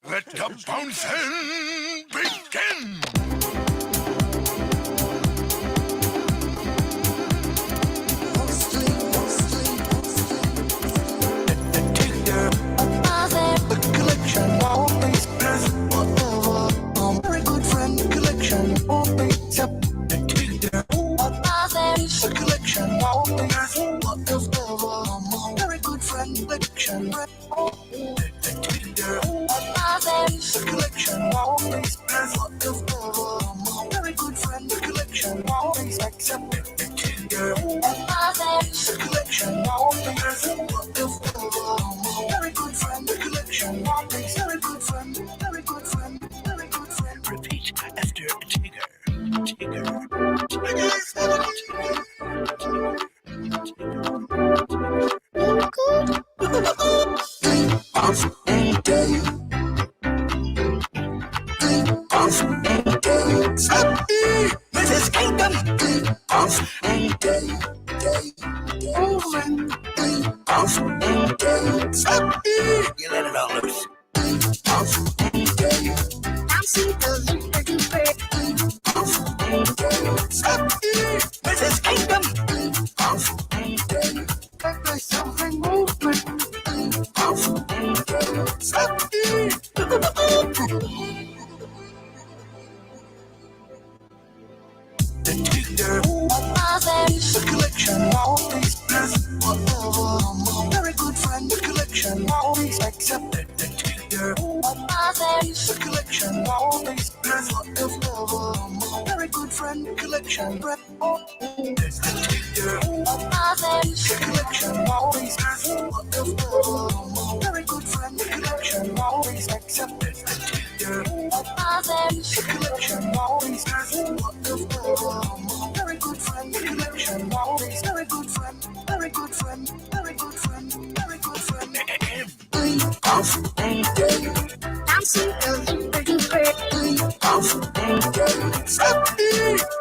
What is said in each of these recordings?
Let the bouncing begin! Repeat after Tigger. Mrs. Kingdom! You let it all loose. Mrs. Kingdom! The Tigger. The collection always bless whatever. Very good friend. The collection always accepted. The Tigger. The collection always bless whatever. Very good friend. The collection rep. There's the Tigger. The collection always bless whatever. Very good friend. The collection always accepted. The Tigger. The collection always bless whatever. Very good friend. The collection always very good friend. Very good friend. Very good friend. Very good friend.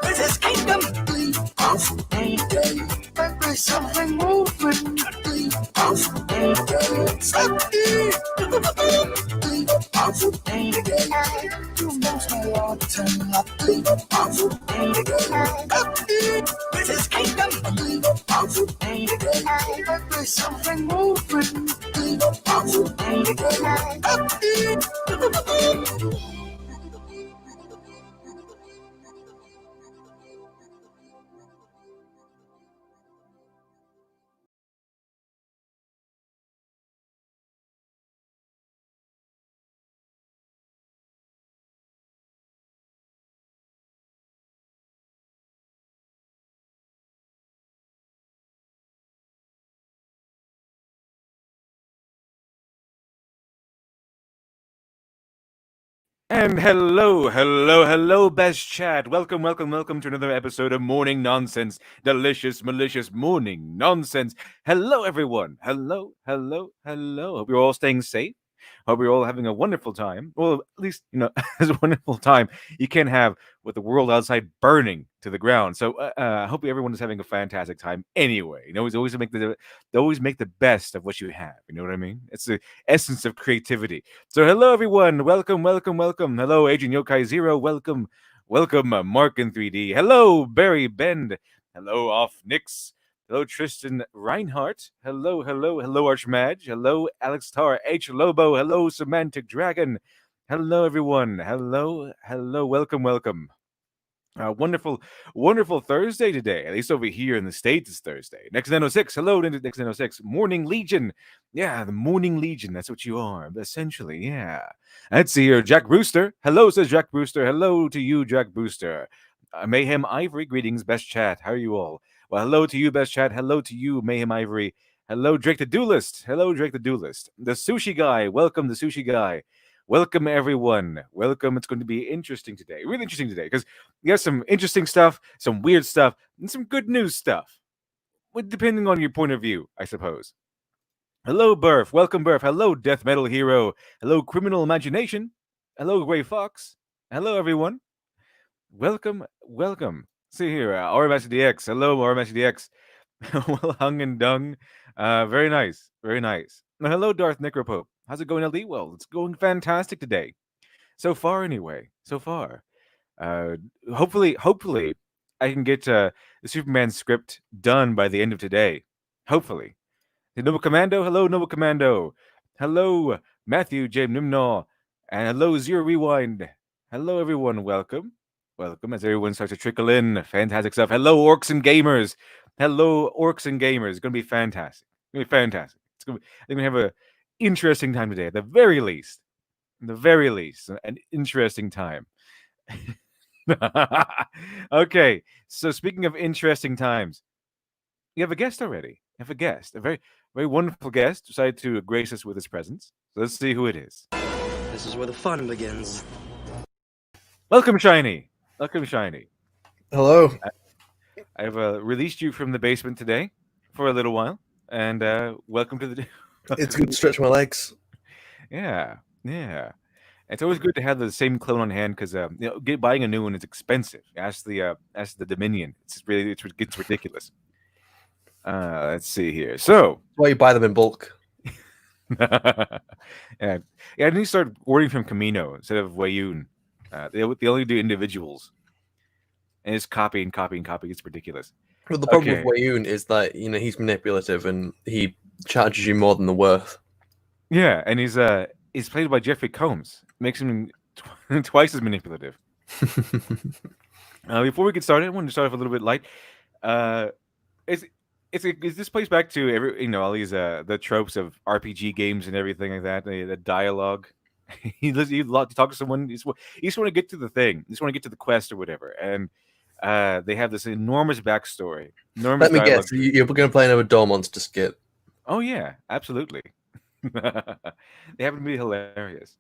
This is Kingdom. There's something moving. You must know what This is Kingdom. There's something moving. And hello, best chat. Welcome to another episode of Morning Nonsense. Delicious, malicious morning nonsense. Hello, everyone. Hello. Hope you're all staying safe. Hope you're all having a wonderful time. Well, at least, as a wonderful time you can have with the world outside burning to the ground. So I hope everyone is having a fantastic time anyway. Always make the best of what you have. You know what I mean? It's the essence of creativity. So hello everyone, welcome. Hello Agent Yokai Zero, welcome, Mark in 3D. Hello Barry Bend. Hello Off Nix. Hello Tristan Reinhardt. Hello Archmage. Hello Alex Tar. H Lobo. Hello Semantic Dragon. Hello everyone. Hello. Welcome. Wonderful Thursday today. At least over here in the States, it's Thursday. Next 906. Hello, Next 906. Morning Legion. Yeah, the Morning Legion. That's what you are, essentially. Yeah. Let's see here. Jack Brewster. Hello, says Jack Brewster. Hello to you, Jack Brewster. Mayhem Ivory. Greetings, best chat. How are you all? Well, hello to you, best chat. Hello to you, Mayhem Ivory. Hello, Drake the Duelist. Hello, Drake the Duelist. The Sushi Guy. Welcome, the Sushi Guy. Welcome, everyone. Welcome. It's going to be interesting today. Really interesting today because we have some interesting stuff, some weird stuff, and some good news stuff. Depending on your point of view, I suppose. Hello, Burf. Welcome, Burf. Hello, Death Metal Hero. Hello, Criminal Imagination. Hello, Gray Fox. Hello, everyone. Welcome. See here, RMSDX. Hello, RMSDX. Well hung and dung. Very nice. Hello, Darth Necropope. How's it going, LD? Well, it's going fantastic today. So far, anyway. So far. Hopefully, I can get the Superman script done by the end of today. Hopefully. Hey, Noble Commando, hello, Noble Commando. Hello, Matthew J. Nimnaw. And hello, Zero Rewind. Hello, everyone. Welcome. Welcome as everyone starts to trickle in. Fantastic stuff. Hello, Orcs and Gamers. Hello, Orcs and Gamers. It's going to be fantastic. It's going to be fantastic. I think we're going to have an interesting time today, at the very least. At the very least, an interesting time. Okay, so speaking of interesting times, you have a guest already. You have a guest, a very, very wonderful guest, decided to grace us with his presence. So let's see who it is. This is where the fun begins. Welcome, Shiny. Welcome, Shiny. Hello. I've released you from the basement today for a little while, and welcome to the. It's good to stretch my legs. Yeah. It's always good to have the same clone on hand because buying a new one is expensive. Ask the Dominion. It's ridiculous. Let's see here. So That's why you buy them in bulk. yeah, I need to start ordering from Camino instead of Wayun. They only do individuals, and it's copy. It's ridiculous. Well, the problem Okay. with Wayun is that he's manipulative and he charges you more than the worth. Yeah, and he's played by Jeffrey Combs. Makes him twice as manipulative. Before we get started, I want to start off a little bit light. Is this plays back to all these the tropes of RPG games and everything like that. The dialogue. He talk to someone. You just want to get to the thing. You just want to get to the quest or whatever. And they have this enormous backstory. Let me guess, you're going to play another Door Monster skit. Oh yeah, absolutely. They happen to be hilarious.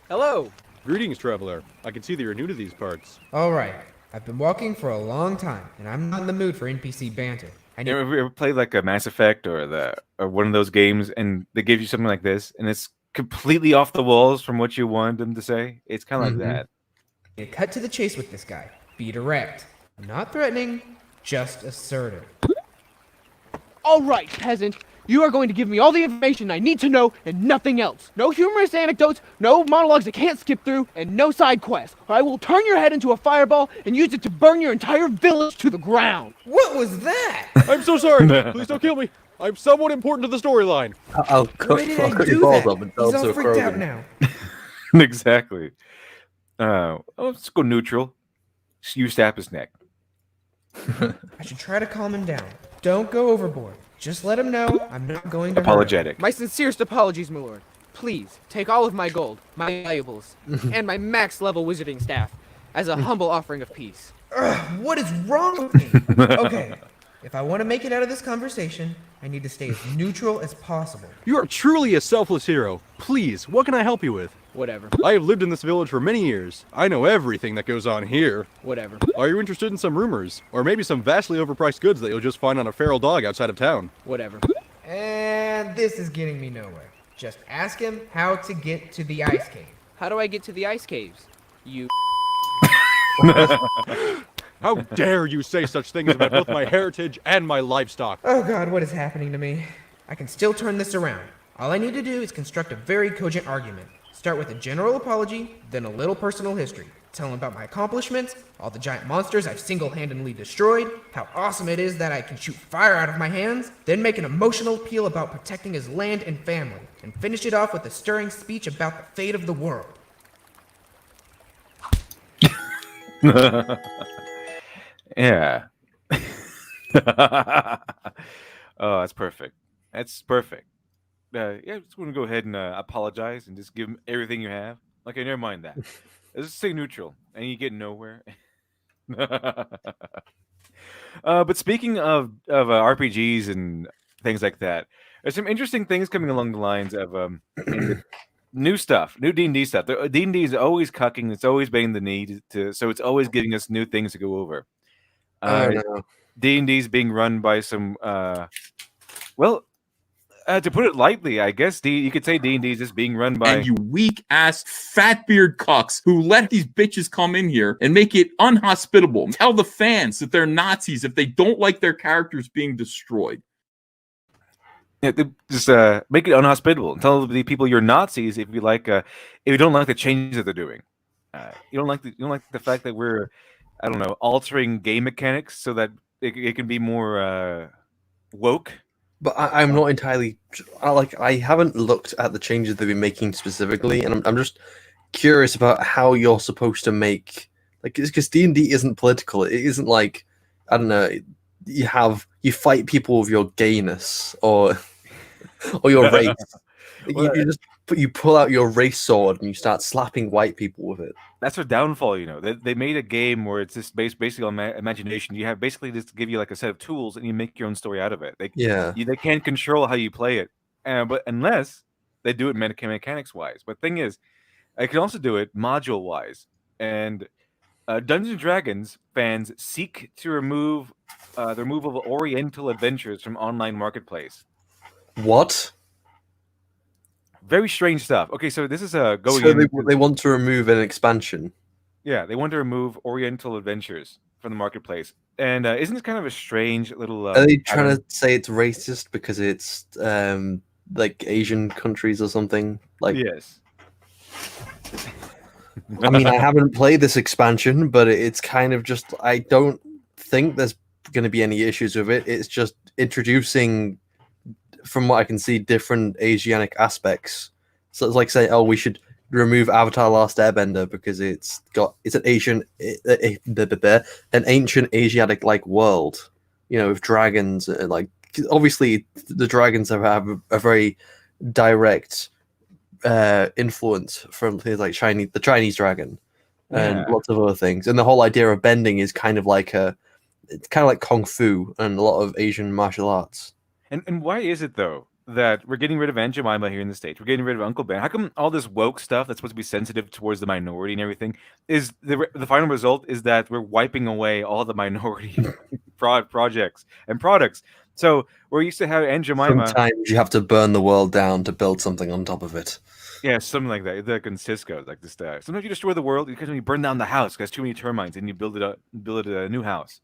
Hello! Greetings, traveler. I can see that you're new to these parts. Alright, I've been walking for a long time, and I'm not in the mood for NPC banter. You ever played like a Mass Effect or one of those games, and they give you something like this, and it's completely off the walls from what you wanted them to say? It's kind of like that. You cut to the chase with this guy. Be direct. Not threatening, just assertive. All right, peasant. You are going to give me all the information I need to know and nothing else. No humorous anecdotes, no monologues I can't skip through, and no side quests, or I will turn your head into a fireball and use it to burn your entire village to the ground. What was that? I'm so sorry! Please don't kill me! I'm somewhat important to the storyline. I'll cut Why did your I do balls that? up and tell He's them all to freaked out Krogan. now. Exactly. Let's go neutral. You stab his neck. I should try to calm him down. Don't go overboard. Just let him know I'm not going to hurt him. Apologetic. My sincerest apologies, my lord. Please, take all of my gold, my valuables, and my max level wizarding staff as a humble offering of peace. What is wrong with me? Okay, if I want to make it out of this conversation, I need to stay as neutral as possible. You are truly a selfless hero. Please, what can I help you with? Whatever. I have lived in this village for many years. I know everything that goes on here. Whatever. Are you interested in some rumors? Or maybe some vastly overpriced goods that you'll just find on a feral dog outside of town? Whatever. And this is getting me nowhere. Just ask him how to get to the ice cave. How do I get to the ice caves? You. How dare you say such things about both my heritage and my livestock? Oh god, what is happening to me? I can still turn this around. All I need to do is construct a very cogent argument. Start with a general apology, then a little personal history. Tell him about my accomplishments, all the giant monsters I've single-handedly destroyed, how awesome it is that I can shoot fire out of my hands, then make an emotional appeal about protecting his land and family, and finish it off with a stirring speech about the fate of the world. Yeah. Oh, that's perfect. That's perfect. Yeah, just want to go ahead and apologize and just give him everything you have. Okay, never mind that. Let's just stay neutral, and you get nowhere. But speaking of RPGs and things like that, there's some interesting things coming along the lines of new stuff, new D&D stuff. D&D is always cucking. It's always banging the knee so it's always giving us new things to go over. I don't know. D&D is being run by some, to put it lightly, I guess you could say D&D is just being run by. And you weak-ass fatbeard cucks who let these bitches come in here and make it unhospitable. Tell the fans that they're Nazis if they don't like their characters being destroyed. Yeah, just make it unhospitable and tell the people you're Nazis if you don't like the changes that they're doing. You don't like the fact that we're, I don't know, altering game mechanics so that it can be more woke. But I'm not entirely I haven't looked at the changes they've been making specifically, and I'm just curious about how you're supposed to make because D&D isn't political. It isn't like, I don't know, you fight people with your gayness or your race. You just you pull out your race sword and you start slapping white people with it. That's their downfall, you know. They made a game where it's just basically on imagination. You have basically just give you like a set of tools and you make your own story out of it. They can't control how you play it, but unless they do it mechanics wise. But thing is, I can also do it module wise. And Dungeons and Dragons fans seek to remove the removal of Oriental Adventures from online marketplace. What? Very strange stuff. Okay, so this is going. So they want to remove an expansion. Yeah, they want to remove Oriental Adventures from the marketplace. And isn't this kind of a strange little? Are they trying to say it's racist because it's like Asian countries or something? Like, yes. I mean, I haven't played this expansion, but it's kind of just. I don't think there's going to be any issues with it. It's just introducing, from what I can see, different Asianic aspects. So it's like saying, oh, we should remove Avatar: Last Airbender because it's an ancient Asiatic like world, you know, with dragons. Like, obviously, the dragons have a very direct influence from things like the Chinese dragon and lots of other things. And the whole idea of bending is kind of like kung fu and a lot of Asian martial arts. And why is it though that we're getting rid of Aunt Jemima here in the States? We're getting rid of Uncle Ben. How come all this woke stuff that's supposed to be sensitive towards the minority and everything is the final result is that we're wiping away all the minority projects and products? So we're used to have Aunt Jemima. Sometimes you have to burn the world down to build something on top of it. Yeah, something like that. Like in Cisco, like this. Sometimes you destroy the world because you burn down the house because too many termites, and you build a new house.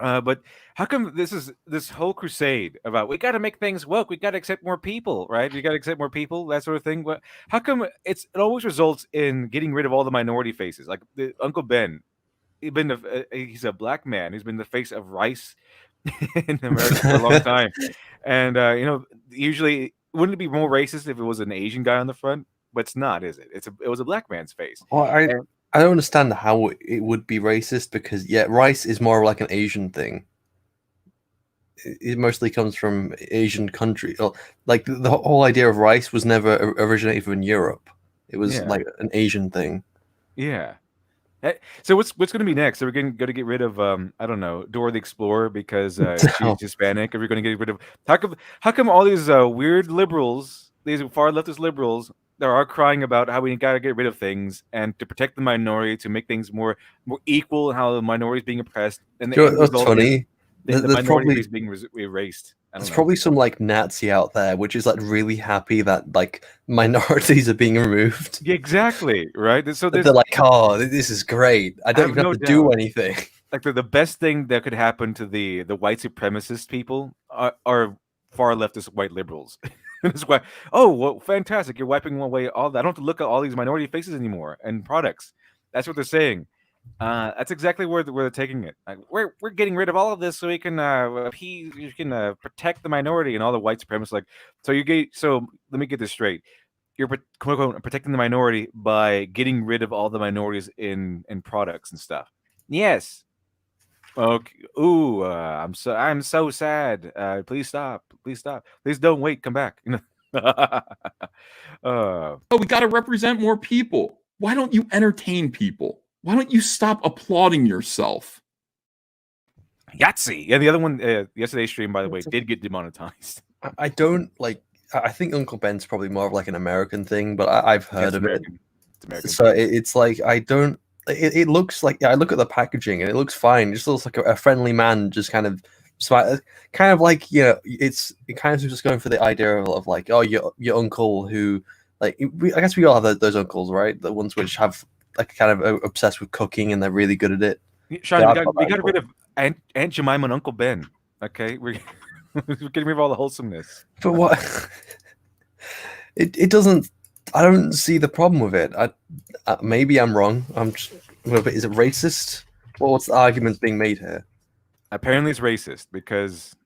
But how come this whole crusade about we got to make things woke, we got to accept more people, right? We got to accept more people, that sort of thing. But how come it always results in getting rid of all the minority faces? Like Uncle Ben, he's a black man who's been the face of rice in America for a long time, and usually wouldn't it be more racist if it was an Asian guy on the front? But it's not, is it? It was a black man's face. Well, I don't understand how it would be racist because, rice is more like an Asian thing. It mostly comes from Asian country. Like the whole idea of rice was never originated in Europe. It was like an Asian thing. Yeah. So what's going to be next? So we're going to get rid of I don't know, Dora the Explorer because she's Hispanic. Are we going to get rid of how come all these weird liberals, these far leftist liberals, they are crying about how we got to get rid of things and to protect the minority, to make things more equal, and how the minority is being oppressed. And that's funny. The minority is being erased. There's probably some like Nazi out there which is like really happy that like minorities are being removed. Yeah, exactly, right? So they're like, oh, this is great. I don't even have to do anything. Like the best thing that could happen to the white supremacist people are far leftist white liberals. That's why. Oh, well, fantastic! You're wiping away all that. I don't have to look at all these minority faces anymore and products. That's what they're saying. That's exactly where they're taking it. Like, we're getting rid of all of this so we can protect the minority and all the white supremacists. Like, so let me get this straight. You're quote unquote protecting the minority by getting rid of all the minorities in products and stuff. Yes. Okay. Ooh, I'm so sad. Please stop. Please don't wait. Come back. Oh, we got to represent more people. Why don't you entertain people? Why don't you stop applauding yourself? Yahtzee. Yeah, the other one, yesterday's stream, by the way, did get demonetized. I don't like. I think Uncle Ben's probably more of like an American thing, but I've heard of it. It's American. So it's like I don't. It looks like I look at the packaging and it looks fine. It just looks like a friendly man, just kind of smile, kind of like it kind of just going for the idea of like, oh, your uncle who like I guess we all have those uncles, right? The ones which have like kind of obsessed with cooking and they're really good at it. Sean, we got rid of Aunt Jemima and Uncle Ben. Okay, We're getting rid of all the wholesomeness. But what? It doesn't. I don't see the problem with it. Maybe I'm wrong. I'm just. Is it racist? What's the argument being made here? Apparently, it's racist because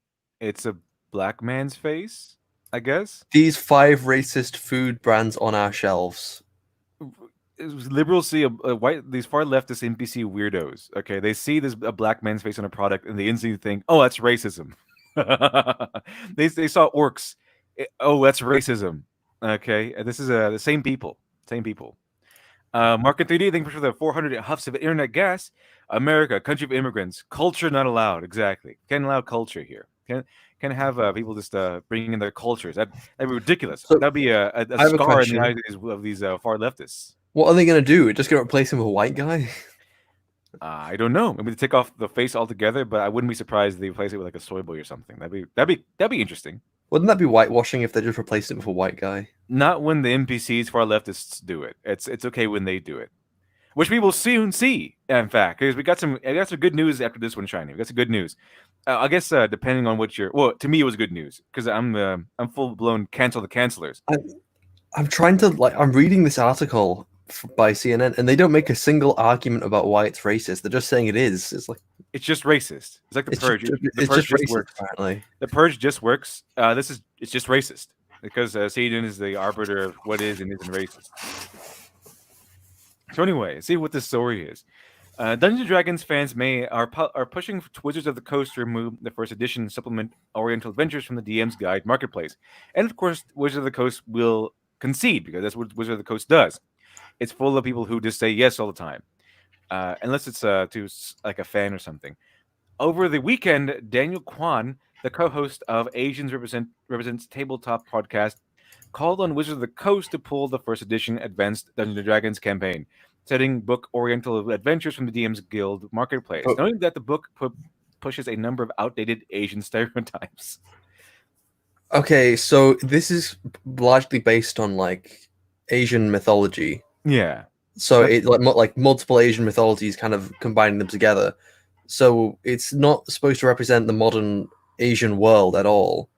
it's a black man's face, I guess. These 5 racist food brands on our shelves. Liberals see these far leftist NPC weirdos. Okay, they see a black man's face on a product and they instantly think, "Oh, that's racism." They saw orcs. Oh, that's racism. Okay, this is the same people. Same people. Market 3D, thank you for the 400 huffs of internet gas. America, country of immigrants. Culture not allowed. Exactly. Can't allow culture here. Can't have people just bringing in their cultures. That'd be ridiculous. So, that'd be a scar in the eyes of these far leftists. What are they going to do? Just going to replace him with a white guy? I don't know. Maybe they take off the face altogether, but I wouldn't be surprised if they replace it with like a soy boy or something. That'd be interesting. Wouldn't that be whitewashing if they just replaced it with a white guy? Not when the NPCs, far leftists, do it. It's okay when they do it, which we will soon see. In fact, because I got some good news after this one, Shiny. We got some good news. I guess depending on what to me it was good news because I'm full blown cancel the cancelers. I'm trying to I'm reading this article by CNN and they don't make a single argument about why it's racist. They're just saying it is. It's just racist. It's like the Purge. The Purge just works. Apparently, the Purge just works. It's just racist because Satan is the arbiter of what is and isn't racist. So anyway, see what this story is. Dungeons & Dragons fans are pushing Wizards of the Coast to remove the first edition supplement Oriental Adventures from the DM's Guide marketplace, and of course, Wizards of the Coast will concede because that's what Wizards of the Coast does. It's full of people who just say yes all the time, unless it's to like a fan or something. Over the weekend, Daniel Kwan, the co-host of Asians Represents Tabletop podcast, called on Wizards of the Coast to pull the first edition Advanced Dungeons & Dragons campaign, setting book Oriental Adventures from the DM's Guild marketplace, knowing that the book pushes a number of outdated Asian stereotypes. Okay, so this is largely based on like Asian mythology. Yeah. So it like multiple Asian mythologies, kind of combining them together. So it's not supposed to represent the modern Asian world at all.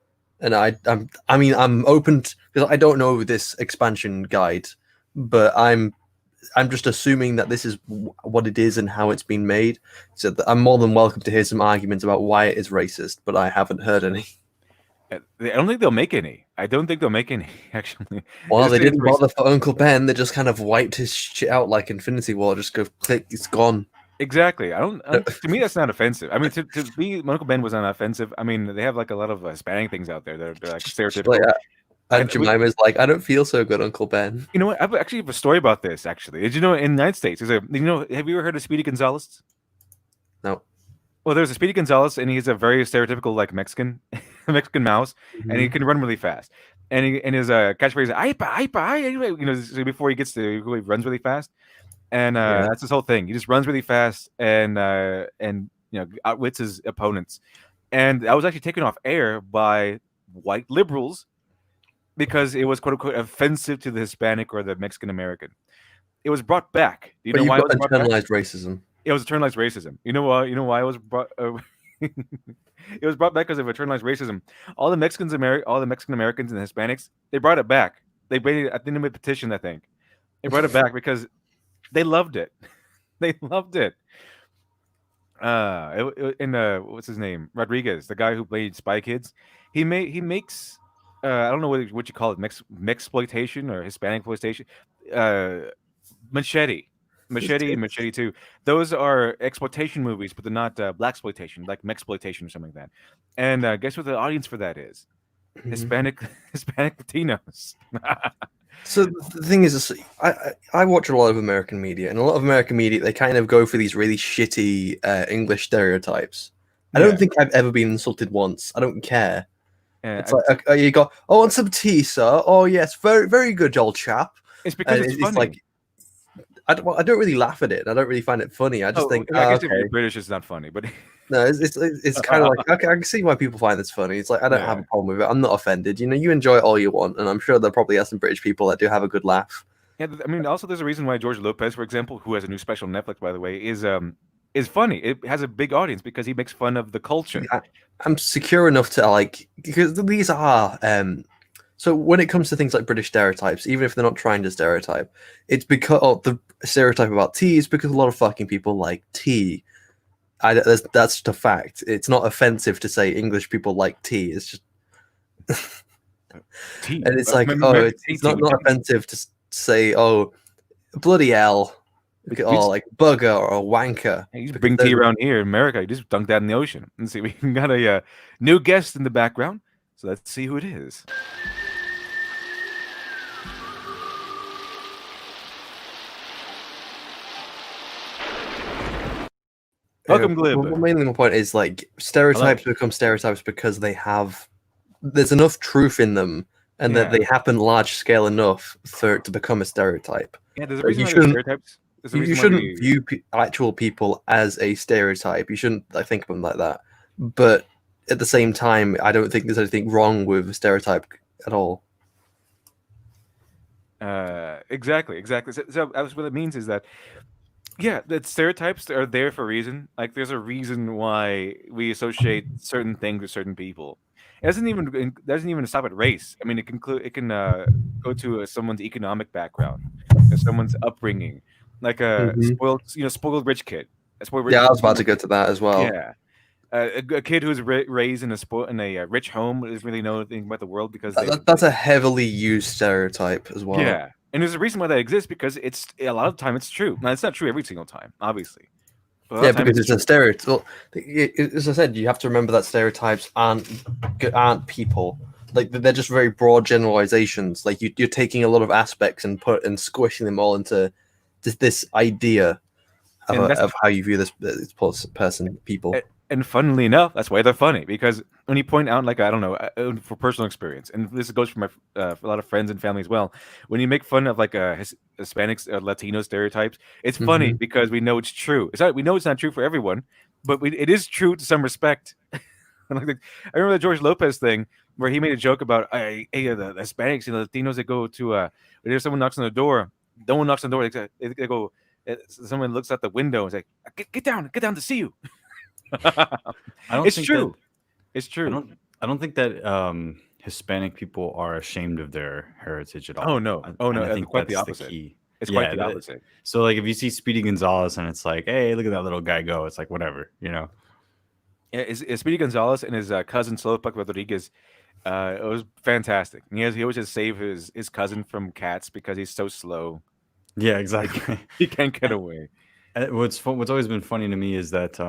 And I'm open because I don't know this expansion guide, but I'm just assuming that this is what it is and how it's been made. So I'm more than welcome to hear some arguments about why it is racist, but I haven't heard any. I don't think they'll make any. Actually. Well, they didn't bother for Uncle Ben. They just kind of wiped his shit out like Infinity War. Just go click, it's gone. Exactly. I don't. To me, that's not offensive. I mean, to be Uncle Ben was not offensive. I mean, they have like a lot of Hispanic things out there that are like stereotypical. And Jemima's like, I don't feel so good, Uncle Ben. You know what? I actually have a story about this. Actually, did you know in the United States, have you ever heard of Speedy Gonzalez? No. Well, there's a Speedy Gonzalez, and he's a very stereotypical like Mexican mouse, and he can run really fast. And his catchphrase is "Aipa, aipa," so before he runs really fast, and that's his whole thing. He just runs really fast and outwits his opponents. And I was actually taken off air by white liberals because it was quote unquote offensive to the Hispanic or the Mexican American. It was brought back. Do you know why it was brought back? Internalized racism. It was internalized racism. You know why? You know why it was brought? It was brought back because of internalized racism. All the Mexican Americans and the Hispanics, they brought it back. I think they made a petition. I think they brought it back because they loved it. They loved it. What's his name? Rodriguez, the guy who played Spy Kids. He makes I don't know what you call it, Mexploitation or Hispanic exploitation. Machete and Machete 2. Those are exploitation movies, but they're not blaxploitation, like Mexploitation or something like that. And guess what the audience for that is? Hispanic Latinos. So the thing is, I watch a lot of American media, and a lot of American media, they kind of go for these really shitty English stereotypes. I don't think I've ever been insulted once. I don't care. It's like you go, "Oh, want some tea, sir? Oh, yes, very, very good, old chap." It's because it's funny. Like, I don't really laugh at it. I don't really find it funny. I just think, I guess if you're British, it's not funny, but no, it's kind of like, okay, I can see why people find this funny. It's like, I don't have a problem with it. I'm not offended. You enjoy it all you want, and I'm sure there probably are some British people that do have a good laugh. Yeah, I mean, also there's a reason why George Lopez, for example, who has a new special on Netflix, by the way, is is funny. It has a big audience because he makes fun of the culture. I'm secure enough to like, because these are so when it comes to things like British stereotypes, even if they're not trying to stereotype, it's because the stereotype about tea is because a lot of fucking people like tea. That's just a fact. It's not offensive to say English people like tea. It's just Tea. and it's like, oh, it's not offensive to say, oh, bloody hell, or like bugger or wanker. Hey, you bring tea around here in America, you just dunk that in the ocean. And see, we got a new guest in the background, so let's see who it is. Welcome, Glib. Mainly my point is like stereotypes become stereotypes because there's enough truth in them, and that they happen large scale enough for it to become a stereotype. Yeah, there's a reason why there's stereotypes. You shouldn't view actual people as a stereotype. You shouldn't think of them like that. But at the same time, I don't think there's anything wrong with a stereotype at all. Exactly. So what it means is that, yeah, that stereotypes are there for a reason. Like, there's a reason why we associate certain things with certain people. It doesn't even stop at race. I mean, it can go to someone's economic background, someone's upbringing, like a spoiled rich kid. I was about to go to that as well. Yeah, a kid who's raised in a rich home doesn't really know anything about the world because that's a heavily used stereotype as well. Yeah, and there's a reason why that exists because it's a lot of the time it's true. Now, it's not true every single time, obviously. Yeah, because it's a stereotype. Well, as I said, you have to remember that stereotypes aren't people. Like, they're just very broad generalizations. Like, you're taking a lot of aspects and squishing them all into this idea of how you view this person, people. And funnily enough, that's why they're funny, because when you point out, like, I don't know, for personal experience, and this goes for a lot of friends and family as well, when you make fun of like Hispanics or Latino stereotypes, it's funny because we know it's true. We know it's not true for everyone, but it is true to some respect. I remember the George Lopez thing where he made a joke about the Hispanics and the Latinos that go to when someone knocks on the door, no one knocks on the door. They go, someone looks out the window and is like, get down to see you. It's true. I don't think that Hispanic people are ashamed of their heritage at all. Oh no. I think quite the opposite. The key. It's quite the opposite. So like if you see Speedy Gonzalez and it's like, hey, look at that little guy go, it's like whatever, you know. Yeah, Speedy Gonzalez and his cousin Slowpoke Rodriguez, it was fantastic. He always just save his cousin from cats because he's so slow. Yeah, exactly. He can't get away. What's always been funny to me is that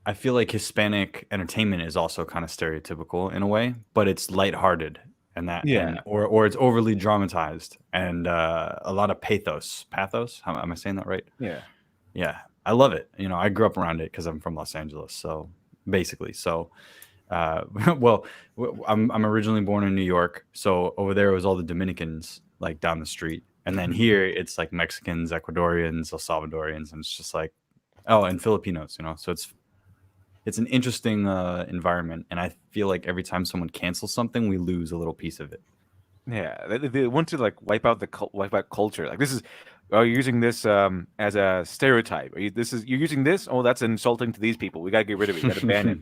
I feel like Hispanic entertainment is also kind of stereotypical in a way, but it's lighthearted or it's overly dramatized and a lot of pathos. Am I saying that right? Yeah. I love it. You know, I grew up around it because I'm from Los Angeles. So basically, well, I'm originally born in New York. So over there it was all the Dominicans like down the street. And then here it's like Mexicans, Ecuadorians, El Salvadorians. And it's just like, and Filipinos, you know. So it's an interesting environment. And I feel like every time someone cancels something, we lose a little piece of it. Yeah, they want to like wipe out culture. Like, this is, you're using this as a stereotype. You're using this. Oh, that's insulting to these people. We gotta get rid of it. We gotta ban it.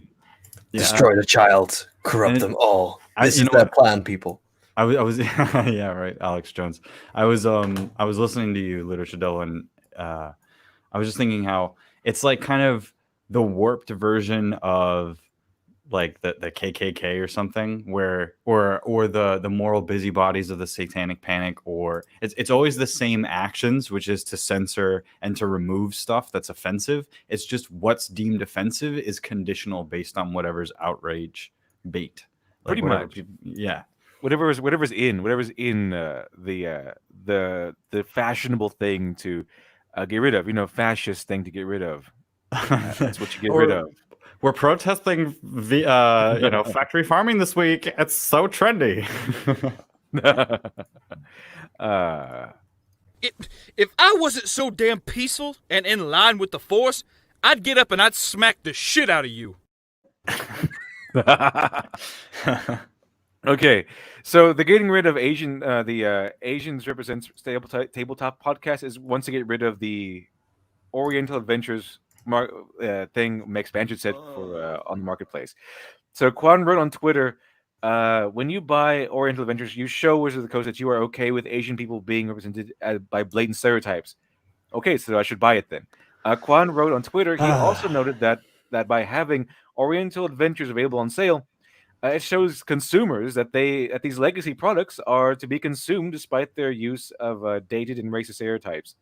Destroy the child, corrupt them all. This is their plan, people. I was yeah, right, Alex Jones. I was listening to you, Literature Dell, and I was just thinking how it's like kind of the warped version of like the KKK or something, where or the moral busybodies of the Satanic Panic, or it's always the same actions, which is to censor and to remove stuff that's offensive. It's just what's deemed offensive is conditional based on whatever's outrage bait. Pretty much, yeah. Whatever's in the fashionable thing to get rid of, fascist thing to get rid of. That's what you get rid of. We're protesting the factory farming this week. It's so trendy. If I wasn't so damn peaceful and in line with the Force, I'd get up and I'd smack the shit out of you. Okay, so the getting rid of Asian, the Asians Represents Tabletop podcast is once to get rid of the Oriental Adventures thing expansion set for on the marketplace. So Quan wrote on Twitter, when you buy Oriental Adventures, you show Wizards of the Coast that you are okay with Asian people being represented by blatant stereotypes. Okay, so I should buy it then. Quan wrote on Twitter, he also noted that by having Oriental Adventures available on sale, it shows consumers that these legacy products are to be consumed despite their use of dated and racist stereotypes.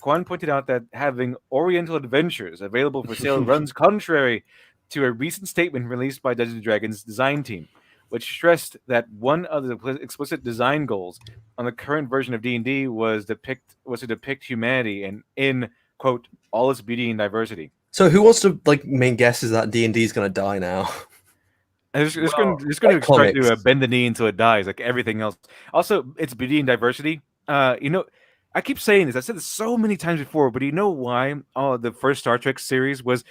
Quan pointed out that having Oriental Adventures available for sale runs contrary to a recent statement released by Dungeons & Dragons design team, which stressed that one of the explicit design goals on the current version of D&D was to depict humanity in quote all its beauty and diversity. So who wants to main guess is that D&D is going to die now? It's going to start to bend the knee until it dies, like everything else. Also, it's beauty and diversity. I keep saying this. I said this so many times before, but do you know why the first Star Trek series was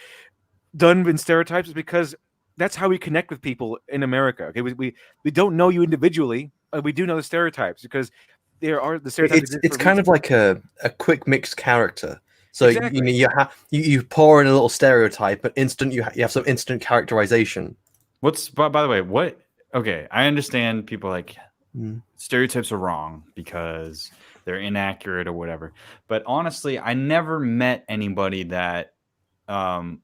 done in stereotypes? Is because that's how we connect with people in America. Okay, we don't know you individually. We do know the stereotypes because there are the stereotypes. It's kind of like a quick mixed character. So exactly. you pour in a little stereotype, but you have some instant characterization. By the way, what? Okay, I understand people stereotypes are wrong because they're inaccurate or whatever. But honestly, I never met anybody that I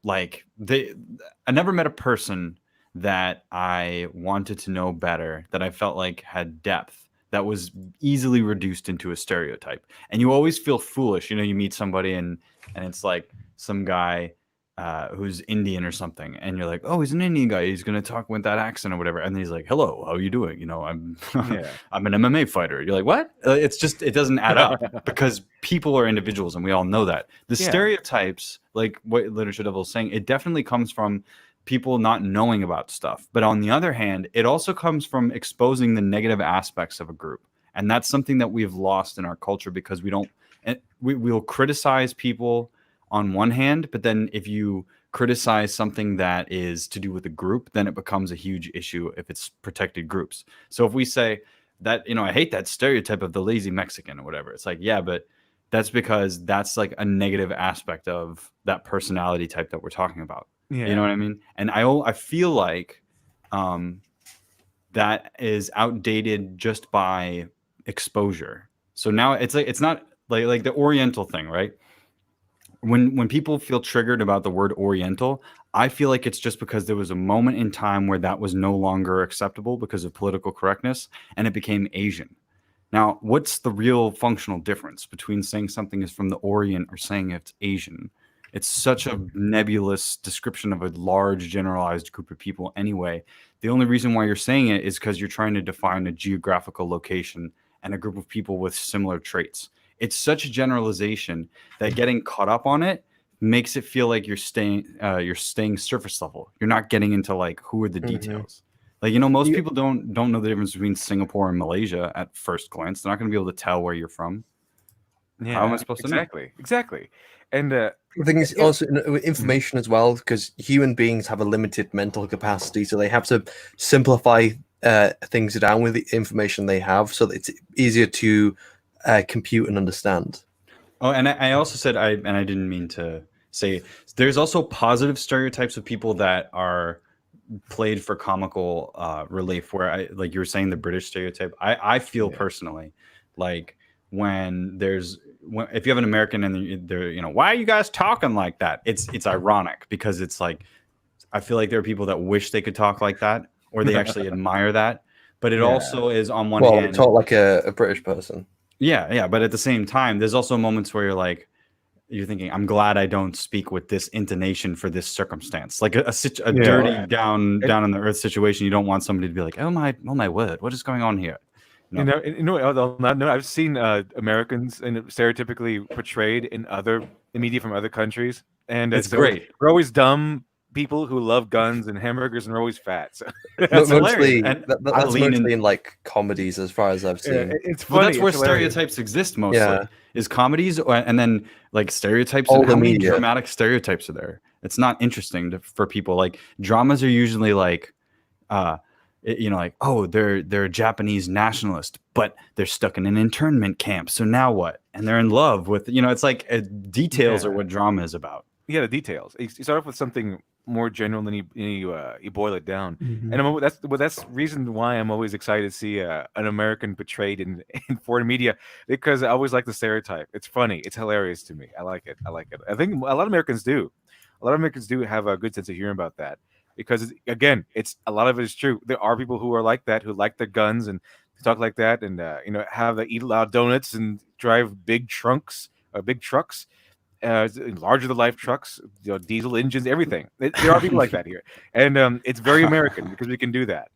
never met a person that I wanted to know better, that I felt like had depth, that was easily reduced into a stereotype. And you always feel foolish. You meet somebody and it's like some guy who's Indian or something, and you're like, oh, he's an Indian guy, he's gonna talk with that accent or whatever, and then he's like, hello, how are you doing? I'm I'm an MMA fighter. You're like, what? It doesn't add up because people are individuals and we all know that. The stereotypes, like what Literature Devil is saying, it definitely comes from people not knowing about stuff. But on the other hand, it also comes from exposing the negative aspects of a group, and that's something that we've lost in our culture because we'll criticize people on one hand, but then if you criticize something that is to do with a group, then it becomes a huge issue if it's protected groups. So if we say that, I hate that stereotype of the lazy Mexican or whatever, it's like, yeah, but that's because that's like a negative aspect of that personality type that we're talking about. Yeah. You know what I mean? And I feel like that is outdated just by exposure. So now it's not like the Oriental thing, right? When people feel triggered about the word Oriental, I feel like it's just because there was a moment in time where that was no longer acceptable because of political correctness, and it became Asian. Now, what's the real functional difference between saying something is from the Orient or saying it's Asian? It's such a nebulous description of a large generalized group of people anyway. The only reason why you're saying it is because you're trying to define a geographical location and a group of people with similar traits. It's such a generalization that getting caught up on it makes it feel like you're staying surface level. You're not getting into who are the details. Most people don't know the difference between Singapore and Malaysia at first glance. They're not going to be able to tell where you're from. Yeah, how am I supposed to know? Exactly. And the thing is also information as well, because human beings have a limited mental capacity, so they have to simplify things down with the information they have, so that it's easier to compute and understand. Oh, and I also said I didn't mean to say there's also positive stereotypes of people that are played for comical relief. Where like you were saying, the British stereotype. I feel personally like if you have an American and they're why are you guys talking like that? It's ironic because it's like I feel like there are people that wish they could talk like that or they actually admire that. But it also is on one hand talk like a British person. Yeah. But at the same time, there's also moments where you're thinking, I'm glad I don't speak with this intonation for this circumstance. Like a dirty down in the earth situation. You don't want somebody to be like, oh my word, what is going on here? I've seen Americans stereotypically portrayed in media from other countries, and it's great. We're always dumb people who love guns and hamburgers, and we're always fat. So that's mostly in comedies, as far as I've seen. It's funny. That's where stereotypes exist mostly. Is comedies, and then stereotypes. And how many dramatic stereotypes are there? It's not interesting for people. Like dramas are usually like, oh, they're a Japanese nationalist, but they're stuck in an internment camp. So now what? And they're in love with, it's like details are what drama is about. Yeah, the details. You start off with something more general, than you boil it down, and that's reason why I'm always excited to see an American portrayed in foreign media, because I always like the stereotype. It's funny, it's hilarious to me. I like it. I think a lot of Americans do. A lot of Americans do have a good sense of humor about that, because again, it's a lot of it is true. There are people who are like that, who like their guns and talk like that, and eat a lot of donuts and drive big trucks. Larger than life trucks, diesel engines, everything. There are people like that here, and it's very American because we can do that.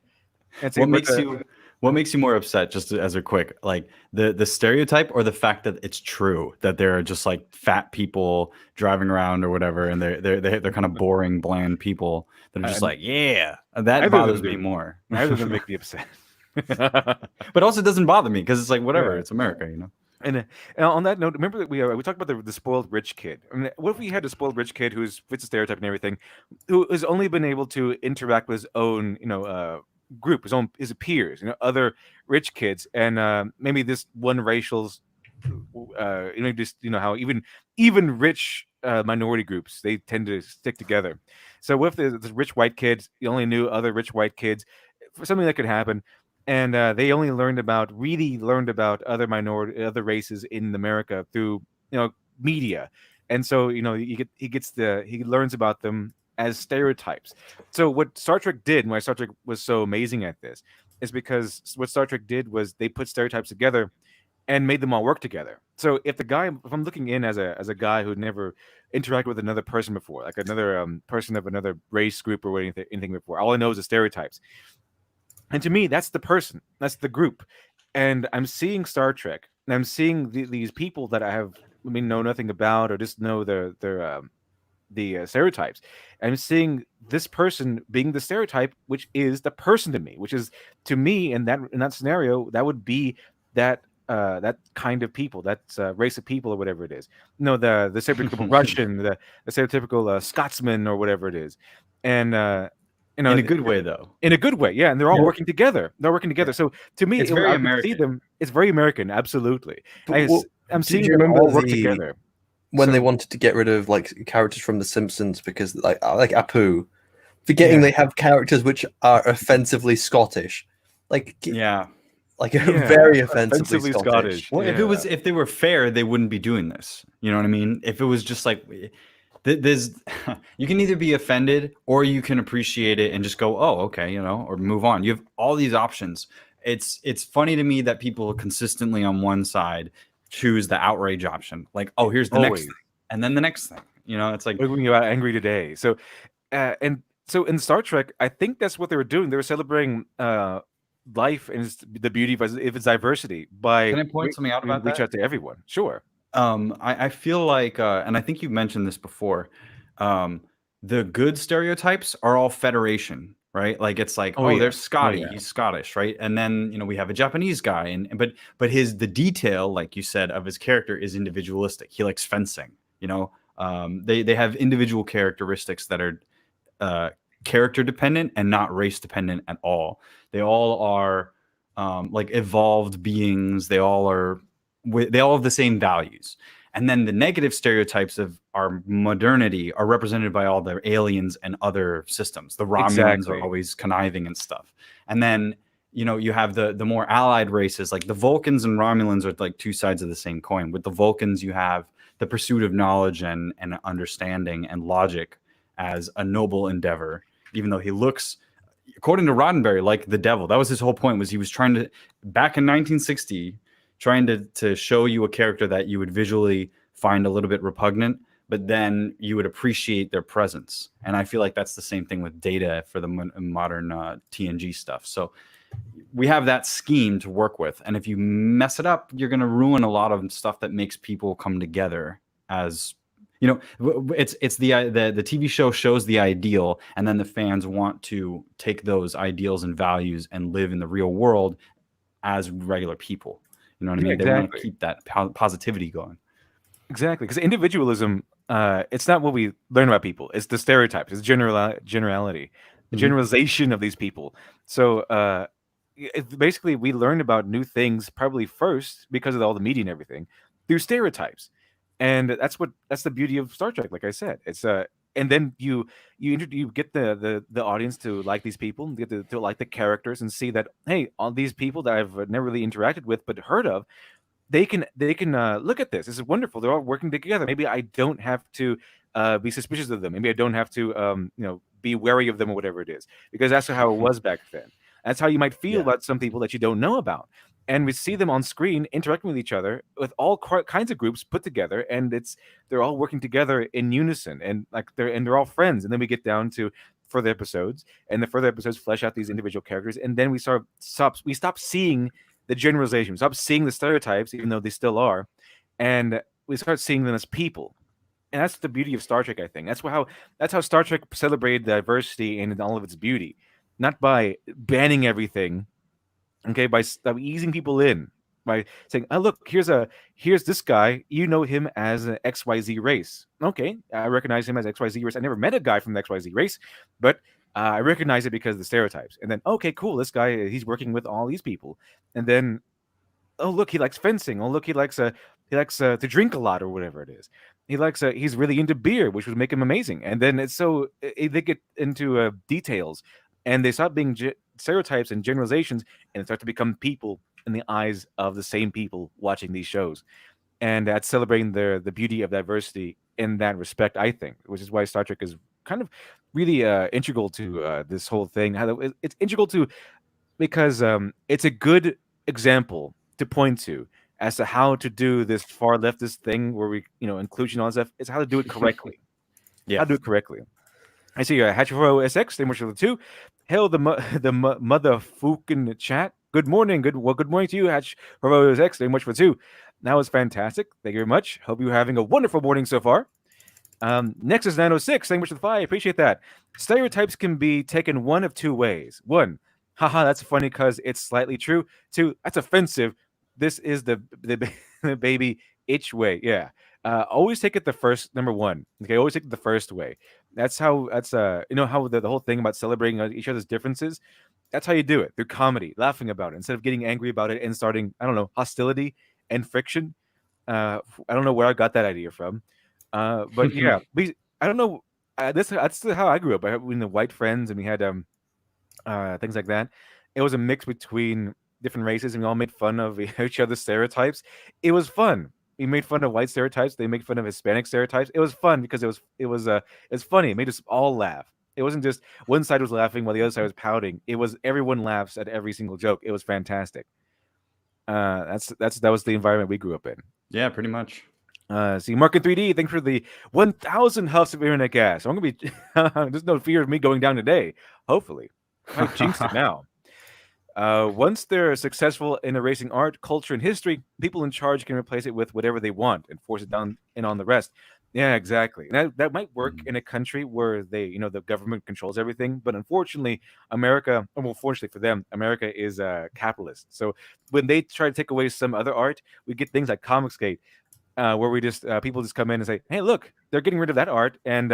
What makes you more upset? Just as a quick, like the stereotype, or the fact that it's true that there are just like fat people driving around or whatever, and they're kind of boring, bland people that are just that bothers me more. Neither of them make me upset, but also it doesn't bother me because it's like whatever, it's America, And on that note, remember that we talked about the spoiled rich kid. I mean, what if we had a spoiled rich kid who fits a stereotype and everything, who has only been able to interact with his own, group, his peers, other rich kids, and maybe this one racial's, how even rich minority groups, they tend to stick together. So what if this rich white kids, you only knew other rich white kids, for something that could happen. And they only learned about other other races in America through media, and so he learns about them as stereotypes. So what Star Trek did, and why Star Trek was so amazing at this, is because what Star Trek did was they put stereotypes together and made them all work together. So if I'm looking in as a guy who'd never interacted with another person before, like another person of another race group or anything before, all I know is the stereotypes. And to me, that's the person, that's the group. And I'm seeing Star Trek, and I'm seeing these people that know nothing about, or just know the stereotypes. And I'm seeing this person being the stereotype, which is the person to me, which is to me in that scenario, that would be that kind of people, that race of people or whatever it is. The stereotypical Russian, the stereotypical Scotsman or whatever it is, and. In a good way, though. In a good way, yeah, and they're all working together. So to me, it's very American. It's very American, absolutely. I'm seeing them all work together. When they wanted to get rid of like characters from The Simpsons because like Apu, forgetting they have characters which are offensively Scottish, very offensively Scottish. Well, if they were fair, they wouldn't be doing this. You know what I mean? If it was just like. You can either be offended or you can appreciate it and just go, oh, okay, or move on. You have all these options. It's funny to me that people consistently on one side choose the outrage option. Like, oh, here's the next thing. And then the next thing. It's like when you're angry today. So so in Star Trek, I think that's what they were doing. They were celebrating life and the beauty of its diversity by Can I point something out about reach out to everyone. Sure. I feel like, and I think you mentioned this before, the good stereotypes are all Federation, right? Like it's like, there's Scotty, he's Scottish, right? And then we have a Japanese guy, but the detail, like you said, of his character is individualistic. He likes fencing, they have individual characteristics that are character dependent and not race dependent at all. They all are like evolved beings. They all have the same values. And then the negative stereotypes of our modernity are represented by all the aliens and other systems. The Romulans are always conniving and stuff. And then, you have the more allied races, like the Vulcans and Romulans are like two sides of the same coin. With the Vulcans, you have the pursuit of knowledge and understanding and logic as a noble endeavor, even though he looks, according to Roddenberry, like the devil. That was his whole point, was he was trying to, back in 1960, trying to show you a character that you would visually find a little bit repugnant, but then you would appreciate their presence. And I feel like that's the same thing with Data for the modern TNG stuff. So we have that scheme to work with. And if you mess it up, you're going to ruin a lot of stuff that makes people come together as, it's the TV show shows the ideal, and then the fans want to take those ideals and values and live in the real world as regular people. You know what I mean? Exactly. They want to keep that positivity going. Exactly, because individualism, it's not what we learn about people. It's the stereotypes. It's generality. the generalization of these people. So basically, we learn about new things probably first because of all the media and everything through stereotypes, and that's the beauty of Star Trek. Like I said, it's and then you get the audience to like these people, get to like the characters, and see that, hey, all these people that I've never really interacted with but heard of, they can look at this. This is wonderful. They're all working together. Maybe I don't have to be suspicious of them. Maybe I don't have to be wary of them or whatever it is, because that's how it was back then. That's how you might feel about some people that you don't know about. And we see them on screen interacting with each other with all kinds of groups put together, and they're all working together in unison, and they're all friends. And then we get down to further episodes, and the further episodes flesh out these individual characters, and then we stop seeing the generalization, we stop seeing the stereotypes, even though they still are, and we start seeing them as people. And that's the beauty of Star Trek, I think. That's how Star Trek celebrated diversity in all of its beauty, not by banning everything, okay, by easing people in, by saying, "Oh, look, here's this guy. You know him as an XYZ race. Okay, I recognize him as XYZ race. I never met a guy from the XYZ race, but I recognize it because of the stereotypes." And then, okay, cool, this guy, he's working with all these people. And then, oh, look, he likes fencing. Oh, look, he likes to drink a lot or whatever it is. He's really into beer, which would make him amazing. And then they get into details, and they stop being stereotypes and generalizations, and start to become people in the eyes of the same people watching these shows. And that's celebrating the beauty of diversity in that respect, I think, which is why Star Trek is kind of really integral to this whole thing. It's integral to, because it's a good example to point to as to how to do this far leftist thing where we, inclusion, all that stuff. It's how to do it correctly. How to do it correctly. I see Hatchero SX, thank you for the 2. Hail the motherfucking chat. Good morning. Good morning to you, Hatchero SX. Thank you much for the 2. That was fantastic. Thank you very much. Hope you're having a wonderful morning so far. Nexus 906, thank you much for the 5. Appreciate that. Stereotypes can be taken one of two ways. 1, haha, that's funny because it's slightly true. 2, that's offensive. This is the baby itch way. Yeah. Always take it the first, number 1. Okay, always take it the first way. That's how how the whole thing about celebrating each other's differences. That's how you do it, through comedy, laughing about it instead of getting angry about it and starting, hostility and friction. I don't know where I got that idea from, but yeah, I don't know. That's how I grew up. I had the white friends, and we had things like that. It was a mix between different races, and we all made fun of each other's stereotypes. It was fun. We made fun of white stereotypes. They make fun of Hispanic stereotypes. It was fun because it was funny. It made us all laugh. It wasn't just one side was laughing while the other side was pouting. It was everyone laughs at every single joke. It was fantastic. That was the environment we grew up in. Yeah, pretty much. See, Mark in 3D, thanks for the 1,000 huffs of internet gas. I'm gonna be there's no fear of me going down today. Hopefully, I jinxed it now. Once they're successful in erasing art, culture, and history, people in charge can replace it with whatever they want and force it down and on the rest. Yeah, exactly. And that might work in a country where they, the government controls everything. But unfortunately, America, well, fortunately for them, America is capitalist. So when they try to take away some other art, we get things like Comicsgate, where we just people just come in and say, "Hey, look, they're getting rid of that art, and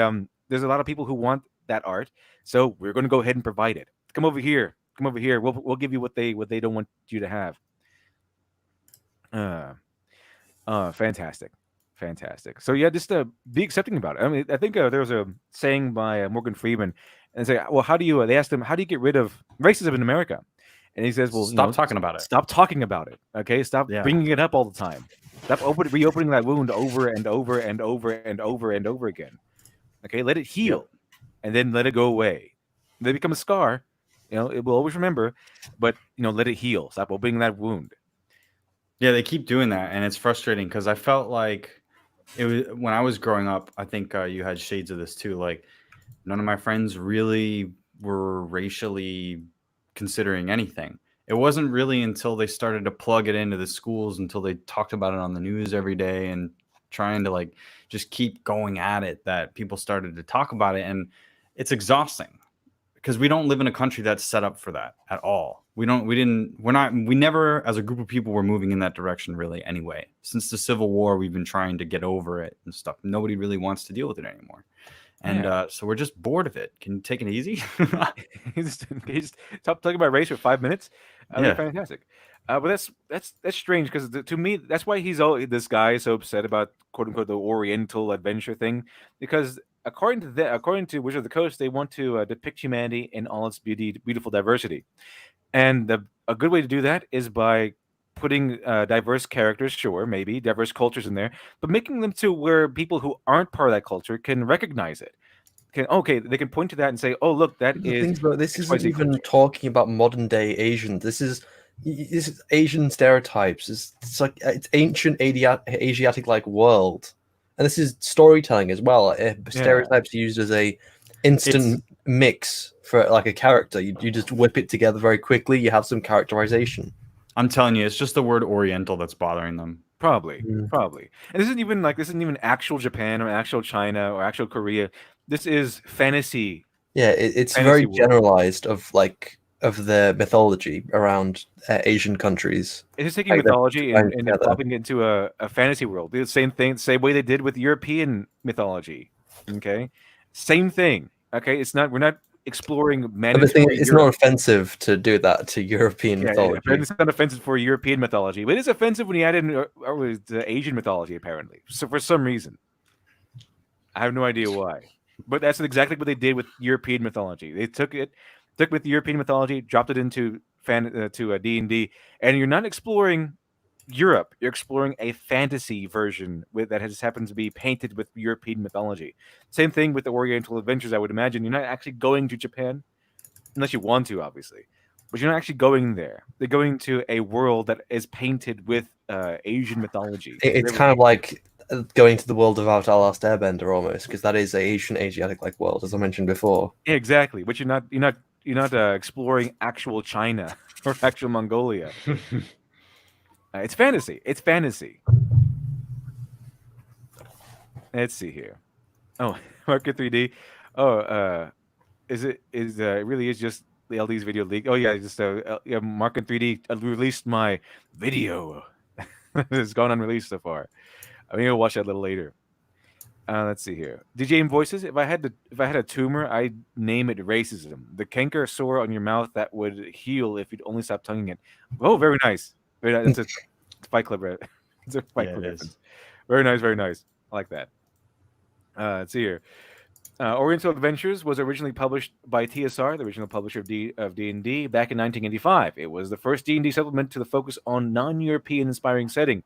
there's a lot of people who want that art, so we're going to go ahead and provide it. Come over here. Come over here. We'll give you what they don't want you to have." Fantastic. So yeah, just be accepting about it. I mean, I think there was a saying by Morgan Freeman, and say, "Well, how do you?" They asked him, "How do you get rid of racism in America?" And he says, "Well, stop talking about it. Stop talking about it. Okay, stop bringing it up all the time. Stop reopening that wound over and over and over and over and over again. Okay, let it heal, and then let it go away. They become a scar. It will always remember, but let it heal. Stop opening that wound." Yeah, they keep doing that, and it's frustrating because I felt like it was when I was growing up. I think you had shades of this too. Like, none of my friends really were racially considering anything. It wasn't really until they started to plug it into the schools, until they talked about it on the news every day and trying to just keep going at it, that people started to talk about it. And it's exhausting because we don't live in a country that's set up for that at all. We never as a group of people were moving in that direction really anyway. Since the Civil War, we've been trying to get over it and stuff. Nobody really wants to deal with it anymore. And so we're just bored of it. Can you take it easy? He's stop talking about race for 5 minutes. Yeah. Fantastic. But that's strange because to me that's why this guy is so upset about quote unquote the Oriental adventure thing, because according to Wizard of the Coast, they want to depict humanity in all its beautiful diversity, and a good way to do that is by putting diverse characters, sure, maybe diverse cultures in there, but making them to where people who aren't part of that culture can recognize it. They can point to that and say, "Oh, look, that is." This isn't even talking about modern day Asians. This is Asian stereotypes. It's like it's ancient Asiatic like world, and this is storytelling as well. Stereotypes used as a instant mix for like a character. You just whip it together very quickly. You have some characterization. I'm telling you, it's just the word Oriental that's bothering them. Probably. And this isn't even actual Japan or actual China or actual Korea. This is fantasy. Yeah, it's very generalized of the mythology around Asian countries. It is taking mythology and popping it into a fantasy world. The same way they did with European mythology. Okay, same thing. Okay, we're not exploring it's not offensive to do that to European mythology. It's not offensive for European mythology, but it is offensive when you add in the Asian mythology, apparently. So for some reason, I have no idea why, but that's exactly what they did with European mythology. They took with European mythology, dropped it into D&D, and you're not exploring Europe. You're exploring a fantasy version that has happened to be painted with European mythology. Same thing with the Oriental Adventures. I would imagine you're not actually going to Japan, unless you want to, obviously, but you're not actually going there. They're going to a world that is painted with Asian mythology. It's kind of like going to the world of Avatar: Last Airbender almost, because that is an Asiatic like world, as I mentioned before. Yeah, exactly, but you're not exploring actual China or actual Mongolia. It's fantasy. Let's see here. Oh, Market 3D. Oh, it really is just the LD's video leak. Oh yeah, just Market 3D released my video. It's gone unreleased so far. I'm gonna watch that a little later. Let's see here. DJ Aim Voices. If I had a tumor, I'd name it racism. The canker sore on your mouth that would heal if you'd only stop tonguing it. Oh, very nice. It's a Fight Club. It's a Fight Club reference. Very nice, very nice. I like that. Let's see here. Oriental Adventures was originally published by TSR, the original publisher of D&D, back in 1985. It was the first D&D supplement to the focus on non-European inspiring setting.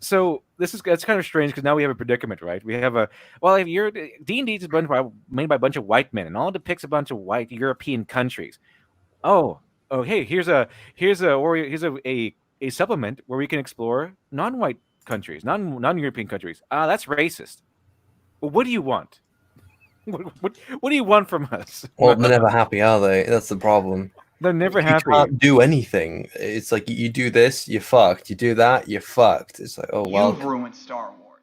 So that's kind of strange because now we have a predicament, right? We have D&D is made by a bunch of white men, and all it depicts a bunch of white European countries. Oh, hey, here's a supplement where we can explore non-white countries, non-European countries. That's racist. Well, what do you want? What do you want from us? Well, they're never happy, are they? That's the problem. They're never happy. You can't do anything. It's like you do this, you're fucked. You do that, you're fucked. It's like, oh well. You've ruined Star Wars.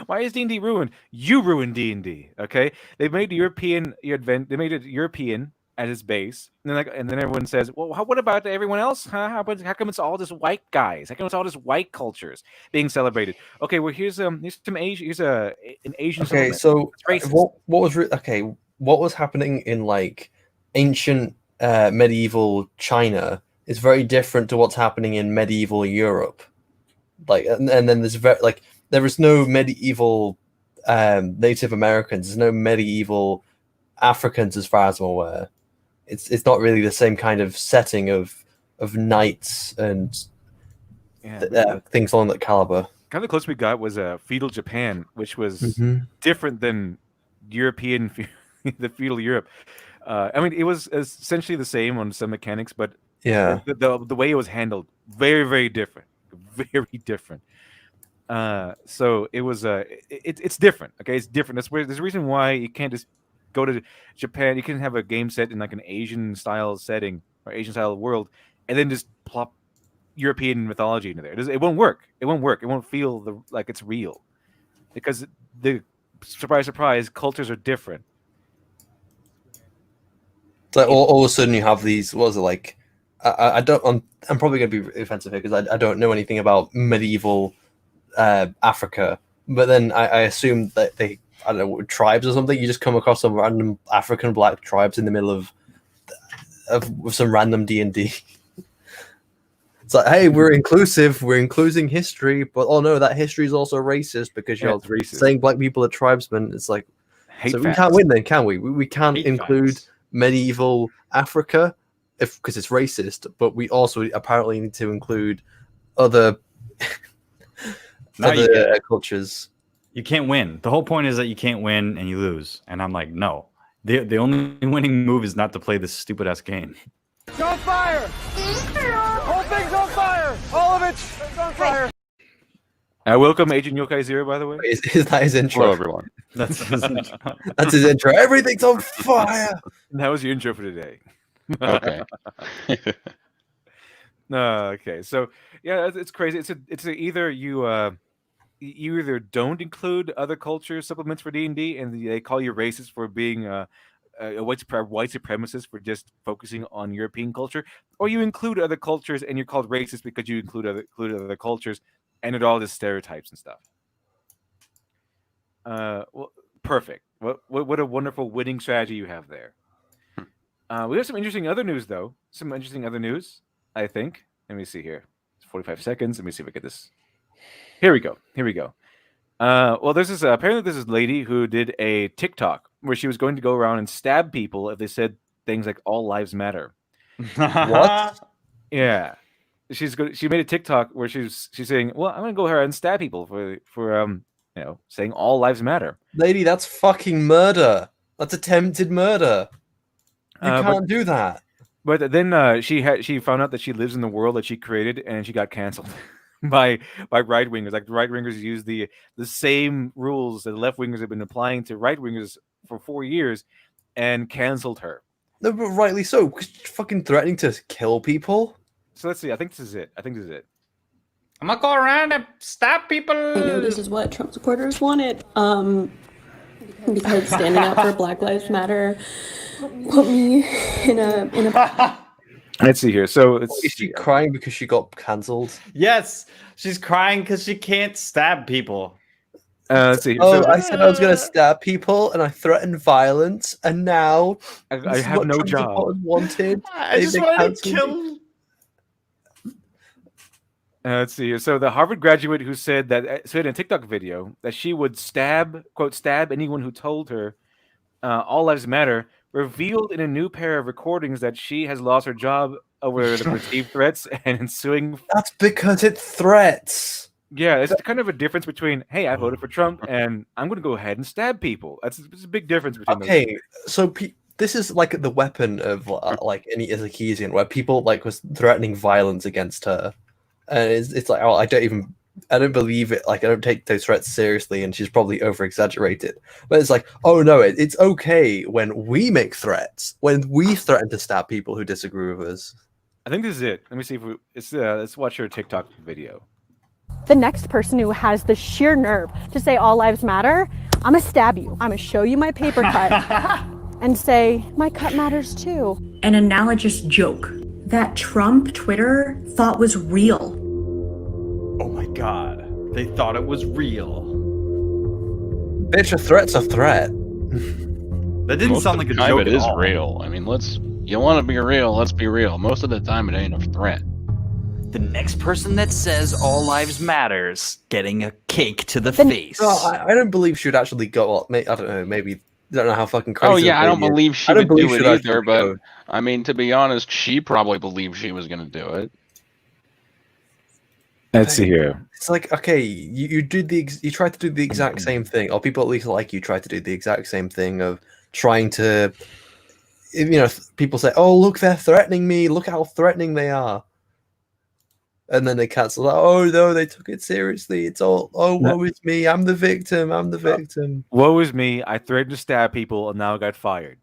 Why is D&D ruined? You ruined D&D. Okay, they made European They made it European at its base, and then everyone says, "Well, what about everyone else? Huh? How come it's all just white guys? How come it's all just white cultures being celebrated?" Okay, well here's some Asian. Here's an Asian. Okay, so what was happening in like ancient medieval China is very different to what's happening in medieval Europe. Like, and then there is no medieval Native Americans. There's no medieval Africans, as far as I'm aware. It's not really the same kind of setting of knights and things along that caliber. Kind of the closest we got was feudal Japan, which was different than European. The feudal Europe. I mean, it was essentially the same on some mechanics, but the way it was handled, very, very different. Very different. So it was it's different. Okay, it's different. There's a reason why you can't just go to Japan. You can have a game set in like an Asian style setting or Asian style world, and then just plop European mythology into there. It won't work. It won't work. It won't feel like it's real, because the surprise, cultures are different. It's like all of a sudden you have these. What was it like? I'm probably going to be offensive here because I don't know anything about medieval Africa but then I assume that they, I don't know, tribes or something. You just come across some random African black tribes in the middle of some random D&D. It's like, hey, we're inclusive, we're including history, but oh no, that history is also racist because you're saying black people are tribesmen. It's like, so we can't win then, can we? We can't include medieval Africa because it's racist, but we also apparently need to include other cultures. You can't win. The whole point is that you can't win and you lose. And I'm like, no. The only winning move is not to play this stupid ass game. It's on fire! Whole thing's on fire! All of it's on fire! Welcome, Agent Yokai Zero, by the way. Is that his intro? Hello, everyone. That's his intro. That's his intro. Everything's on fire! That was your intro for today. Okay. Okay, so yeah, it's crazy. It's either you either don't include other culture supplements for D&D, and they call you racist for being a white supremacist for just focusing on European culture, or you include other cultures and you're called racist because you include other cultures, and it all just stereotypes and stuff. Well, perfect. What a wonderful winning strategy you have there. We have some interesting other news, though. Some interesting other news, I think. Let me see here. It's 45 seconds. Let me see if I get this. Here we go. Well, there's this apparently there's this lady who did a TikTok where she was going to go around and stab people if they said things like "all lives matter." What? Yeah, she made a TikTok where she's saying, "Well, I'm gonna go ahead and stab people for saying all lives matter." Lady, that's fucking murder. That's attempted murder. You can't do that. But then she found out that she lives in the world that she created, and she got canceled by right wingers. Like, the right wingers use the same rules that left wingers have been applying to right wingers for 4 years, and canceled her. No, but rightly so. Because she's fucking threatening to kill people. So let's see. I think this is it. I'm gonna go around and stab people. You know, this is what Trump supporters wanted. Because standing up for Black Lives Matter put me in a. Let's see here. So is she crying because she got cancelled? Yes, she's crying because she can't stab people. Let's see. Oh, I said I was going to stab people, and I threatened violence, and now I have no job. Wanted. I just wanted to kill. Let's see here. So the Harvard graduate who said in a TikTok video that she would stab anyone who told her all lives matter, revealed in a new pair of recordings that she has lost her job over the perceived threats and ensuing. That's because it threats. Yeah, it's kind of a difference between, hey, I voted for Trump and I'm going to go ahead and stab people. It's a big difference between those. Okay, so this is like the weapon of like any Sarkeesian, where people like was threatening violence against her, and it's like, oh, I don't believe it. Like, I don't take those threats seriously, and she's probably over exaggerated. But it's like, oh no, it's okay when we make threats, when we threaten to stab people who disagree with us. I think this is it. Let me see if let's watch her TikTok video. The next person who has the sheer nerve to say all lives matter, I'm gonna stab you. I'm gonna show you my paper cut and say my cut matters too. An analogous joke that Trump Twitter thought was real. Oh my God, they thought it was real. Bitch, a threat's a threat. That didn't sound like a joke. It is real. I mean, you want to be real, let's be real. Most of the time it ain't a threat. The next person that says all lives matters getting a cake to the face. No, I don't believe she would actually go. Well, I don't know. Maybe I don't know how fucking crazy. Oh yeah, I don't believe she would do it either. But go. I mean, to be honest, she probably believed she was going to do it. Let's see here. It's like, okay, you tried to do the exact same thing, or people at least like you tried to do the exact same thing of trying to, people say, oh look, they're threatening me. Look how threatening they are. And then they cancel that. Oh no, they took it seriously. It's all, woe is me. I'm the victim. Woe is me. I threatened to stab people and now I got fired.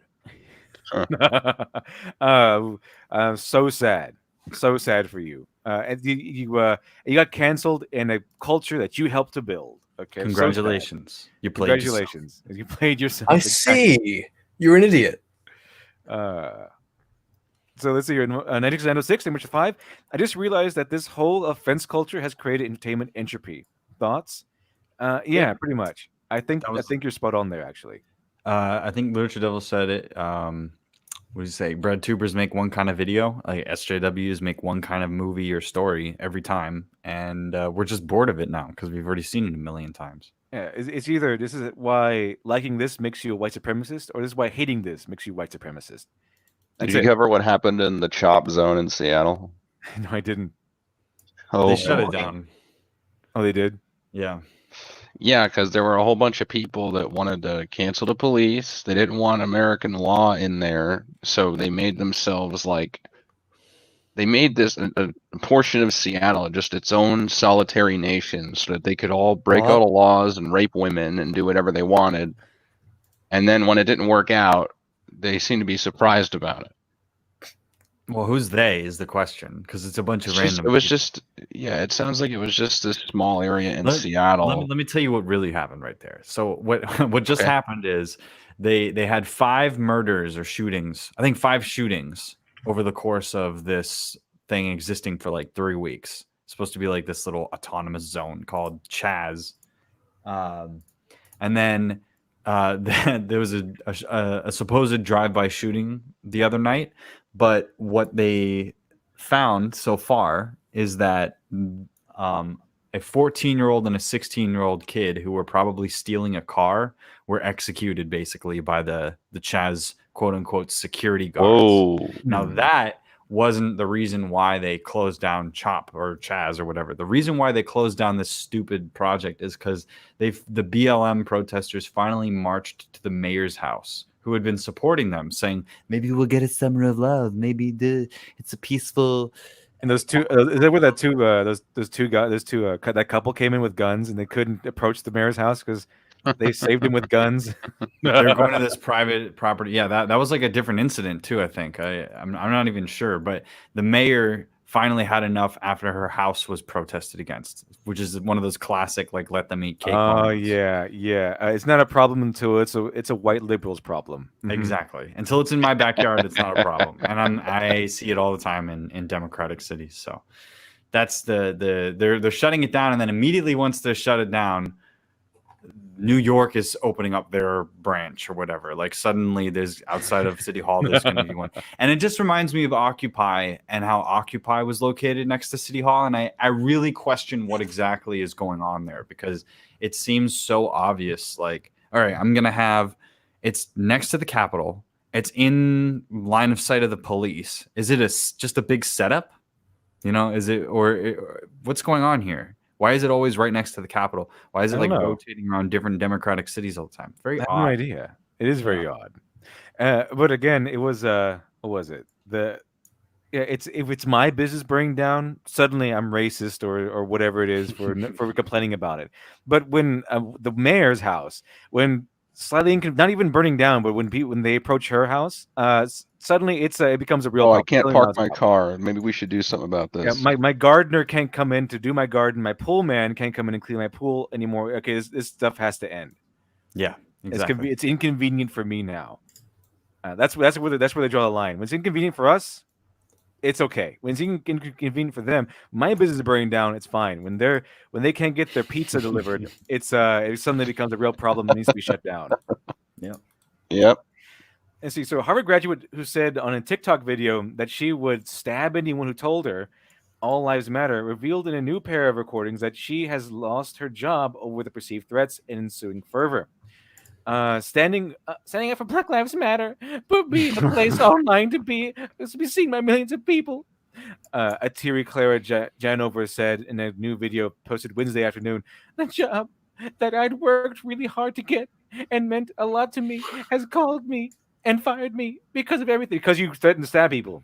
So sad. So sad for you. And you got canceled in a culture that you helped to build. Okay. Congratulations. So you played Congratulations. You played yourself. I see. You're an idiot. So let's see here. 1906, number 5. I just realized that this whole offense culture has created entertainment entropy. Thoughts? Yeah, pretty much. I think That was- I think you're spot on there, actually. I think Lucha Devil said it. What do you say? Bread tubers make one kind of video, like SJWs make one kind of movie or story every time, and we're just bored of it now because we've already seen it a million times. Yeah, it's either this is why liking this makes you a white supremacist, or this is why hating this makes you a white supremacist. Did you cover what happened in the chop zone in Seattle? No, I didn't. Oh, They shut it down. Oh, they did? Yeah. Yeah, because there were a whole bunch of people that wanted to cancel the police. They didn't want American law in there, so they made themselves they made this a portion of Seattle just its own solitary nation, so that they could all break all the laws and rape women and do whatever they wanted. And then when it didn't work out, they seemed to be surprised about it. Well, who's they is the question, because it's a bunch of random. It was people. just, yeah, it sounds like it was just a small area in Seattle. Let me tell you what really happened right there. So what just happened is they had 5 murders or shootings. I think 5 shootings over the course of this thing existing for like 3 weeks. It's supposed to be like this little autonomous zone called Chaz, and then there was a supposed drive-by shooting the other night. But what they found so far is that a 14-year-old and a 16-year-old kid who were probably stealing a car were executed basically by the Chaz quote-unquote security guards. Whoa. Now that wasn't the reason why they closed down Chop or Chaz or whatever. The reason why they closed down this stupid project is because the BLM protesters finally marched to the mayor's house, who had been supporting them, saying maybe we'll get a summer of love. Maybe it's a peaceful. And those two, is that where that two, those two guys, that couple came in with guns and they couldn't approach the mayor's house because they saved him with guns. They were going to this private property. Yeah, that was like a different incident too. I think I'm not even sure, but the mayor finally had enough after her house was protested against, which is one of those classic like let them eat cake. Oh yeah. It's not a problem until it's a white liberals problem. Mhm. Exactly. Until it's in my backyard, it's not a problem, and I see it all the time in democratic cities. So that's they're shutting it down, and then immediately once they shut it down, New York is opening up their branch or whatever. Like suddenly there's outside of City Hall, there's going to be one. And it just reminds me of Occupy and how Occupy was located next to City Hall. And I really question what exactly is going on there, because it seems so obvious. Like, all right, I'm going to have, it's next to the Capitol. It's in line of sight of the police. Is it just a big setup? You know, is it, or what's going on here? Why is it always right next to the Capitol? Why is it like rotating around different democratic cities all the time? Very I have odd. no idea. It is very odd. But again, it was what was it? If it's my business burning down, suddenly I'm racist or whatever it is for complaining about it. But when the mayor's house, when slightly not even burning down, but when they approach her house, suddenly it becomes a real. Oh, problem. I can't park my car. Maybe we should do something about Yeah, this. my gardener can't come in to do my garden. My pool man can't come in and clean my pool anymore. Okay, this stuff has to end. Yeah, exactly. It's inconvenient for me now. That's where they draw the line. When it's inconvenient for us, it's okay. When it's inconvenient for them, my business is burning down. It's fine. When they can't get their pizza delivered, it suddenly becomes a real problem that needs to be shut down. Yeah. Yep. And see, so a Harvard graduate who said on a TikTok video that she would stab anyone who told her all lives matter revealed in a new pair of recordings that she has lost her job over the perceived threats and ensuing fervor. Standing up for Black Lives Matter, but being a place online to be seen by millions of people. A teary Clara Janover said in a new video posted Wednesday afternoon, the job that I'd worked really hard to get and meant a lot to me has called me and fired me because of everything. Because you threatened to stab people.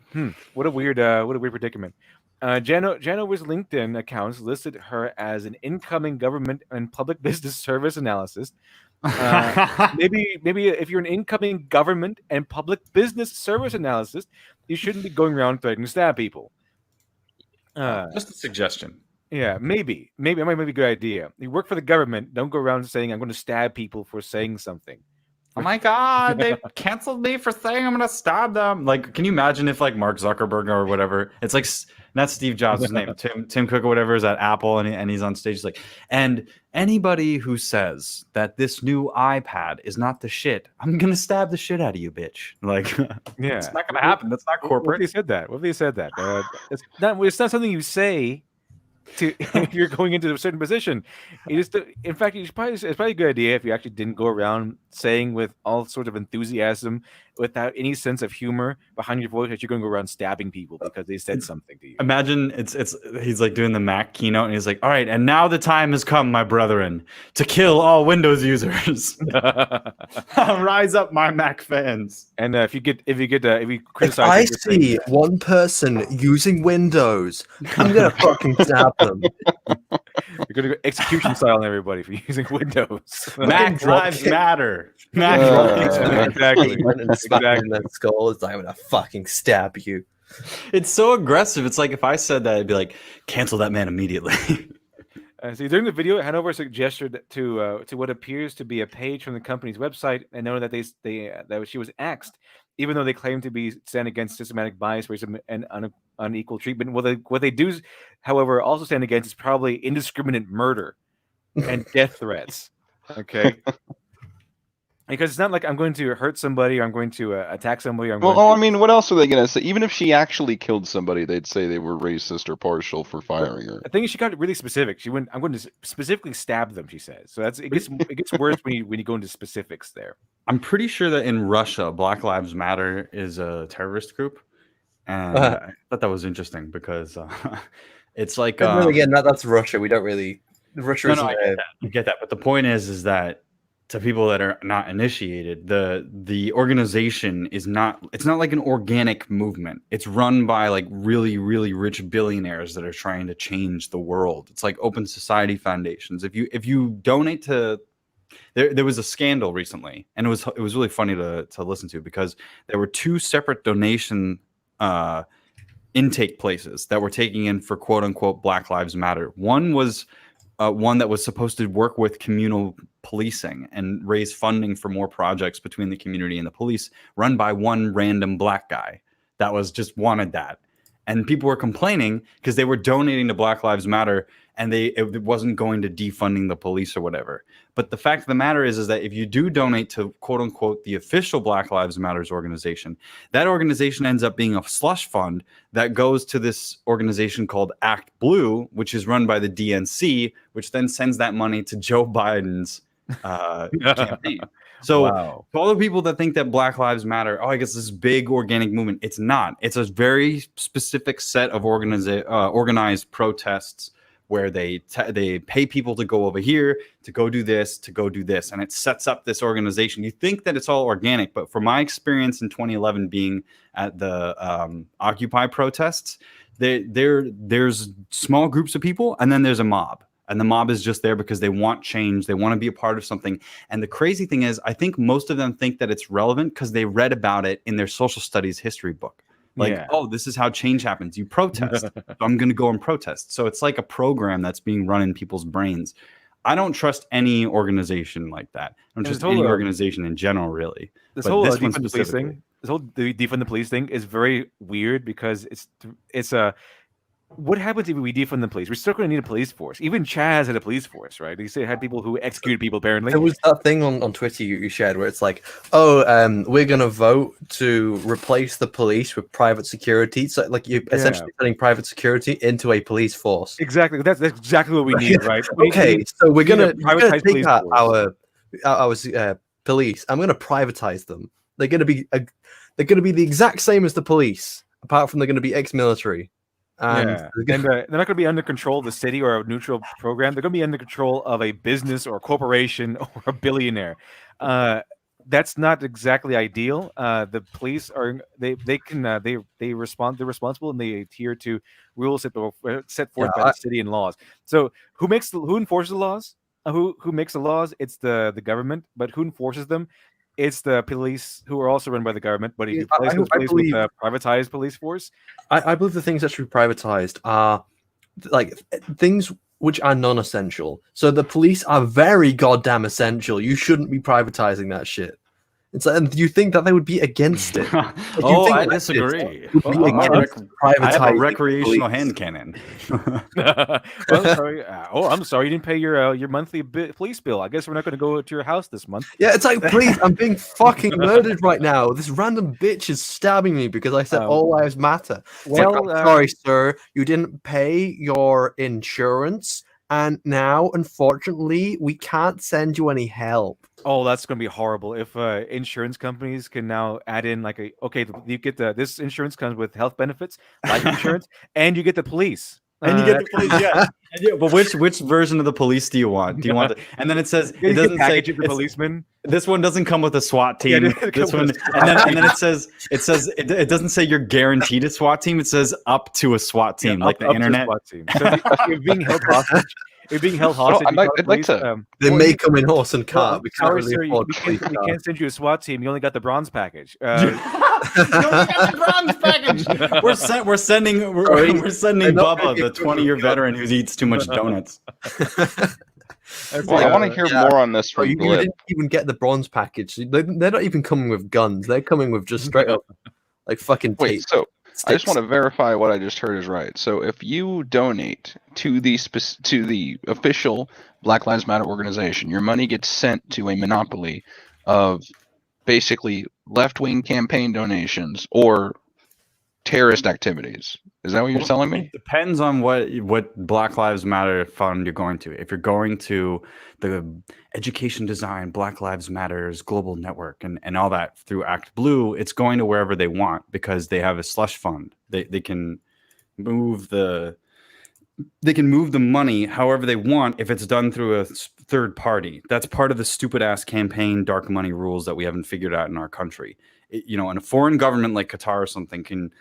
What a weird predicament. Janover's LinkedIn accounts listed her as an incoming government and public business service analyst. Maybe if you're an incoming government and public business service analyst, you shouldn't be going around threatening to stab people. Just a suggestion. Yeah, maybe it might be a good idea. You work for the government. Don't go around saying I'm going to stab people for saying something. Oh my god, they canceled me for saying I'm gonna stab them. Like, can you imagine if like Mark Zuckerberg or whatever? It's like not Steve Jobs' name, Tim Cook or whatever is at Apple, and he's on stage like, and anybody who says that this new iPad is not the shit, I'm gonna stab the shit out of you, bitch. Like, Yeah, it's not gonna happen. That's not corporate. What if they said that? What if they said that? It's not something you say to if you're going into a certain position. You just, in fact, it's probably a good idea if you actually didn't go around saying with all sorts of enthusiasm, without any sense of humor behind your voice, that you're going to go around stabbing people because they said something to you. Imagine he's like doing the Mac keynote and he's like, all right, and now the time has come, my brethren, to kill all Windows users. Rise up, my Mac fans. And if you criticize, if I see one person using Windows, I'm gonna fucking stab them. You're gonna go execution style on everybody for using Windows. Mac lives matter. Mac lives matter. Exactly. In that skull, it's like, I'm gonna fucking stab you. It's so aggressive. It's like if I said that, I'd be like, cancel that man immediately. So during the video, Hanover suggested to what appears to be a page from the company's website, and noted that that she was axed, even though they claim to be stand against systematic bias, racism, and unequal treatment. What they do, however, also stand against is probably indiscriminate murder and death threats. Okay. Because it's not like I'm going to hurt somebody or I'm going to attack somebody. I mean, what else are they going to say? Even if she actually killed somebody, they'd say they were racist or partial for firing her. I think she got really specific. She went, I'm going to specifically stab them, she says. So it gets worse when you go into specifics there. I'm pretty sure that in Russia, Black Lives Matter is a terrorist group. And I thought that was interesting because it's like... again, that's Russia. We don't really... Russia isn't... I get that. But the point is that to people that are not initiated, the organization it's not like an organic movement. It's run by like really, really rich billionaires that are trying to change the world. It's like open society foundations. If you donate to, there was a scandal recently, and it was really funny to listen to, because there were two separate donation intake places that were taking in for quote unquote Black Lives Matter. One was one that was supposed to work with communal policing and raise funding for more projects between the community and the police, run by one random black guy that was just wanted that. And people were complaining because they were donating to Black Lives Matter, and it wasn't going to defunding the police or whatever. But the fact of the matter is that if you do donate to quote unquote the official Black Lives Matters organization, that organization ends up being a slush fund that goes to this organization called Act Blue, which is run by the DNC, which then sends that money to Joe Biden's campaign. So to all the people that think that Black Lives Matter, I guess this big organic movement, it's not. It's a very specific set of organized protests where they pay people to go over here, to go do this, and it sets up this organization. You think that it's all organic, but from my experience in 2011 being at the Occupy protests, there's small groups of people, and then there's a mob. And the mob is just there because they want change. They want to be a part of something. And the crazy thing is, I think most of them think that it's relevant because they read about it in their social studies history book. Like, oh, this is how change happens. You protest. So I'm going to go and protest. So it's like a program that's being run in people's brains. I don't trust any organization like that. I don't trust any organization in general, really. This whole defund the police thing, defund the police thing is very weird because it's a... What happens if we defund the police? We're still going to need a police force. Even Chaz had a police force, right? He said it had people who executed people, apparently. There was that thing on Twitter you shared where it's like, we're going to vote to replace the police with private security. So, like, you're essentially putting private security into a police force. Exactly. That's exactly what we need, right? So we're going to take our police. I'm going to privatize them. They're going to be the exact same as the police, apart from they're going to be ex-military. And they're not going to be under control of the city or a neutral program. They're going to be under control of a business or a corporation or a billionaire. That's not exactly ideal. The police are they're responsible and they adhere to rules set forth by the city and laws. So who enforces the laws? Who makes the laws? It's the government, but who enforces them? It's the police, who are also run by the government, but if you replace those police with a privatized police force, I believe the things that should be privatized are like things which are non-essential. So the police are very goddamn essential. You shouldn't be privatizing that shit. It's like, and you think that they would be against it? Like, you Oh, think I leftists disagree. would be I against have a privatizing recreational police? hand cannon. Well, I'm sorry. I'm sorry you didn't pay your monthly police bill. I guess we're not going to go to your house this month. Yeah, it's like, please, I'm being fucking murdered right now. This random bitch is stabbing me because I said all lives matter. It's like, well, I'm sorry, sir, you didn't pay your insurance, and now, unfortunately, we can't send you any help. Oh, that's going to be horrible if insurance companies can now add in like you get this insurance comes with health benefits, life insurance, and you get the police. And you get the police, yeah. But which version of the police do you want? Do you want and then it says it doesn't say the policeman. This one doesn't come with a SWAT team. Yeah, this one, and then it says it doesn't say you're guaranteed a SWAT team. It says up to a SWAT team, like the internet. SWAT team. So if you're being held hostage. You're being held hostage. I'd like to. They may come in horse and cart. We can't Sorry, really sir, afford we can't send you a SWAT team. You only got the bronze package. You only got the bronze package. We're sending Bubba, the 20-year veteran who eats too much donuts. Well, I want to hear more on this from you Blip. didn't even get the bronze package. They're not even coming with guns. They're coming with just straight up, like fucking tape. Wait, so I just sticks. want to verify what I just heard is right. So if you donate to the official Black Lives Matter organization, your money gets sent to a monopoly of basically left-wing campaign donations or terrorist activities. Is that what you're telling me? It depends on what Black Lives Matter fund you're going to. If you're going to the Education Design, Black Lives Matters Global Network, and all that through Act Blue, it's going to wherever they want because they have a slush fund. They can move the money however they want if it's done through a third party. That's part of the stupid ass campaign dark money rules that we haven't figured out in our country. And a foreign government like Qatar or something can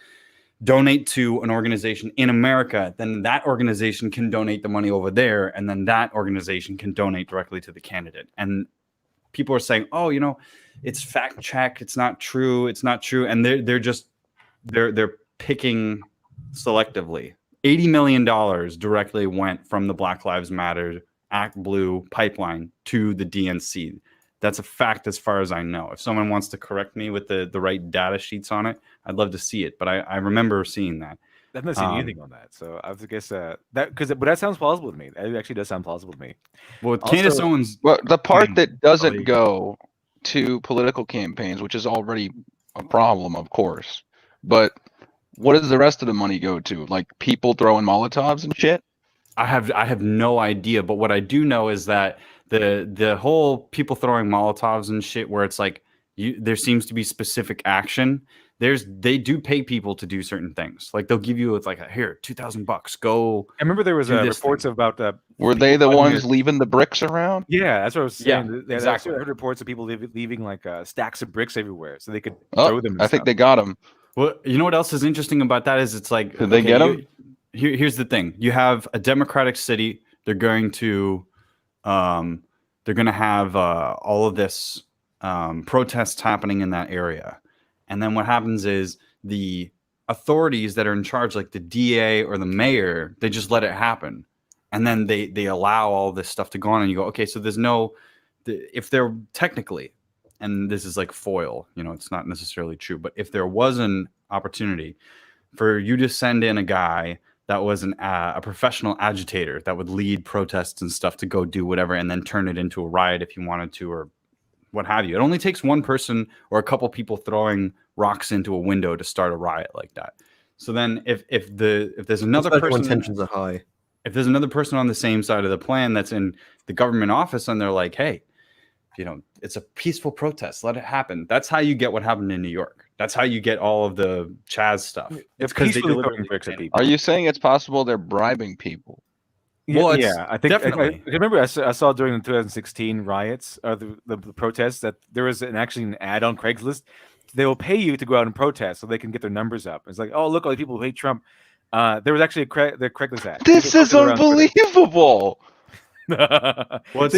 donate to an organization in America, then that organization can donate the money over there, and then that organization can donate directly to the candidate. And people are saying, oh, it's fact check, it's not true, and they're picking selectively. $80 million directly went from the Black Lives Matter Act Blue pipeline to the DNC. That's a fact as far as I know. If someone wants to correct me with the right data sheets on it, I'd love to see it. But I remember seeing that. I've not seen anything on that, so I guess but that sounds plausible to me. It actually does sound plausible to me. Well, Candace Owens, the part that doesn't go to political campaigns, which is already a problem, of course. But what does the rest of the money go to? Like people throwing Molotovs and shit? I have no idea. But what I do know is that the whole people throwing Molotovs and shit, where it's like there seems to be specific action. They do pay people to do certain things. Like they'll give you like here $2,000. Go. I remember there was reports about were they the ones leaving the bricks around? Yeah, that's what I was saying. Yeah, exactly. I heard reports of people leaving like stacks of bricks everywhere so they could Oh, throw them. I think they got them. Well, you know what else is interesting about that is it's like Did they get them? Here's the thing: you have a Democratic city. They're going to have all of this protests happening in that area, and then what happens is the authorities that are in charge, like the DA or the mayor, they just let it happen, and then they allow all this stuff to go on, and you go, okay, so there's no, if they're technically, and this is like foil, it's not necessarily true, but if there was an opportunity for you to send in a guy that was a professional agitator that would lead protests and stuff to go do whatever and then turn it into a riot if you wanted to or what have you. It only takes one person or a couple people throwing rocks into a window to start a riot like that. So then if there's another person, tensions are high. If there's another person on the same side of the plan that's in the government office and they're like, hey, it's a peaceful protest, let it happen. That's how you get what happened in New York. That's how you get all of the Chaz stuff. It's because they deliberately bricks at people. Are you saying it's possible they're bribing people? Well, yeah, I think definitely. I remember I saw during the 2016 riots or the protests that there was actually an ad on Craigslist. They will pay you to go out and protest so they can get their numbers up. It's like, oh, look, all the people who hate Trump. There was actually the Craigslist ad. This is unbelievable. Well,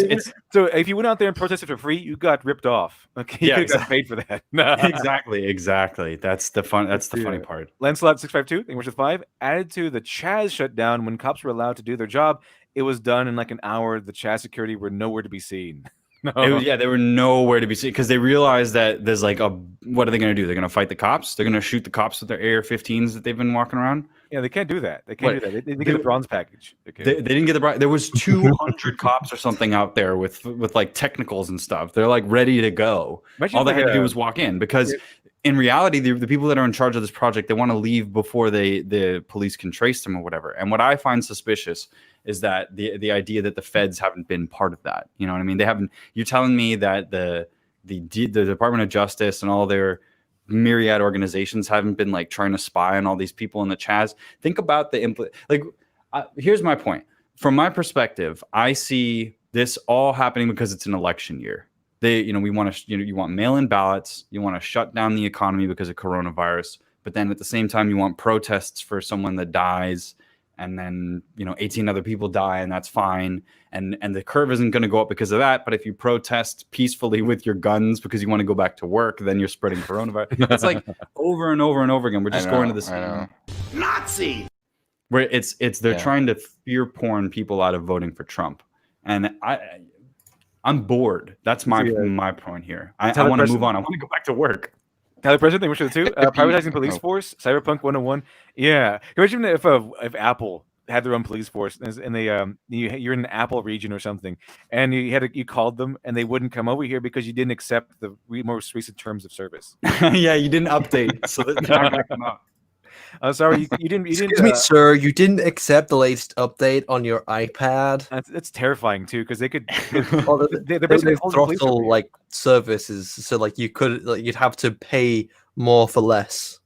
so if you went out there and protested for free, you got ripped off. Okay, you got paid for that. Exactly. That's the funny part. Lancelot 652, English with 5, added to the Chaz shutdown when cops were allowed to do their job. It was done in like an hour. The Chaz security were nowhere to be seen. They were nowhere to be seen because they realized that there's like what are they going to do? They're going to fight the cops. They're going to shoot the cops with their AR-15s that they've been walking around. Yeah, they can't do that. They can't do that. They get a bronze package. They didn't get the bronze. There was 200 cops or something out there with like technicals and stuff. They're like ready to go. All they had to do was walk in because in reality, the people that are in charge of this project, they want to leave before the police can trace them or whatever. And what I find suspicious is that the idea that the feds haven't been part of that. You know what I mean? They haven't. You're telling me that the Department of Justice and all their myriad organizations haven't been like trying to spy on all these people in the Chaz. Think about here's my point. From my perspective, I see this all happening because it's an election year. We want to, you want mail-in ballots. You want to shut down the economy because of coronavirus. But then at the same time, you want protests for someone that dies. And then, 18 other people die and that's fine. And the curve isn't going to go up because of that. But if you protest peacefully with your guns because you want to go back to work, then you're spreading coronavirus. It's like over and over and over again. We're just going to the same Nazi. Where they're trying to fear porn people out of voting for Trump. And I'm bored. That's my point here. I want to move on. I want to go back to work. Tyler President, thank you for the 2. Privatizing police force, Cyberpunk 101. Yeah, imagine if Apple had their own police force and they you're in an Apple region or something, and you called them and they wouldn't come over here because you didn't accept the most recent terms of service. Yeah, you didn't update, so they're not gonna come up. Sorry, you didn't. Excuse me, sir. You didn't accept the latest update on your iPad. That's terrifying too, because they could. They're basically throttle like services, so like you'd have to pay more for less.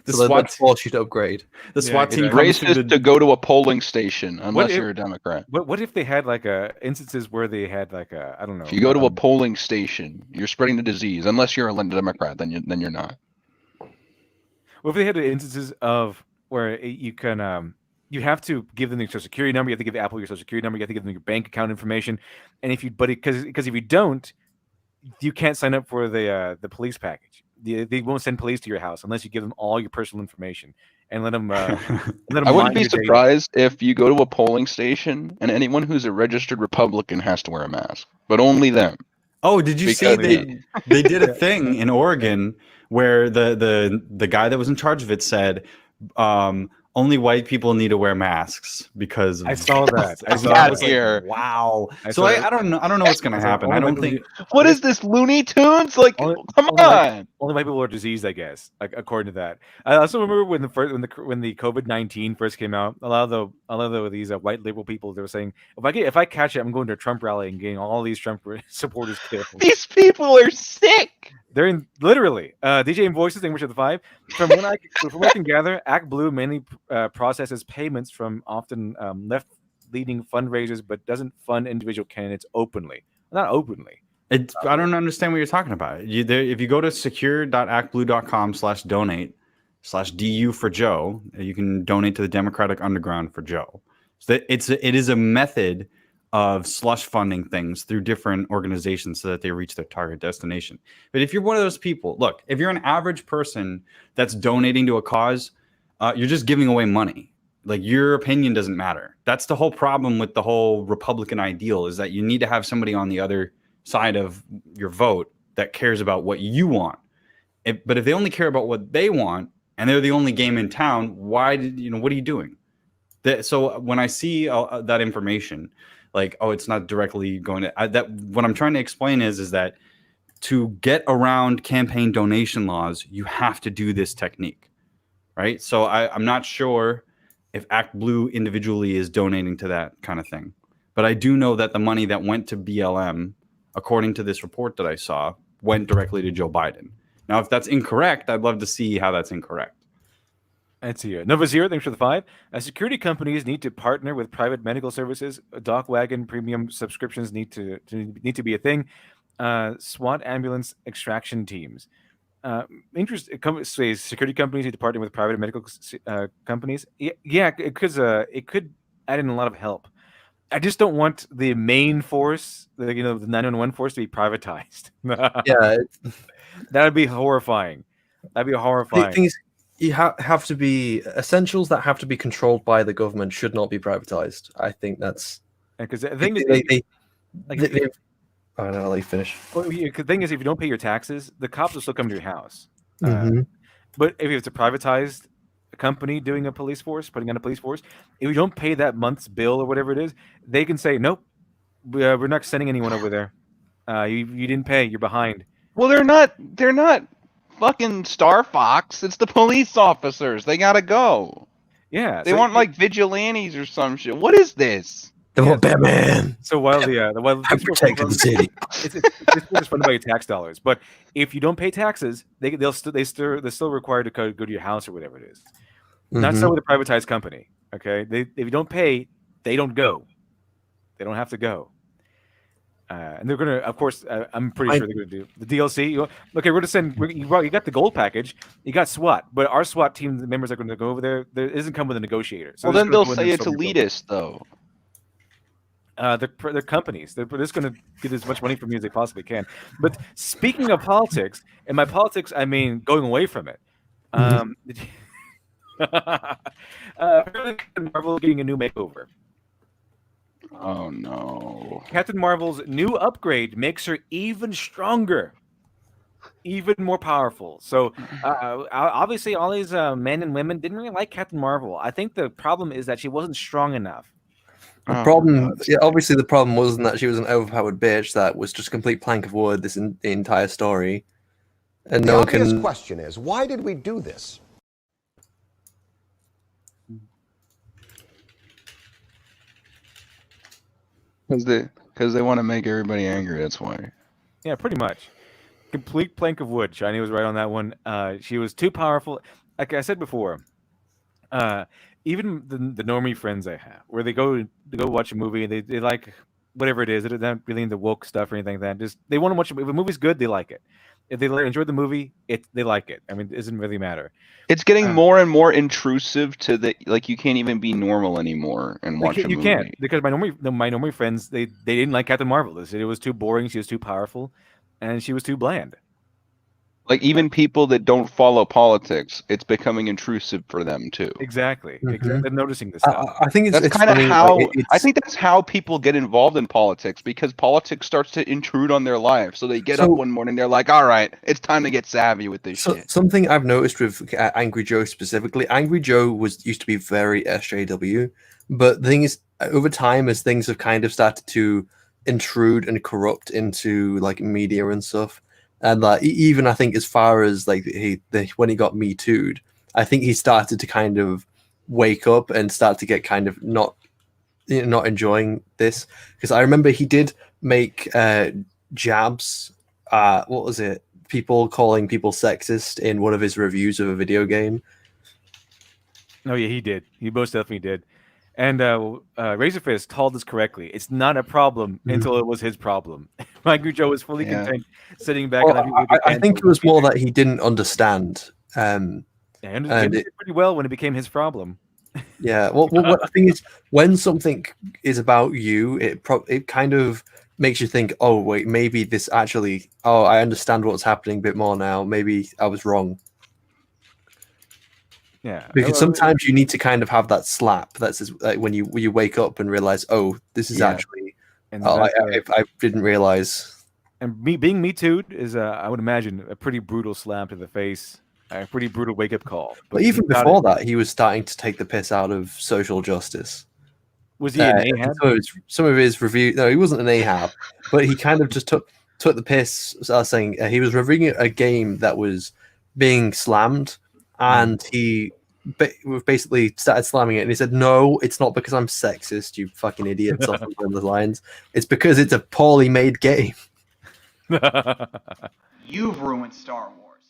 So they'd force you to upgrade. The SWAT team racist to go to a polling station unless you're a Democrat. What if they had instances where they had I don't know. If you go to a polling station, you're spreading the disease. Unless you're a Democrat, then you're not. What if they had instances of where you can you have to give them your social security number, you have to give Apple your social security number, you have to give them your bank account information, and if you don't, you can't sign up for the police package. They won't send police to your house unless you give them all your personal information and let them. I wouldn't be surprised if you go to a polling station and anyone who's a registered Republican has to wear a mask, but only them. Oh, did you see they did a thing in Oregon where the guy that was in charge of it said only white people need to wear masks because I saw that. I saw that here. Wow. So I don't know what's going to happen. I don't think. What is this, Looney Tunes? Come on. Only white people are diseased, I guess. According to that. I also remember when the COVID-19 first came out. A lot of these white liberal people, they were saying, if I catch it, I'm going to a Trump rally and getting all these Trump supporters killed. These people are sick. They're in literally DJ and Voices, English of the 5. From what I can gather, Act Blue mainly processes payments from often left-leaning fundraisers, but doesn't fund individual candidates openly. Not openly. I don't understand what you're talking about. If you go to secure.actblue.com/donate/DU for Joe, you can donate to the Democratic Underground for Joe. So it is a method of slush funding things through different organizations so that they reach their target destination. But if you're one of those people, look, if you're an average person that's donating to a cause, you're just giving away money. Like, your opinion doesn't matter. That's the whole problem with the whole Republican ideal, is that you need to have somebody on the other side of your vote that cares about what you want. But if they only care about what they want and they're the only game in town, what are you doing? So when I see that information, it's not directly going to what I'm trying to explain is that to get around campaign donation laws, you have to do this technique, right? So I'm not sure if Act Blue individually is donating to that kind of thing, but I do know that the money that went to BLM, according to this report that I saw, went directly to Joe Biden. Now, if that's incorrect, I'd love to see how that's incorrect. Let's see. Nova Zero, thanks for the 5. Security companies need to partner with private medical services. Doc Wagon premium subscriptions need to be a thing. SWAT ambulance extraction teams. Security companies need to partner with private medical companies. Yeah, because it could add in a lot of help. I just don't want the main force, the 911 force, to be privatized. Yeah, that would be horrifying. That'd be horrifying. Things you have to be essentials that have to be controlled by the government should not be privatized. I think that's because the thing Oh no, I'll let you finish. Well, the thing is, if you don't pay your taxes, the cops will still come to your house. Mhm. But if it's a privatized company doing a police force, putting on a police force, if you don't pay that month's bill or whatever it is, they can say, nope, we're not sending anyone over there. You didn't pay. You're behind. Well, they're not fucking Star Fox. It's the police officers. They gotta go. Yeah, They so want like vigilantes or some shit. What is this? They want Batman. So while while I'm protecting the city. it's just funded by your tax dollars. But if you don't pay taxes, they're still required to go to your house or whatever it is. Not so Mhm. with a privatized company. Okay, if you don't pay, they don't go. They don't have to go. And they're gonna, of course, I'm pretty sure they're gonna do the DLC. Okay, we're gonna send. You got the gold package. You got SWAT, but our SWAT team members are going to go over there. There isn't come with a negotiator. So Well, they're then just they'll gonna go in say there it's and solve your elitist, though. They're companies. They're just going to get as much money from you as they possibly can. But speaking of politics, and by politics I mean going away from it. Captain Marvel getting a new makeover. Oh no! Captain Marvel's new upgrade makes her even stronger, even more powerful. So obviously, all these men and women didn't really like Captain Marvel. I think the problem is that she wasn't strong enough. The problem, obviously, the problem wasn't that she was an overpowered bitch that was just a complete plank of wood the entire story, and The no one obvious can. question is, why did we do this? Because they want to make everybody angry. That's why. Yeah, pretty much. Complete plank of wood. Shiny was right on that one. She was too powerful. Like I said before, even the normie friends I have, where they go watch a movie, they like whatever it is. They're not really into woke stuff or anything like that. Just they want to watch. If a movie's good, they like it. If they enjoy the movie, they like it. I mean, it doesn't really matter. It's getting more and more intrusive to the like. You can't even be normal anymore and watch a movie. You can't, because my normie friends they didn't like Captain Marvel. They said it was too boring. She was too powerful, and she was too bland. Like even people that don't follow politics, it's becoming intrusive for them too. Exactly. Mhm. They're noticing this stuff. I think That's it's kind of funny, how like, I think that's how people get involved in politics, because politics starts to intrude on their life. So they get up one morning, they're like, "All right, it's time to get savvy with this shit." Something I've noticed with Angry Joe specifically, Angry Joe used to be very SJW, but the thing is, over time, as things have kind of started to intrude and corrupt into like media and stuff, and like even I think as far as like when he got Me Too'd, I think he started to kind of wake up and start to get kind of not enjoying this, because I remember he did make jabs. What was it? People calling people sexist in one of his reviews of a video game. Oh yeah, he did. He most definitely did. And Razorfist called this correctly. It's not a problem until it was his problem. Angry Joe was fully content sitting back. Well, and I think it was more that he didn't understand. And it pretty well when it became his problem. Yeah. Well, what the thing is, when something is about you, it kind of makes you think, oh wait, maybe this actually. Oh, I understand what's happening a bit more now. Maybe I was wrong. Yeah, because sometimes you need to kind of have that slap. That's like when you wake up and realize, oh, this is actually. And I didn't realize. And being Me Too'd is, I would imagine, a pretty brutal slap to the face, a pretty brutal wake up call. But even before that, he was starting to take the piss out of social justice. Was he an Ahab? Some of his review. No, he wasn't an Ahab, but he kind of just took the piss. Saying he was reviewing a game that was being slammed. And he basically started slamming it, and he said, "No, it's not because I'm sexist, you fucking idiot." Something along the lines. It's because it's a poorly made game. You've ruined Star Wars.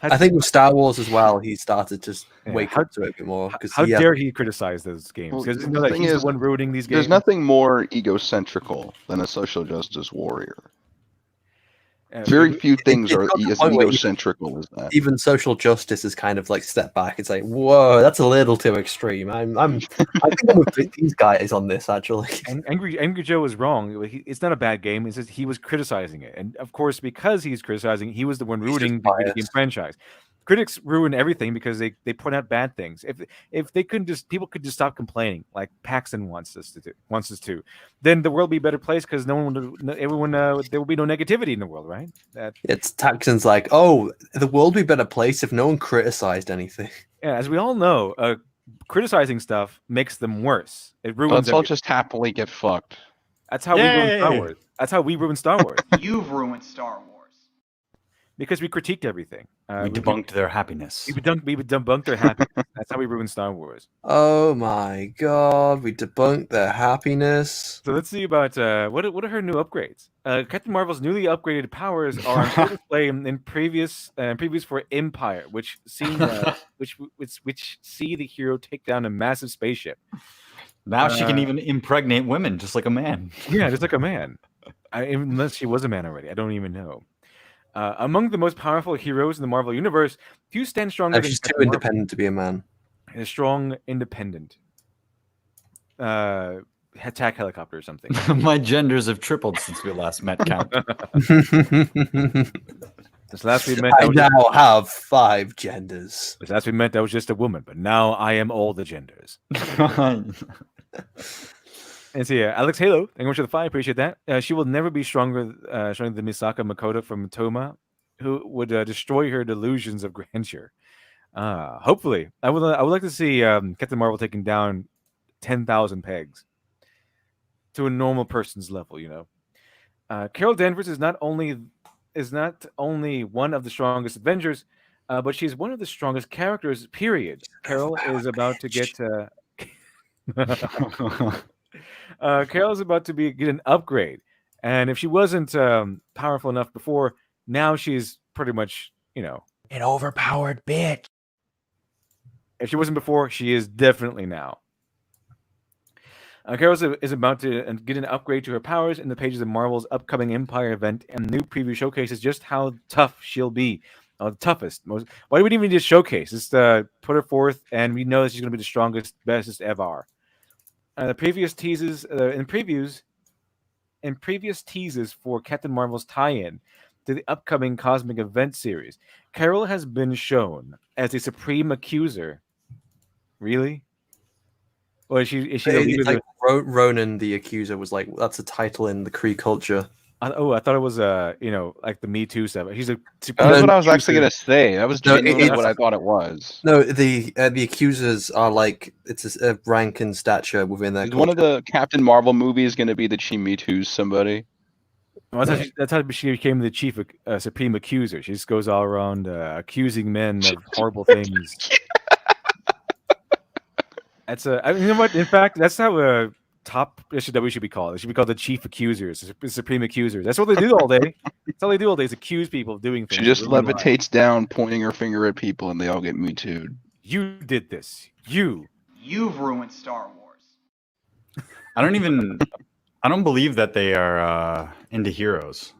I think with Star Wars as well, he started to wake up to it a bit more. Because how dare he criticize those games? Because he's the one ruining these games. There's nothing more egocentrical than a social justice warrior. Very few things are as egocentrical as that. Even social justice is kind of like step back. It's like, whoa, that's a little too extreme. I think I'm with these guys on this actually. And Angry Joe was wrong. It's not a bad game. It's just he was criticizing it, and of course, because he's criticizing, he was the one ruining the video game franchise. critics ruin everything because they point out bad things. If they couldn't just people could just stop complaining like Paxton wants us to, then the world would be a better place because there will be no negativity in the world, right? It's Paxton's like, oh, the world would be a better place if no one criticized anything. Yeah, as we all know, criticizing stuff makes them worse. It ruins. Let's all just happily get fucked. That's how we ruin Star Wars. That's how we ruin Star Wars. You've ruined Star Wars. Because we critiqued everything. We debunked their happiness. We debunked their happiness. That's how we ruined Star Wars. Oh my god, we debunked their happiness. So let's see about what are her new upgrades. Captain Marvel's newly upgraded powers are on full display in previews for Empire, which see the hero take down a massive spaceship. Now she can even impregnate women, just like a man. Yeah, just like a man. Unless she was a man already, I don't even know. Among the most powerful heroes in the Marvel Universe, few stand stronger than She's too Captain independent to be a man. A strong, independent. Attack helicopter or something. My genders have tripled since we last met, Count. This last we met, I now have 5 genders. This last we met, I was just a woman, but now I am all the genders. And so Alex Halo, thank you much for the 5. Appreciate that. She will never be stronger than Misaka Makoto from Toma, who would destroy her delusions of grandeur. Hopefully, I would like to see Captain Marvel taking down 10,000 pegs to a normal person's level. You know, Carol Danvers is not only one of the strongest Avengers, but she's one of the strongest characters. Period. Carol is about to get. Carol's about to get an upgrade, and if she wasn't powerful enough before, now she's pretty much, an overpowered bitch. If she wasn't before, she is definitely now. Carol is about to get an upgrade to her powers in the pages of Marvel's upcoming Empire event, and the new preview showcases just how tough she'll be. The toughest. Why do we even need to showcase? Just put her forth, and we know that she's going to be the strongest, bestest ever. The previous teases in previous teases for Captain Marvel's tie-in to the upcoming Cosmic Event series, Carol has been shown as a Supreme Accuser. Really? Or is she the leader? Like Ronan the Accuser was like, that's a title in the Kree culture. I thought it was like the Me Too stuff. He's a. That's what I was actually gonna say. That was genuinely what I thought it was. No, the accusers are like it's a rank and stature within their. One of the Captain Marvel movies going to be that she Me Too's somebody. Well, that's how she became the chief Supreme Accuser. She just goes all around accusing men of horrible things. That's you know what? In fact, that's how top SJW should be called. It should be called the Chief Accusers, the Supreme Accusers. That's what they do all day. That's all they do all day is accuse people of doing things. She just levitates down, pointing her finger at people, and they all get Me Too'd. You did this. You've ruined Star Wars. I don't believe that they are into heroes.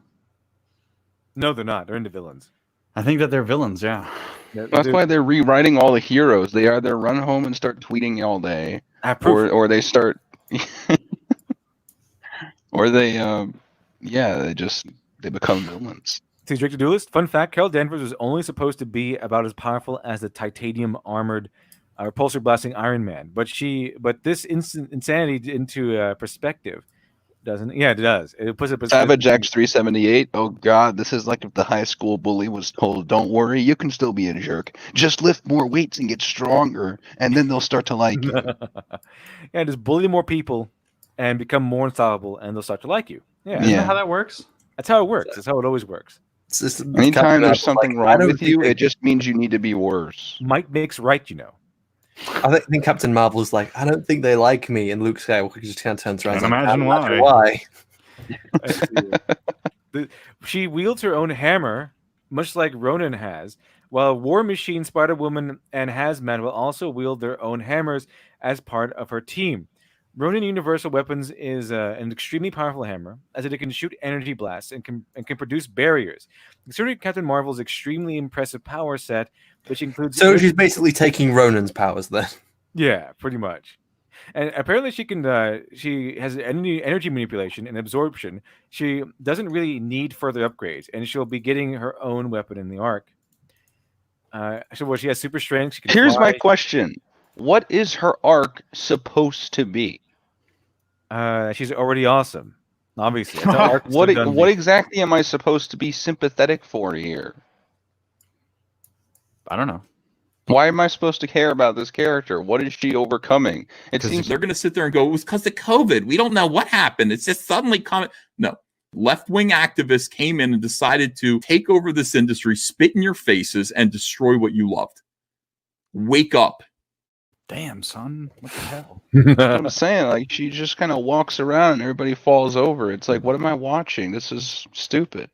No, they're not. They're into villains. I think that they're villains, yeah. That's why they're rewriting all the heroes. They either run home and start tweeting all day, or they start, or they become villains. See, Drake the Duelist. Fun fact: Carol Danvers was only supposed to be about as powerful as the titanium armored, repulsor blasting Iron Man. But this insanity into perspective. Doesn't? Yeah, it does. It puts it. Savage X 378. Oh God, this is like if the high school bully was told, "Don't worry, you can still be a jerk. Just lift more weights and get stronger, and then they'll start to like you." Yeah, just bully more people, and become more unstoppable, and they'll start to like you. Yeah, Isn't that how that works? That's how it works. That's how it always works. Anytime there's something wrong with you, it just means you need to be worse. Might makes right, you know. I think Captain Marvel's like, I don't think they like me, and Luke Skywalker just kind of turns around. Imagine why. She wields her own hammer, much like Ronan has, while War Machine, Spider-Woman, and Hazmat will also wield their own hammers as part of her team. Ronin Universal Weapons is an extremely powerful hammer, as it can shoot energy blasts and can produce barriers. Considering Captain Marvel's extremely impressive power set, which includes... So she's basically taking Ronan's powers then. Yeah, pretty much. And apparently she has energy manipulation and absorption. She doesn't really need further upgrades, and she'll be getting her own weapon in the arc. So she has super strength. She can Here's fly. my question: what is her arc supposed to be? She's already awesome. Obviously, That's how arcs what are done. what exactly am I supposed to be sympathetic for here? I don't know. Why am I supposed to care about this character? What is she overcoming? It seems They're going to sit there and go, it was because of COVID. We don't know what happened. It's just suddenly coming. No. Left-wing activists came in and decided to take over this industry, spit in your faces, and destroy what you loved. Wake up. Damn, son. What the hell? That's what I'm saying. Like, she just kind of walks around and everybody falls over. It's like, what am I watching? This is stupid.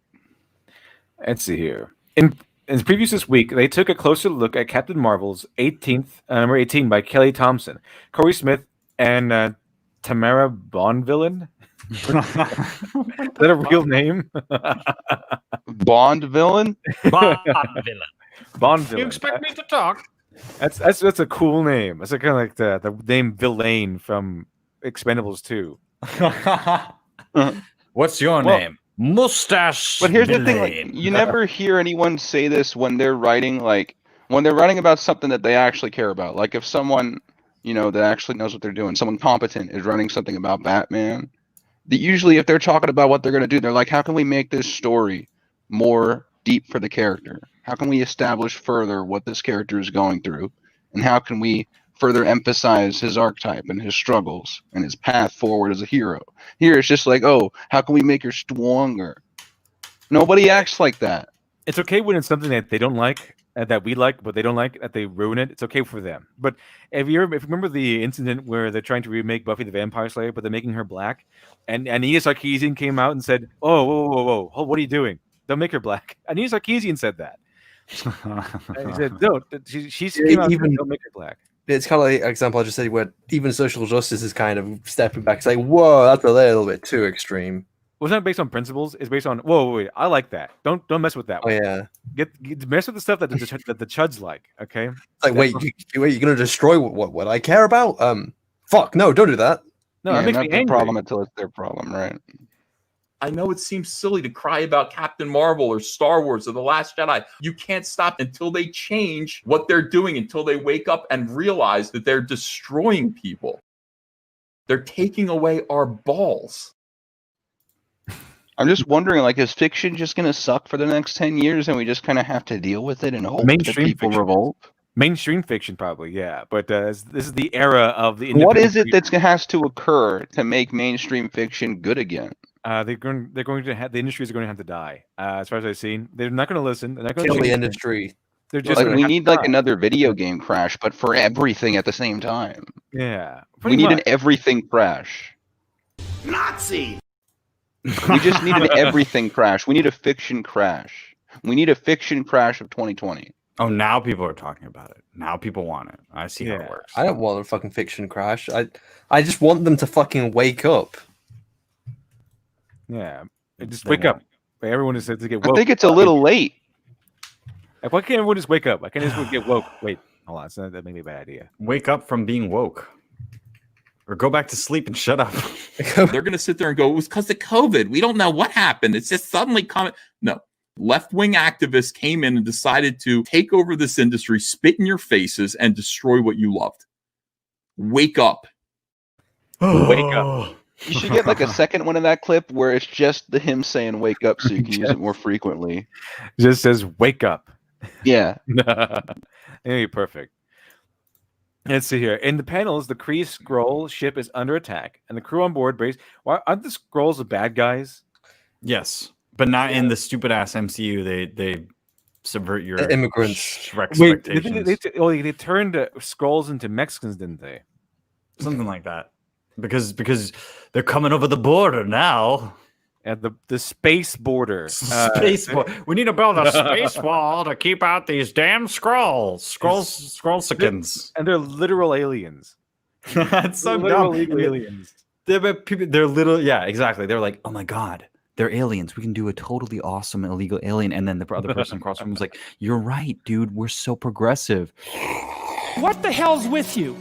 Let's see here. In the previous this week, they took a closer look at Captain Marvel's number 18 by Kelly Thompson, Corey Smith, and Tamara Bondvillain. Is that a real name? Bond villain? Bond villain. You expect me to talk? That's a cool name. That's kind of like the name Villain from Expendables 2. What's your name? Mustache. But here's the thing: like, you never hear anyone say this when they're writing, about something that they actually care about. Like if someone, that actually knows what they're doing, someone competent is writing something about Batman. Usually, if they're talking about what they're going to do, they're like, how can we make this story more deep for the character? How can we establish further what this character is going through? And how can we further emphasize his archetype and his struggles and his path forward as a hero? Here, it's just like, oh, how can we make her stronger? Nobody acts like that. It's okay when it's something that they don't like, that we like, but they don't like, that they ruin it. It's okay for them. But if you remember the incident where they're trying to remake Buffy the Vampire Slayer, but they're making her black, and Anita Sarkeesian came out and said, "Oh, whoa, what are you doing? Don't make her black." Anita Sarkeesian said that. And he said, "No, she's came out and said, don't make her black." It's kind of like the example I just said, where even social justice is kind of stepping back. It's like, whoa, that's a little bit too extreme. Well, it's not based on principles. It's based on wait, I like that. Don't mess with that. Oh one. yeah, get mess with the stuff that the chuds like. Okay, it's like wait, you're gonna destroy what I care about? Fuck, no, don't do that. No, that makes me angry. Problem until it's their problem, right? I know it seems silly to cry about Captain Marvel or Star Wars or The Last Jedi. You can't stop until they change what they're doing, until they wake up and realize that they're destroying people. They're taking away our balls. I'm just wondering, like, is fiction just going to suck for the next 10 years and we just kind of have to deal with it and hope that people revolt? Mainstream fiction, probably, yeah. But this is the era of the. What is it that has to occur to make mainstream fiction good again? They're going to have, the industries are going to have to die. As far as I've seen, they're not going to listen. They're not going to kill the industry. They're just like we need like another video game crash, but for everything at the same time. Yeah, we need an everything crash. Nazi. We just need an everything crash. We need a fiction crash. We need a fiction crash of 2020. Oh, now people are talking about it. Now people want it. I see how it works. I don't want a fucking fiction crash. I just want them to fucking wake up. Yeah, just wake up. Everyone is said to get woke. I think it's a little late. Like, why can't everyone just wake up? Why can't everyone get woke? Wait, hold on. That may be a bad idea. Wake up from being woke. Or go back to sleep and shut up. They're going to sit there and go, it was because of COVID. We don't know what happened. It's just suddenly coming. No. Left-wing activists came in and decided to take over this industry, spit in your faces, and destroy what you loved. Wake up. Wake up. You should get like a second one of that clip where it's just him saying "wake up" so you can use it more frequently. Just says "wake up." Yeah, that'd be perfect. Let's see here. In the panels, the Kree Skrull ship is under attack, and the crew on board brace. Why aren't the Skrulls the bad guys? Yes, but not in the stupid ass MCU. They subvert your immigrants. Wait, they turned Skrulls into Mexicans, didn't they? Something like that. Because they're coming over the border now. At the space border. We need to build a space wall to keep out these damn Skrullsicans. And they're literal aliens. That's so literal dumb. aliens. They're little, yeah, exactly. They're like, oh my god, they're aliens. We can do a totally awesome illegal alien. And then the other person across from was like, you're right, dude. We're so progressive. What the hell's with you?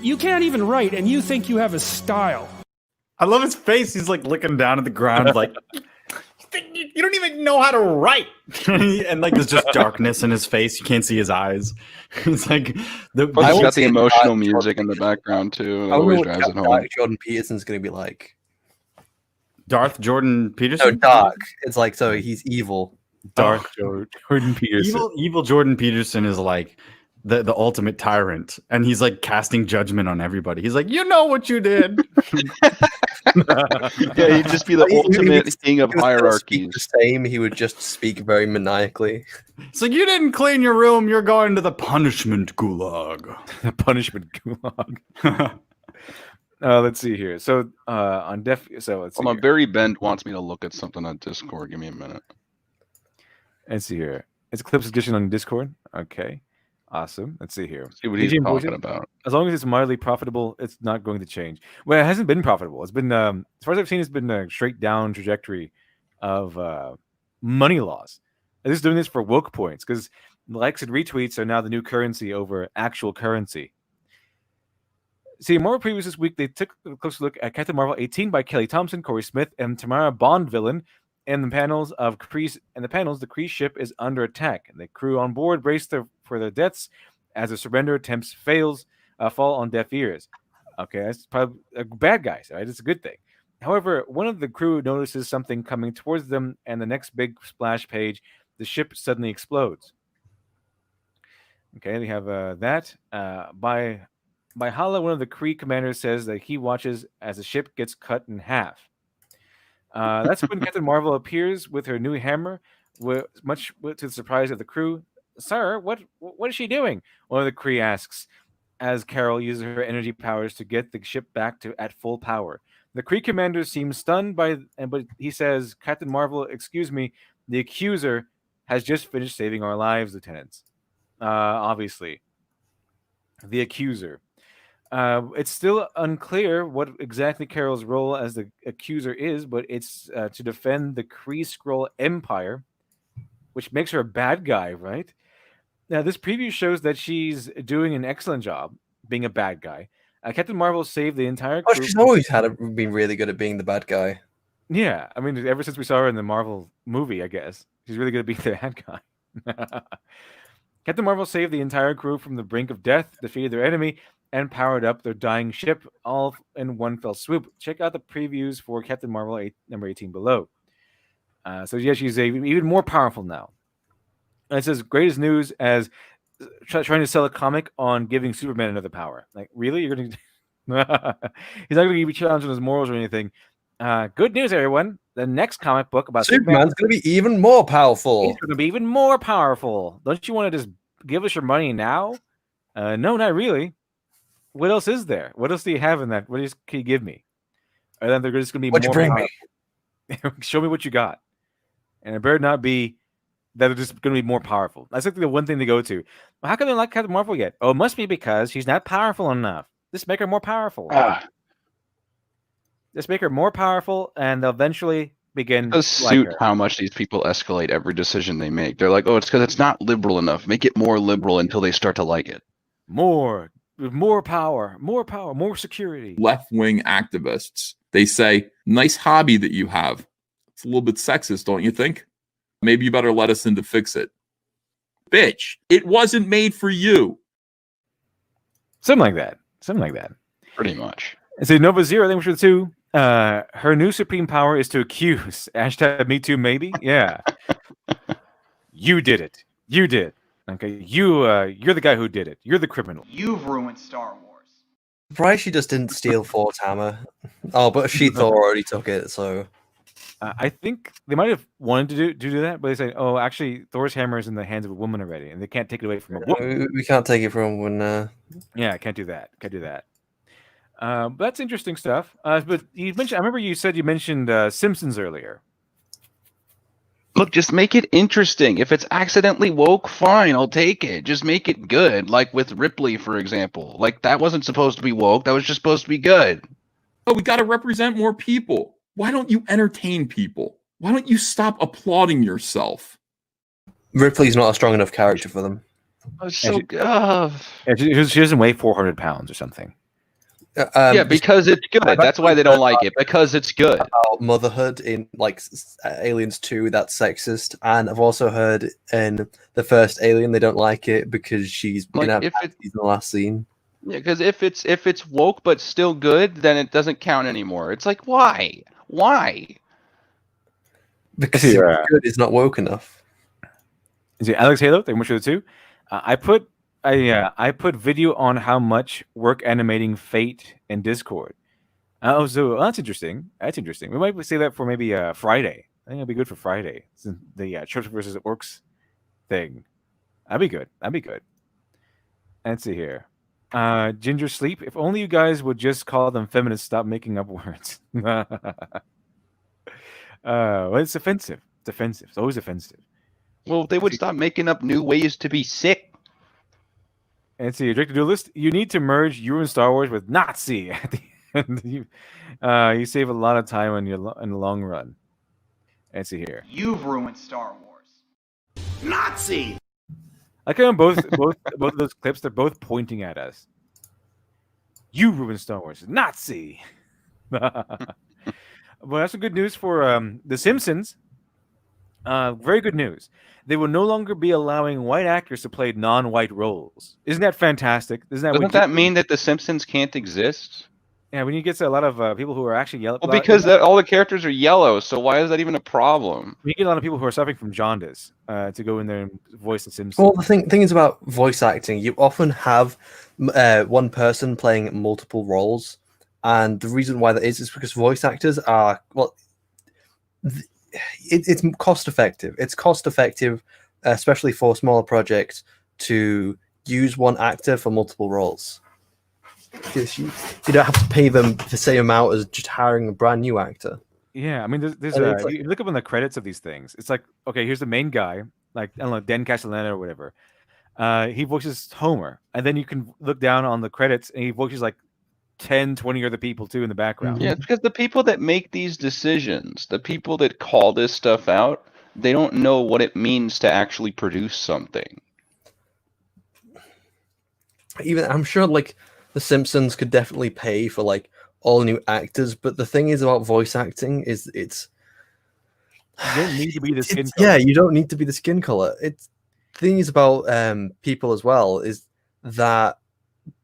You can't even write, and you think you have a style. I love his face. He's like looking down at the ground, like, you think you You don't even know how to write. And like there's just darkness in his face. You can't see his eyes. It's like But he's got the emotional music in the background too. That always drives it home. Dark Jordan Peterson's going to be like Darth Jordan Peterson. No, dark. It's like so he's evil. Darth Jordan Peterson. Evil Jordan Peterson is like the ultimate tyrant, and he's like casting judgment on everybody. He's like, you know what you did. Yeah, he'd just be the ultimate king of hierarchies. The same, he would just speak very maniacally. So you didn't clean your room. You're going to the punishment gulag. The punishment gulag. Let's see here. So let's see. Hold on, Barry Bent wants me to look at something on Discord. Give me a minute. Let's see here. It's Eclipse Edition on Discord. Okay. Awesome. Let's see here. See what he's talking about. As long as it's mildly profitable, it's not going to change. Well, it hasn't been profitable. It's been, as far as I've seen, it's been a straight down trajectory of money loss. And this is doing this for woke points because likes and retweets are now the new currency over actual currency. See, Marvel Previews this week, they took a closer look at Captain Marvel 18 by Kelly Thompson, Corey Smith, and Tamara Bond-Villain. In the panels, the Kree ship is under attack, and the crew on board brace for their deaths as the surrender attempts fall on deaf ears. Okay, that's probably a bad guys, right? It's a good thing. However, one of the crew notices something coming towards them, and the next big splash page, the ship suddenly explodes. Okay, we have that. By Hala, one of the Kree commanders says that he watches as the ship gets cut in half. That's when Captain Marvel appears with her new hammer, much to the surprise of the crew. Sir, what is she doing? One of the Kree asks, as Carol uses her energy powers to get the ship back at full power. The Kree commander seems stunned but he says, Captain Marvel, excuse me, the accuser has just finished saving our lives, lieutenants. Obviously. The accuser. It's still unclear what exactly Carol's role as the accuser is, but it's to defend the Kree Skrull Empire, which makes her a bad guy, right? Now, this preview shows that she's doing an excellent job being a bad guy. Captain Marvel saved the entire crew. Oh, she's always been really good at being the bad guy. Yeah, I mean, ever since we saw her in the Marvel movie, I guess. She's really good at being the bad guy. Captain Marvel saved the entire crew from the brink of death, defeated their enemy, and powered up their dying ship all in one fell swoop. Check out the previews for Captain Marvel number 18 below. So yeah, she's even more powerful now. And it says, greatest news as trying to sell a comic on giving Superman another power. Like, really? You're going to... He's not going to be challenged on his morals or anything. Good news, everyone. The next comic book about Superman's going to be even more powerful. He's going to be even more powerful. Don't you want to just give us your money now? No, not really. What else is there? What else do you have in that? What else can you give me? And then they're just going to be What'd more you bring powerful. Show me what you got. And it better not be that they're just going to be more powerful. That's like the one thing they go to. Well, how come they don't like Captain Marvel yet? Oh, it must be because she's not powerful enough. Just make her more powerful. Just make her more powerful, and they'll eventually begin. It does suit how much these people escalate every decision they make. They're like, oh, it's because it's not liberal enough. Make it more liberal until they start to like it. More power, more security. Left-wing activists, they say, nice hobby that you have. It's a little bit sexist, don't you think? Maybe you better let us in to fix it. Bitch, it wasn't made for you. Something like that. Pretty much. And so Nova Zero, thanks for the 2. Her new supreme power is to accuse. Hashtag me too, maybe? Yeah. You did it. You did. Okay, you're the guy who did it. You're the criminal. You've ruined Star Wars. Surprised she just didn't steal Thor's hammer. Oh, but Thor already took it, so... I think they might have wanted to do that, but they said, oh, actually, Thor's hammer is in the hands of a woman already, and they can't take it away from a woman. We can't take it from a woman. Yeah, can't do that. But that's interesting stuff. But you mentioned, I remember you said you mentioned Simpsons earlier. Look, just make it interesting. If it's accidentally woke, fine, I'll take it. Just make it good. Like with Ripley, for example. Like, that wasn't supposed to be woke. That was just supposed to be good. Oh, we got to represent more people. Why don't you entertain people? Why don't you stop applauding yourself? Ripley's not a strong enough character for them. So she doesn't weigh 400 pounds or something. Yeah, because it's good. That's why they don't like it, because it's good. About motherhood in like Aliens 2, that's sexist, and I've also heard in the first Alien they don't like it because she's in Like, in if it- the last scene. Yeah, because if it's woke but still good, then it doesn't count anymore. It's like, why? Why? Because See, good is not woke enough. Is it Alex Halo? Thank you much for the 2. I put video on how much work animating Fate in Discord. Oh, so that's interesting. That's interesting. We might say that for maybe Friday. I think it'll be good for Friday. Since the Church versus Orcs thing. That'd be good. That'd be good. Let's see here. Ginger Sleep. If only you guys would just call them feminists. Stop making up words. Well, it's offensive. It's offensive. It's always offensive. Well, if they would stop making up new ways to be sick. And see, Director Duelist, you need to merge you and Star Wars with Nazi at the end. You save a lot of time in the long run. And see here. You've ruined Star Wars. Nazi! I like how both of those clips, they're both pointing at us. You ruined Star Wars. Nazi! Well, that's some good news for The Simpsons. Very good news. They will no longer be allowing white actors to play non-white roles. Isn't that fantastic? Doesn't that mean that The Simpsons can't exist? Yeah, when you get to a lot of people who are actually yellow. Well, because all the characters are yellow, so why is that even a problem? You get a lot of people who are suffering from jaundice to go in there and voice The Simpsons. Well, the thing is about voice acting, you often have one person playing multiple roles, and the reason why that is because voice actors are it's cost effective. It's cost effective, especially for smaller projects, to use one actor for multiple roles. Because you don't have to pay them the same amount as just hiring a brand new actor. Yeah, I mean, there's you look up on the credits of these things. It's like, okay, here's the main guy, like I don't know, Dan Castellaneta or whatever. He voices Homer, and then you can look down on the credits, and he voices like 10, 20 other people too in the background. Yeah, it's because the people that make these decisions, the people that call this stuff out, they don't know what it means to actually produce something. Even I'm sure, like The Simpsons could definitely pay for like all new actors, but the thing is about voice acting is it's you don't need to be the skin color. Yeah, you don't need to be the skin color. It's thing is about people as well is that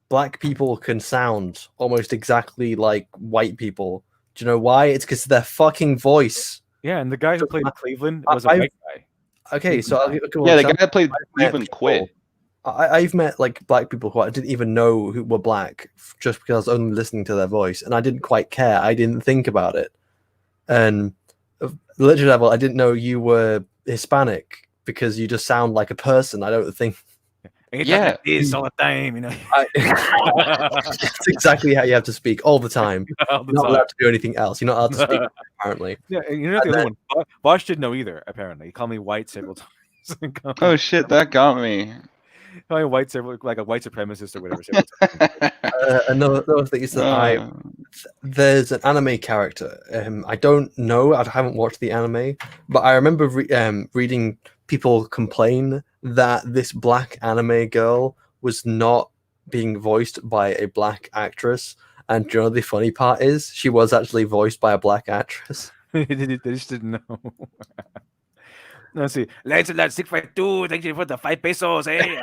black people can sound almost exactly like white people. Do you know why? It's because their fucking voice. Yeah, and the guy who played Cleveland was a white guy. Okay, so the guy that played Cleveland quit. I've met like black people who I didn't even know who were black just because I was only listening to their voice, and I didn't quite care. I didn't think about it. And literally level, I didn't know you were Hispanic because you just sound like a person. I don't think. Yeah, it's all the time, you know. It's exactly how you have to speak all the time. You're not allowed to do anything else. You're not allowed to speak, apparently. Yeah, and you're not the only one. Bosch didn't know either. Apparently, he called me white several times. Oh shit, that got me. Called me white several, like a white supremacist or whatever. Another thing is that there's an anime character. I don't know. I haven't watched the anime, but I remember reading people complain that this black anime girl was not being voiced by a black actress. And do you know the funny part is she was actually voiced by a black actress. They just didn't know. Let's see. Let's 652. Thank you for the 5 pesos. Hey,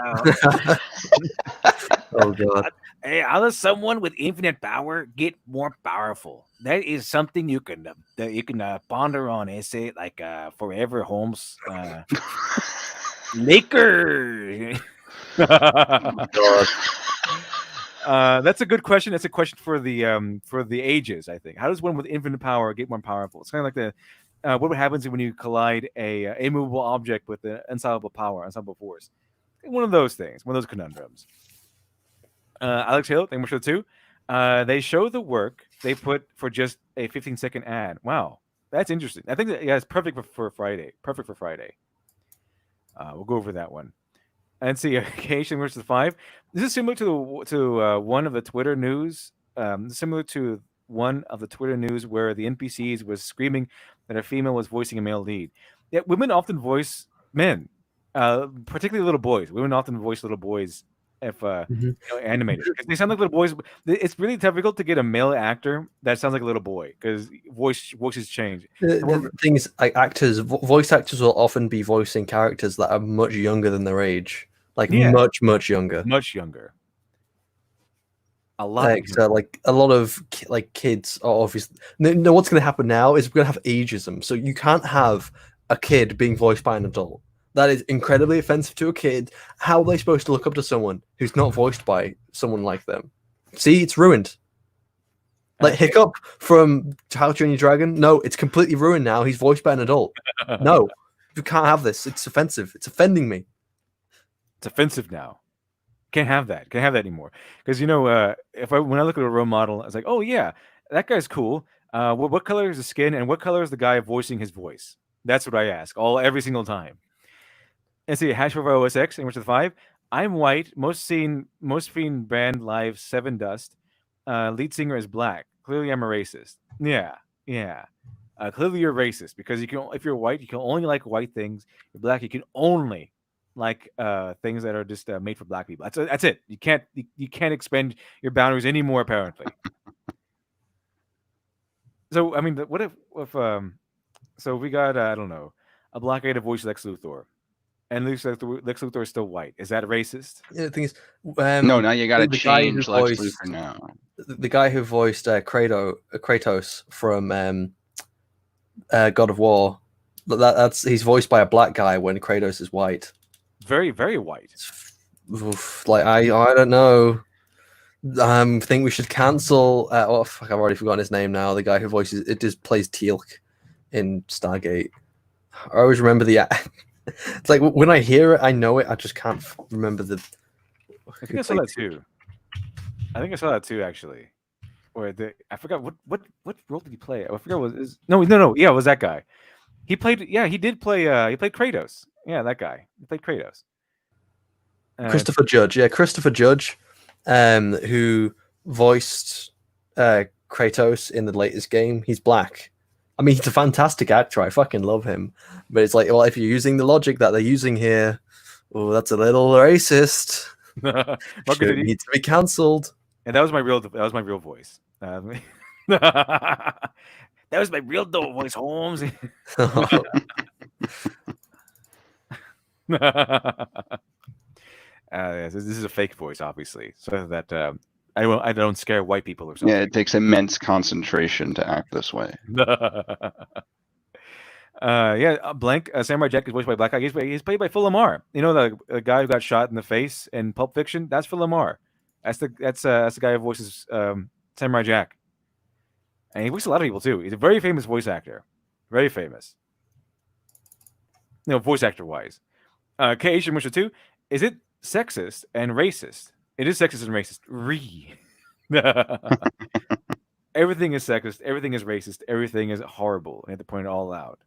oh god. Hey, how does someone with infinite power get more powerful? That is something you can ponder on. Essay like forever, Holmes. Laker. God. That's a good question. That's a question for the ages. I think. How does one with infinite power get more powerful? It's kind of like the what happens when you collide a immovable object with an unstoppable power, unstoppable force. One of those things. One of those conundrums. Alex Hill, thank you for the 2. They show the work they put for just a 15-second ad. Wow, that's interesting. I think it's perfect for Friday. Perfect for Friday. We'll go over that one. And see, Occasion versus 5. This is similar to one of the Twitter news. Similar to one of the Twitter news where the NPCs was screaming that a female was voicing a male lead. Yeah, women often voice men, particularly little boys. Women often voice little boys if animated, because they sound like little boys. It's really difficult to get a male actor that sounds like a little boy because voices change. The thing is, like voice actors will often be voicing characters that are much younger than their age, like much younger. A lot. Like a lot of kids are obviously. No, what's going to happen now is we're going to have ageism. So you can't have a kid being voiced by an adult. That is incredibly offensive to a kid. How are they supposed to look up to someone who's not voiced by someone like them? See, it's ruined. Like Hiccup from How to Train Your Dragon. No, it's completely ruined now. He's voiced by an adult. No, you can't have this. It's offensive. It's offending me. It's offensive now. Can't have that. Can't have that anymore. Because when I look at a role model, I was like, oh yeah, that guy's cool. What color is the skin, and what color is the guy voicing his voice? That's what I ask every single time. And see, hash over OSX, and which is 5. I'm white. Most seen band live 7 Dust. Lead singer is black. Clearly, I'm a racist. Yeah. Clearly, you're racist because if you're white, you can only like white things. If you're black, you can only like things that are just made for black people. That's it. You can't expand your boundaries anymore. Apparently. So I mean, what if so we got I don't know, a black guy to voice Lex Luthor. And Lex Luthor is still white. Is that racist? Yeah, the thing is, no. Now you got to change Lex Luthor now. The guy who voiced Kratos from God of War, he's voiced by a black guy when Kratos is white. Very, very white. Oof, like I don't know. Think we should cancel. Oh fuck! I've already forgotten his name now. The guy who voices it just plays Teal'c in Stargate. I always remember the. It's like when I hear it, I know it. I just can't remember the. I think I saw that too. Actually, I forgot what role did he play? I forgot no. Yeah, it was that guy. He played. Yeah, he did play. He played Kratos. Yeah, that guy. He played Kratos. Christopher Judge. Yeah, Christopher Judge, who voiced Kratos in the latest game. He's black. I mean, he's a fantastic actor. I fucking love him. But it's like, well, if you're using the logic that they're using here, oh, that's a little racist. Should need to be cancelled. And that was my real voice. That was my real voice, Holmes. Yes, this is a fake voice, obviously, so that I don't scare white people or something. Yeah, it takes immense concentration to act this way. Blank Samurai Jack is voiced by a black guy. He's played by Phil Lamar. You know the guy who got shot in the face in Pulp Fiction? That's Phil Lamar. That's the guy who voices Samurai Jack. And he voices a lot of people too. He's a very famous voice actor. Very famous. Voice actor wise. K. Shimusha 2. Is it sexist and racist? It is sexist and racist. Everything is sexist. Everything is racist. Everything is horrible. I have to point it all out.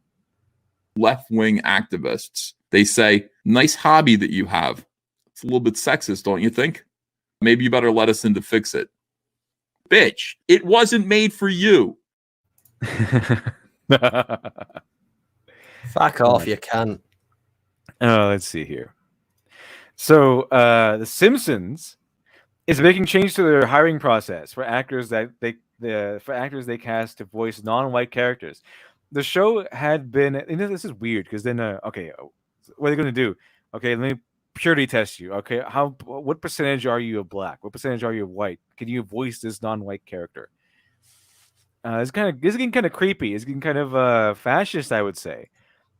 Left-wing activists, they say, nice hobby that you have. It's a little bit sexist, don't you think? Maybe you better let us in to fix it. Bitch, it wasn't made for you. Fuck off, you can. Let's see here. So, The Simpsons is making change to their hiring process for actors they cast to voice non-white characters. The show had been, this is weird because then what are they going to do? Okay, let me purity test you. Okay, what percentage are you of black? What percentage are you of white? Can you voice this non-white character? It's getting kind of creepy. It's getting kind of fascist, I would say.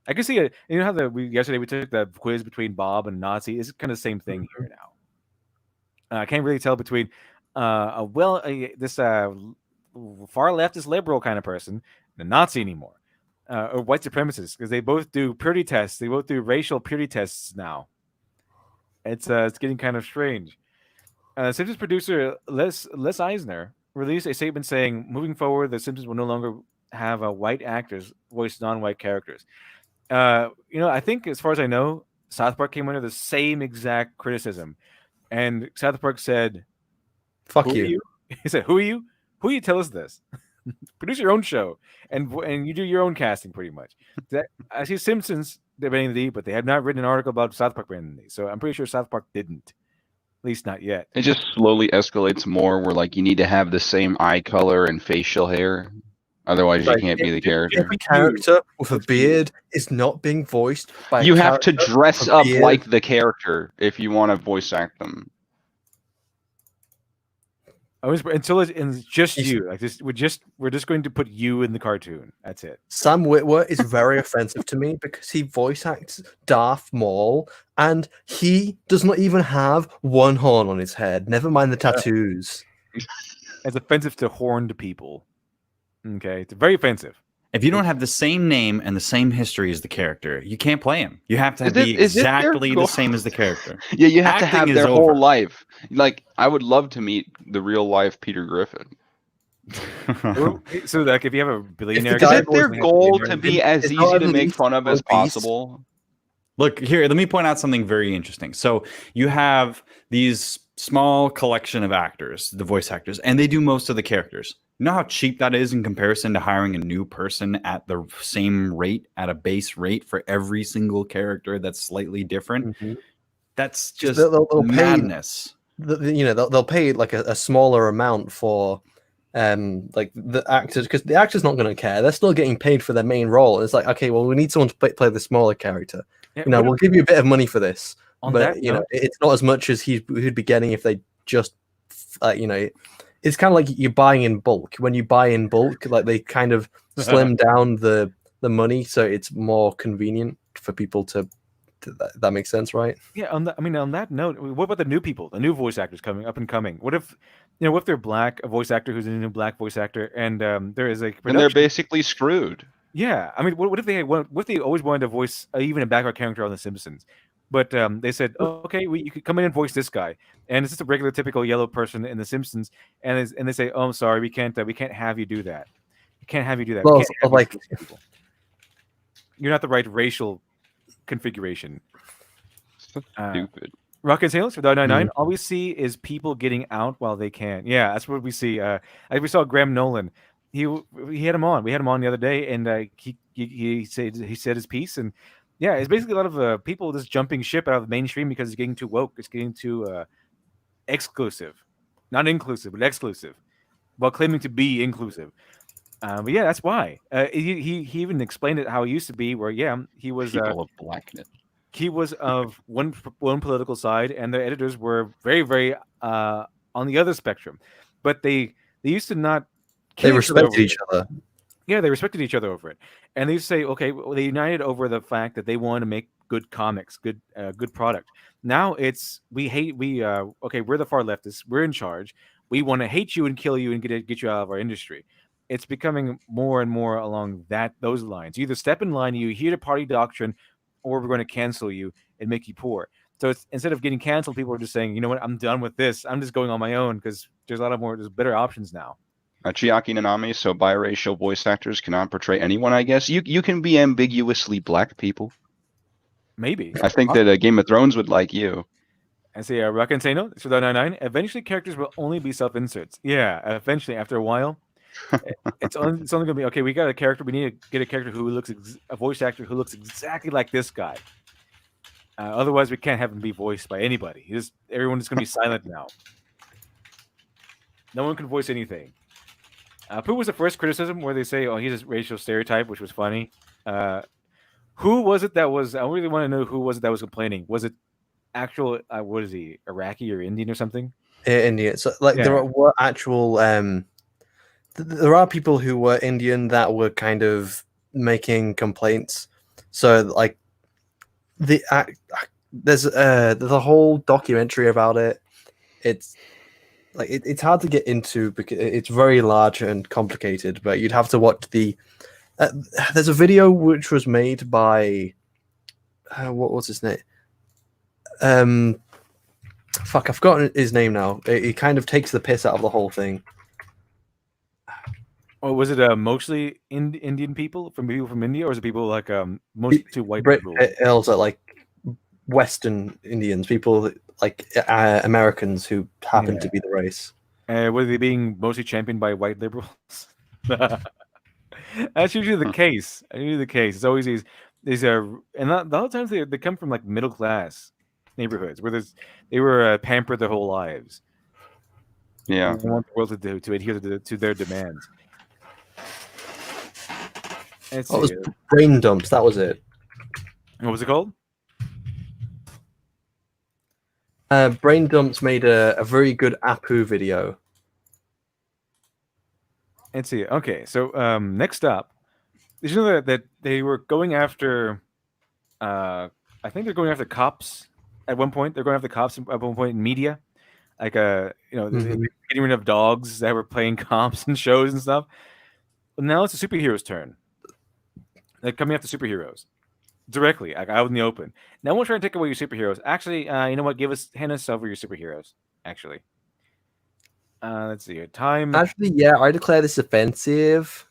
I can see it. You know how yesterday we took the quiz between Bob and Nazi. It's kind of the same thing here now. I can't really tell between this far leftist liberal kind of person, the Nazi anymore, or white supremacists, because they both do purity tests. They both do racial purity tests now. It's getting kind of strange. Simpsons producer Les Eisner released a statement saying, moving forward, the Simpsons will no longer have white actors voice non-white characters. I think as far as I know, South Park came under the same exact criticism. And South Park said, "Fuck you." He said, "Who are you? Who are you? Tell us this. Produce your own show, and you do your own casting, pretty much." I see Simpsons debating the D, but they have not written an article about South Park debating the D, so I'm pretty sure South Park didn't. least not yet. It just slowly escalates more where like you need to have the same eye color and facial hair. Otherwise you can't be the character. Every character with a beard is not being voiced by You a have to character dress with a up beard. like the character if you want to voice act them. Until it's just you. Like this, we're just going to put you in the cartoon. That's it. Sam Witwer is very offensive to me because he voice acts Darth Maul, and he does not even have one horn on his head. Never mind the tattoos. It's offensive to horned people. Okay, it's very offensive. If you don't have the same name and the same history as the character, you can't play him. You have to Is be it their exactly goal? the same as the character. Yeah, you have to Acting have is their over. whole life. Like, I would love to meet the real life Peter Griffin. So, like, if you have a billionaire, Is it their goal to be as easy to make fun of as possible? Look here, let me point out something very interesting. So you have these small collection of actors, the voice actors, and they do most of the characters. You know how cheap that is in comparison to hiring a new person at the same rate, at a base rate for every single character that's slightly different? That's just They'll madness. They'll pay like a smaller amount for like the actors, because the actor's not going to care. They're still getting paid for their main role. It's like, okay, well, we need someone to play the smaller character. Yeah, We'll give you a bit of money for this, On but that you know, note- it's not as much as he'd be getting if they just, it's kind of like you're buying in bulk. When you buy in bulk, like they kind of slim down the money so it's more convenient for people to that makes sense, right? Yeah, on that note, what about the new people, the new voice actors coming up and coming? What if, what if they're black, a voice actor who's a new black voice actor, and there is a And they're basically screwed. Yeah, I mean, what if they always wanted to voice even a background character on The Simpsons, but they said, oh, okay, you could come in and voice this guy, and it's just a regular, typical yellow person in The Simpsons, and they say, oh, I'm sorry, we can't have you do that. We can't have you do that. We Well, can't have you like- voice people. You're not the right racial configuration. Stupid. Rocket Sailors for $1.99. All we see is people getting out while they can. Yeah, that's what we see. We saw Graham Nolan. He had him on. We had him on the other day, and he said his piece. And yeah, it's basically a lot of people just jumping ship out of the mainstream because it's getting too woke. It's getting too exclusive, not inclusive, but exclusive, while claiming to be inclusive. But yeah, that's why. He even explained it how it used to be, where he was People of blackness. he was of one political side, and the editors were very, very on the other spectrum. But they used to not. They respected each other. Yeah, they respected each other over it, and they used to say, okay, well, they united over the fact that they wanted to make good comics, good product. Now it's okay, we're the far leftists, we're in charge. We want to hate you and kill you and get you out of our industry. It's becoming more and more along those lines. You either step in line, you hear the party doctrine, or we're going to cancel you and make you poor. So it's, instead of getting canceled, people are just saying, you know what, I'm done with this. I'm just going on my own because there's better options now. Chiaki Nanami, so biracial voice actors cannot portray anyone, I guess. You can be ambiguously black people. Maybe. I think that Game of Thrones would like you. I say Rock and say no. So $1.99. Eventually, characters will only be self-inserts. Yeah, eventually, after a while, it's only going to be, okay, we got a character. We need to get a character who looks a voice actor who looks exactly like this guy. Otherwise, we can't have him be voiced by anybody. Everyone's going to be silent now. No one can voice anything. Who was the first criticism where they say, "Oh, he's a racial stereotype," which was funny. Who was it that was? I really want to know who was it that was complaining. Was it actual? What is he? Iraqi or Indian or something? Indian. So, there were actual. There are people who were Indian that were kind of making complaints. So, like, there's a whole documentary about it. It's like it's hard to get into because it's very large and complicated, but you'd have to watch there's a video which was made by what was his name? Fuck, I've forgotten his name now. It kind of takes the piss out of the whole thing. Oh, was it mostly Indian people from India, or is it people like mostly white people? Also, like Western Indians, people like Americans who happen to be the race. Were they being mostly championed by white liberals? That's usually the case. It's always these and a lot of times they come from like middle class. neighborhoods where they were pampered their whole lives. Yeah. They want the world to adhere to their demands. It was Brain Dumps. That was it. What was it called? Brain Dumps made a very good Apu video. Let's see. Okay, so next up, did you know that they were going after? I think they're going after cops at one point. They're going after cops at one point in media, like they're getting rid of dogs that were playing cops and shows and stuff. But now it's the superheroes' turn. They're coming after superheroes directly, like out in the open. No one's trying to take away your superheroes. Actually, you know what? Hand us over your superheroes. Actually, let's see. Time. Actually, yeah, I declare this offensive.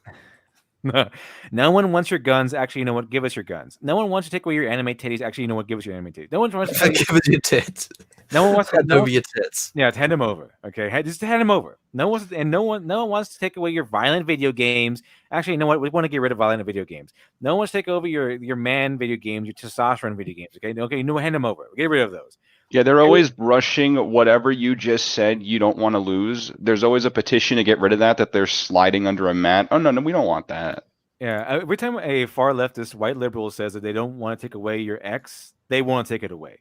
No one wants your guns. Actually, you know what? Give us your guns. No one wants to take away your anime titties. Actually, you know what? Give us your anime titties. No one wants to give us your tits. No one wants to hand over your tits. Yeah, hand them over. Okay, just hand them over. No one wants to take away your violent video games. Actually, you know what? We want to get rid of violent video games. No one wants to take over your man video games, your testosterone video games. Okay, no, hand them over. Get rid of those. Yeah, they're always rushing whatever you just said you don't want to lose. There's always a petition to get rid of that they're sliding under a mat. Oh, no, we don't want that. Yeah, every time a far leftist white liberal says that they don't want to take away your ex, they want to take it away.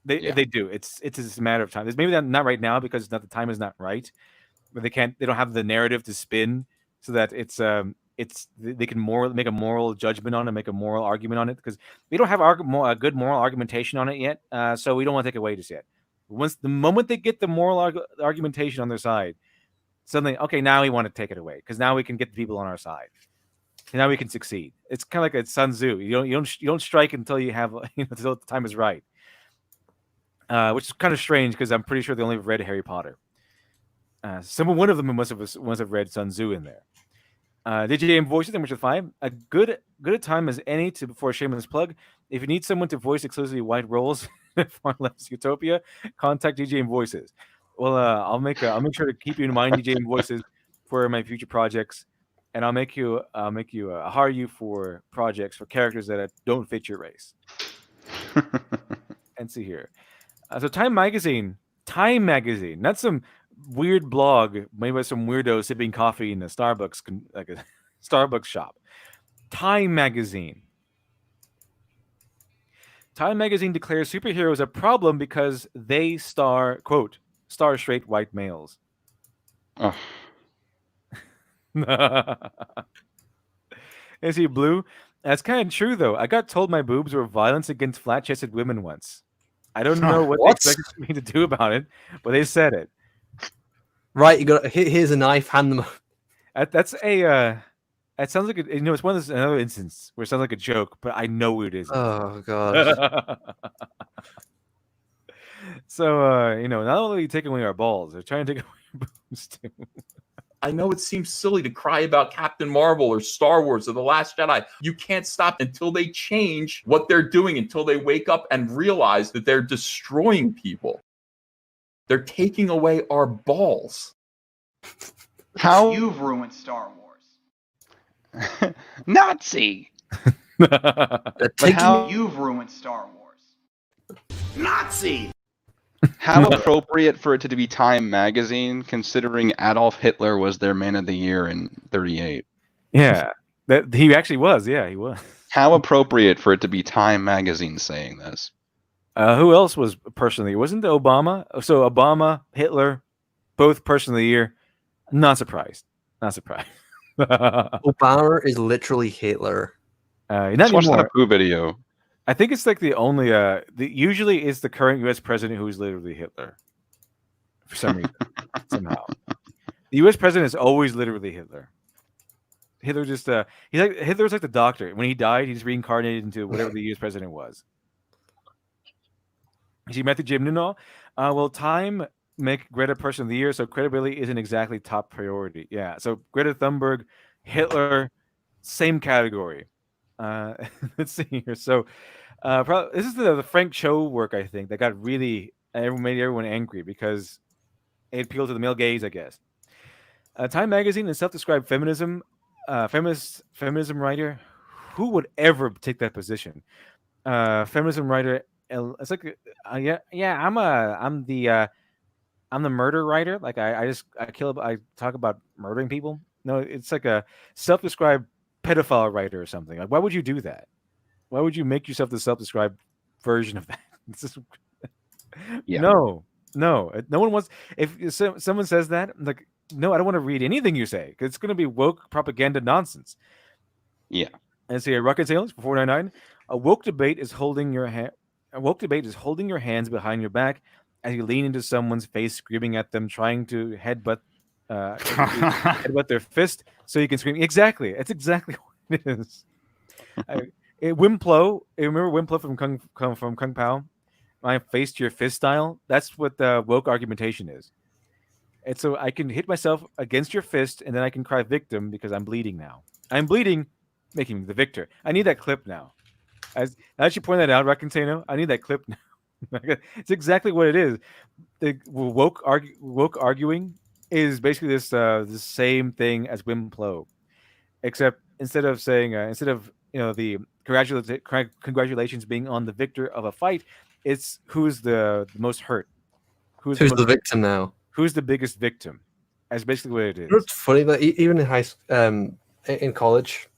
They do. It's just a matter of time. It's maybe not right now because the time is not right, but they don't have the narrative to spin so that they can make a moral judgment on it, make a moral argument on it, because we don't have a good moral argumentation on it yet. So we don't want to take it away just yet. The moment they get the moral argumentation on their side, suddenly, okay, now we want to take it away because now we can get the people on our side. And now we can succeed. It's kind of like a Sun Tzu. You don't strike until you have until the time is right. Which is kind of strange because I'm pretty sure they only read Harry Potter. One of them must have read Sun Tzu in there. DJM voices in Witcher 5, a good a time as any for a shameless plug. If you need someone to voice exclusively white roles for Left's Utopia, contact DJM Voices. Well, I'll make sure to keep you in mind, DJM Voices, for my future projects, and I'll hire you for projects for characters that don't fit your race. And see here. So Time Magazine, not some weird blog made by some weirdo sipping coffee in a Starbucks, like a Starbucks shop. Time Magazine declares superheroes a problem because they star straight white males. Oh. Is he blue? That's kind of true, though. I got told my boobs were violence against flat-chested women once. I don't know what they expected me to do about it, but they said it. Right, you got here's a knife. Hand them. That's a. It sounds like it's another instance where it sounds like a joke, but I know it isn't. Oh god. So not only are you taking away our balls, they're trying to take away our boobs too. I know it seems silly to cry about Captain Marvel or Star Wars or The Last Jedi. You can't stop until they change what they're doing, until they wake up and realize that they're destroying people. They're taking away our balls. How you've ruined Star Wars. Nazi! How you've ruined Star Wars. Nazi! How appropriate for it to be Time Magazine, considering Adolf Hitler was their Man of the Year in 1938. Yeah, that he actually was. Yeah, he was. How appropriate for it to be Time Magazine saying this. Who else was Person of the Year? Wasn't it Obama? So Obama, Hitler, both Person of the Year. Not surprised. Obama is literally Hitler. Not watch anymore. that Apu video. I think it's like the only. Usually, it's the current U.S. president who is literally Hitler. For some reason, somehow, the U.S. president is always literally Hitler. Hitler just Hitler's like the Doctor. When he died, he just reincarnated into whatever the U.S. president was. You met the Jim Nuno. Well, Time make Greta Person of the Year, so credibility isn't exactly top priority. Yeah, so Greta Thunberg, Hitler, same category. Let's see here. So, this is the Frank Cho work, I think, that got made everyone angry because it appealed to the male gaze, I guess. Time Magazine, a self-described feminism writer, who would ever take that position? Feminism writer it's like I'm the murder writer. Like I talk about murdering people. No, it's like a self-described pedophile writer or something. Like, why would you do that? Why would you make yourself the self-described version of that? It's just, Yeah. no one wants. If someone says that, I'm like, no, I don't want to read anything you say because it's going to be woke propaganda nonsense. Yeah. And see, Rocket Sailors for 499. A woke debate is holding your hand. A woke debate is holding your hands behind your back as you lean into someone's face, screaming at them, trying to headbutt their fist so you can scream. Exactly. That's exactly what it is. Wimplo. Remember Wimplo from Kung Pao? My face to your fist style. That's what the woke argumentation is. And so I can hit myself against your fist, and then I can cry victim because I'm bleeding now. I'm bleeding, making me the victor. I need that clip now. Now that you point that out, Rakentano, I need that clip now. It's exactly what it is. The woke arguing is basically this the same thing as Wimplo, except instead of the congratulations being on the victor of a fight, it's who's the most hurt, who's the victim now, who's the biggest victim. That's basically what it is. It's funny that even in college,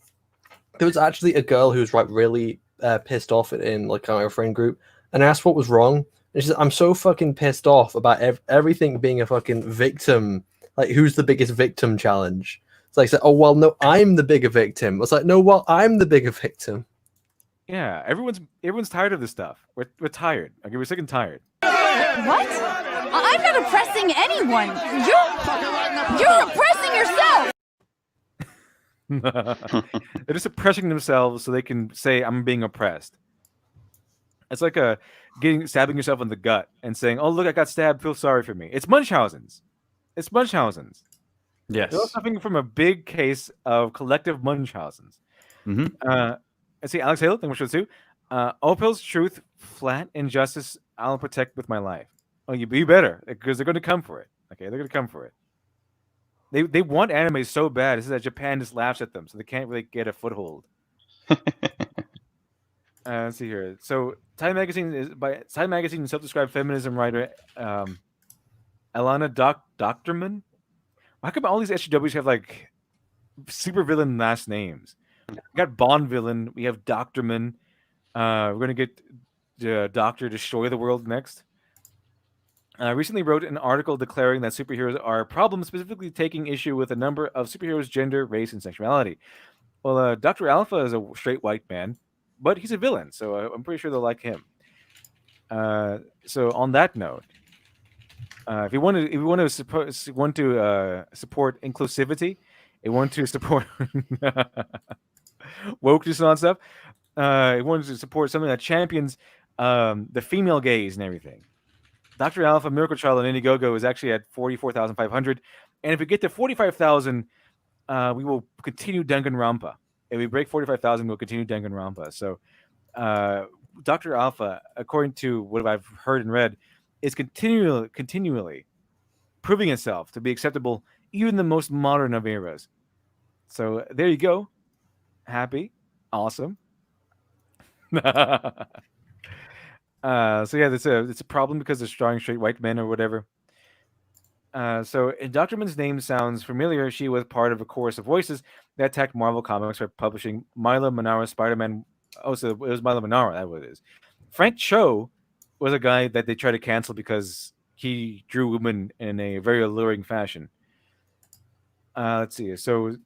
there was actually a girl who was really pissed off in like our friend group, and asked what was wrong. And she said, "I'm so fucking pissed off about everything being a fucking victim. Like, who's the biggest victim challenge?" It's like, "Oh well, no, I'm the bigger victim." It's like, "No, well, I'm the bigger victim." Yeah, everyone's tired of this stuff. We're tired. Okay, we're sick and tired. What? I'm not oppressing anyone. You're oppressing yourself. They're just oppressing themselves so they can say, "I'm being oppressed." It's like stabbing yourself in the gut and saying, "Oh, look, I got stabbed. Feel sorry for me." It's Munchausen's. It's Munchausen's. Yes. They're all suffering from a big case of collective Munchausen's. Let's see, Alex Hale, thank you for too. Opal's truth, flat injustice, I'll protect with my life. Oh, you better, because they're going to come for it. Okay, they're going to come for it. They want anime so bad. It's that Japan just laughs at them, so they can't really get a foothold. Let's see here. So Time Magazine is by Time Magazine self-described feminism writer Alana Doctorman. How come all these SJWs have like super villain last names? We got Bond villain. We have Doctorman. We're gonna get Doctor Destroy the World next. Recently wrote an article declaring that superheroes are a problem, specifically taking issue with a number of superheroes' gender, race, and sexuality. Well, Dr. Alpha is a straight white man, but he's a villain, so I'm pretty sure they'll like him. So on that note, if you want to support inclusivity, you want to support wokeness and all that stuff, you want to support something that champions the female gaze and everything. Dr. Alpha Miracle Child on Indiegogo is actually at 44,500, and if we get to 45,000, we will continue Danganronpa. If we break 45,000, we'll continue Danganronpa. So, Dr. Alpha, according to what I've heard and read, is continually proving itself to be acceptable, even in the most modern of eras. So there you go. Happy, awesome. So yeah, it's a problem because they're strong straight white men or whatever. So Dr. Man's name sounds familiar. She was part of a chorus of voices that attacked Marvel Comics for publishing Milo Manara's Spider-Man. Oh, so it was Milo Manara. That's what it is. Frank Cho was a guy that they tried to cancel because he drew women in a very alluring fashion. Let's see. So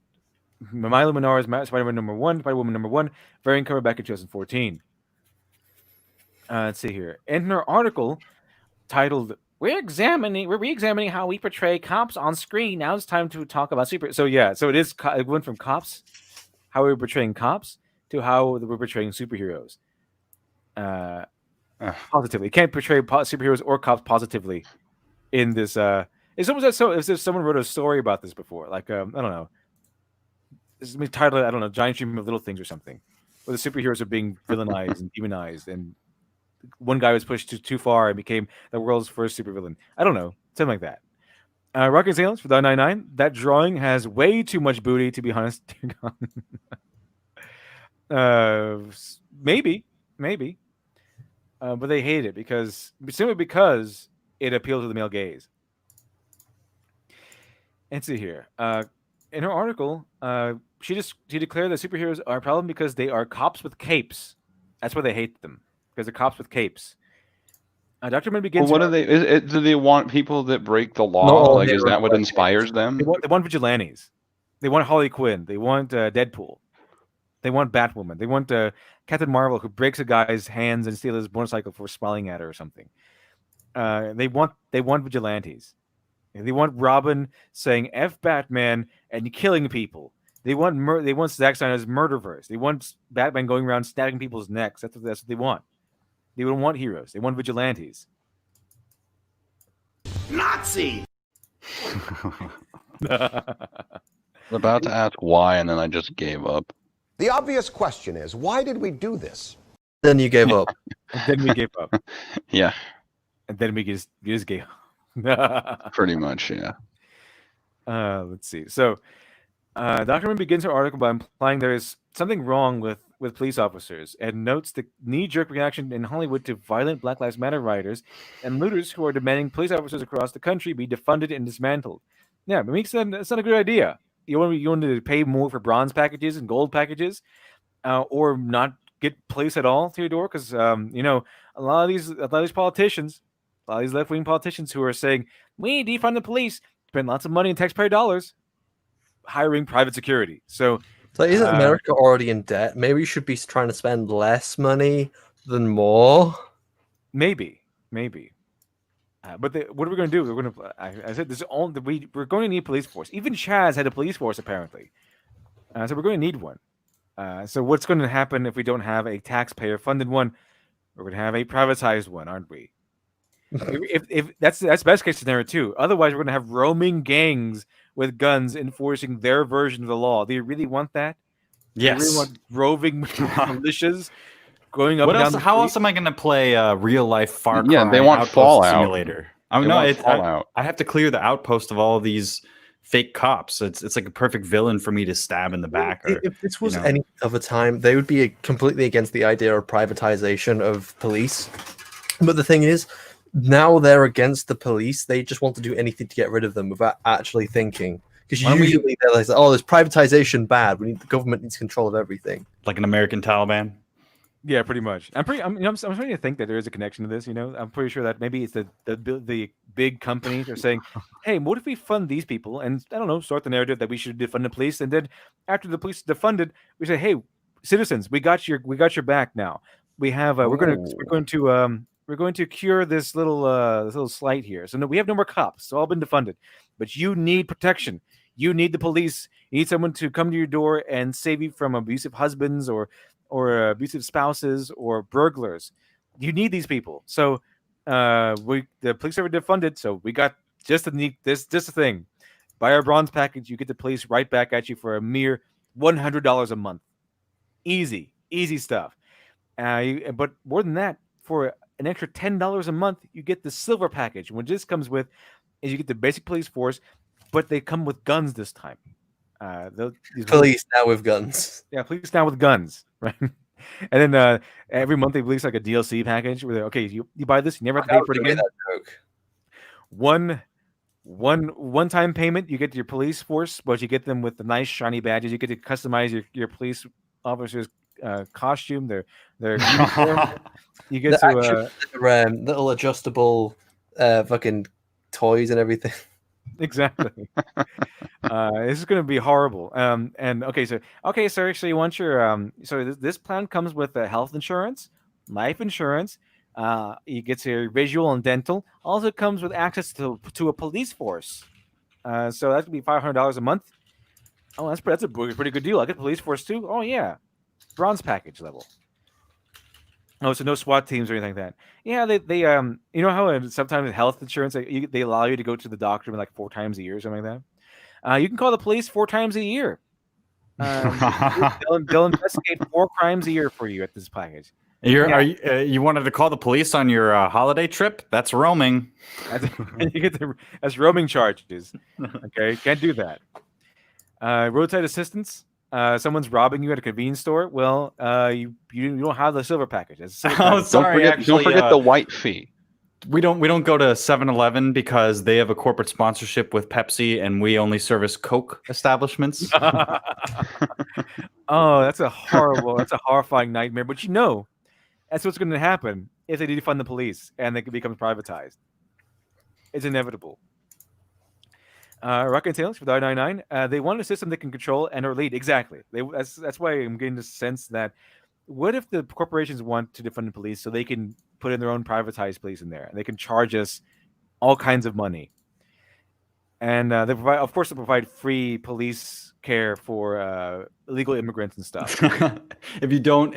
Milo Manara's Spider-Man #1, Spider-Woman #1, variant cover back in 2014. Let's see here. In her article titled We're re-examining how we portray cops on screen. Now it's time to talk about super. So yeah, so it went from cops, how we're portraying cops, to how we're portraying superheroes. Positively, you can't portray superheroes or cops positively in this. If someone wrote a story about this before, like I don't know, this is titled Giant Stream of Little Things or something, where the superheroes are being villainized and demonized, and one guy was pushed too far and became the world's first supervillain. I don't know, something like that. Rocket Sales for $1.99. That drawing has way too much booty, to be honest. Maybe. but they hate it simply because it appeals to the male gaze. Let's see here. In her article, she declared that superheroes are a problem because they are cops with capes. That's why they hate them, because they're cops with capes. Dr. Mann begins. Well, what do they? Do they want people that break the law? Like, is that what inspires them? They want vigilantes. They want Harley Quinn. They want Deadpool. They want Batwoman. They want Captain Marvel, who breaks a guy's hands and steals his motorcycle for smiling at her or something. They want vigilantes. They want Robin saying "F Batman" and killing people. They want Zack Snyder's Murderverse. They want Batman going around stabbing people's necks. That's what they want. They don't want heroes. They want vigilantes. Nazi. I was about to ask why, and then I just gave up. The obvious question is, why did we do this? Then you gave up. Then we gave up. Yeah. And then we just gave up. Pretty much, yeah. Let's see. So, Dr. Mann begins her article by implying there is something wrong with police officers and notes the knee-jerk reaction in Hollywood to violent Black Lives Matter rioters and looters who are demanding police officers across the country be defunded and dismantled. Yeah, it makes sense. It's not a good idea. You want to pay more for bronze packages and gold packages, or not get police at all to your door? Because a lot of these politicians, a lot of these left-wing politicians who are saying we need to defund the police, spend lots of money in taxpayer dollars hiring private security. So isn't America already in debt? Maybe you should be trying to spend less money than more. Maybe. But what are we going to do? We're going to. I said this. We're going to need police force. Even Chaz had a police force apparently. So we're going to need one. So what's going to happen if we don't have a taxpayer-funded one? We're going to have a privatized one, aren't we? if that's best case scenario too. Otherwise, we're going to have roaming gangs with guns enforcing their version of the law. Do you really want that? Yes. Do you really want roving militias going up? What and else? down How else am I going to play real life Far Cry? Yeah, they want Outpost Fallout Simulator. I mean, Fallout. I have to clear the outpost of all of these fake cops. It's like a perfect villain for me to stab in the back. Or, if this was any other time, they would be completely against the idea of privatization of police. But the thing is, now they're against the police. They just want to do anything to get rid of them without actually thinking. Because usually they're like, "Oh, there's privatization bad. The government needs control of everything." Like an American Taliban. Yeah, pretty much. I'm starting to think that there is a connection to this. I'm pretty sure that maybe it's the big companies are saying, "Hey, what if we fund these people and I don't know, start the narrative that we should defund the police, and then after the police are defunded, we say, hey, citizens, we got your back now. We have we're going to cure this little slight here. So we have no more cops. It's all been defunded, but you need protection. You need the police. You need someone to come to your door and save you from abusive husbands or abusive spouses or burglars. You need these people. So the police are defunded. So we got just a thing. Buy our bronze package. You get the police right back at you for a mere $100 a month. Easy stuff. But more than that, for an extra $10 a month, you get the silver package. What this comes with is you get the basic police force, but they come with guns this time. Police now with guns. Yeah, police now with guns, right? And then every month they release like a DLC package where okay, you buy this, you never have to pay for it again. One-time payment, you get your police force, but you get them with the nice shiny badges. You get to customize your police officer's costume, their uniform. You get to little adjustable fucking toys and everything. Exactly. This is going to be horrible. And okay, sir. So you want your this plan comes with health insurance, life insurance. You get your visual and dental. Also comes with access to a police force. So that would be $500 a month. Oh, that's a pretty good deal. I get police force too. Oh yeah, bronze package level. Oh, so no SWAT teams or anything like that. Yeah, they you know how sometimes health insurance they allow you to go to the doctor like 4 times a year or something like that. You can call the police 4 times a year. They'll investigate 4 crimes a year for you at this package. You wanted to call the police on your holiday trip? That's roaming. That's roaming charges. Okay, can't do that. Roadside assistance. someone's robbing you at a convenience store. Well, you don't have the silver package. It's a silver Oh, package. sorry. Don't forget the white fee. We don't go to 7-Eleven because they have a corporate sponsorship with Pepsi, and we only service Coke establishments. Oh, that's a horrifying nightmare. But that's what's going to happen if they defund the police and they become privatized. It's inevitable. Rocket and Tails for the I-99. They want a system that can control and or lead. Exactly. That's why I'm getting the sense that what if the corporations want to defund the police so they can put in their own privatized police in there and they can charge us all kinds of money? And they provide free police care for illegal immigrants and stuff. If you don't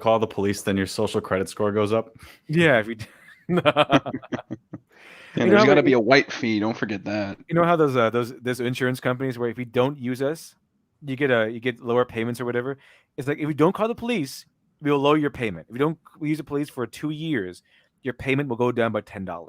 call the police, then your social credit score goes up. Yeah, if you. And there's got to be a white fee. Don't forget that. You know how those insurance companies where if you don't use us, you get lower payments or whatever. It's like if you don't call the police, we'll lower your payment. If you don't use the police for 2 years, your payment will go down by $10.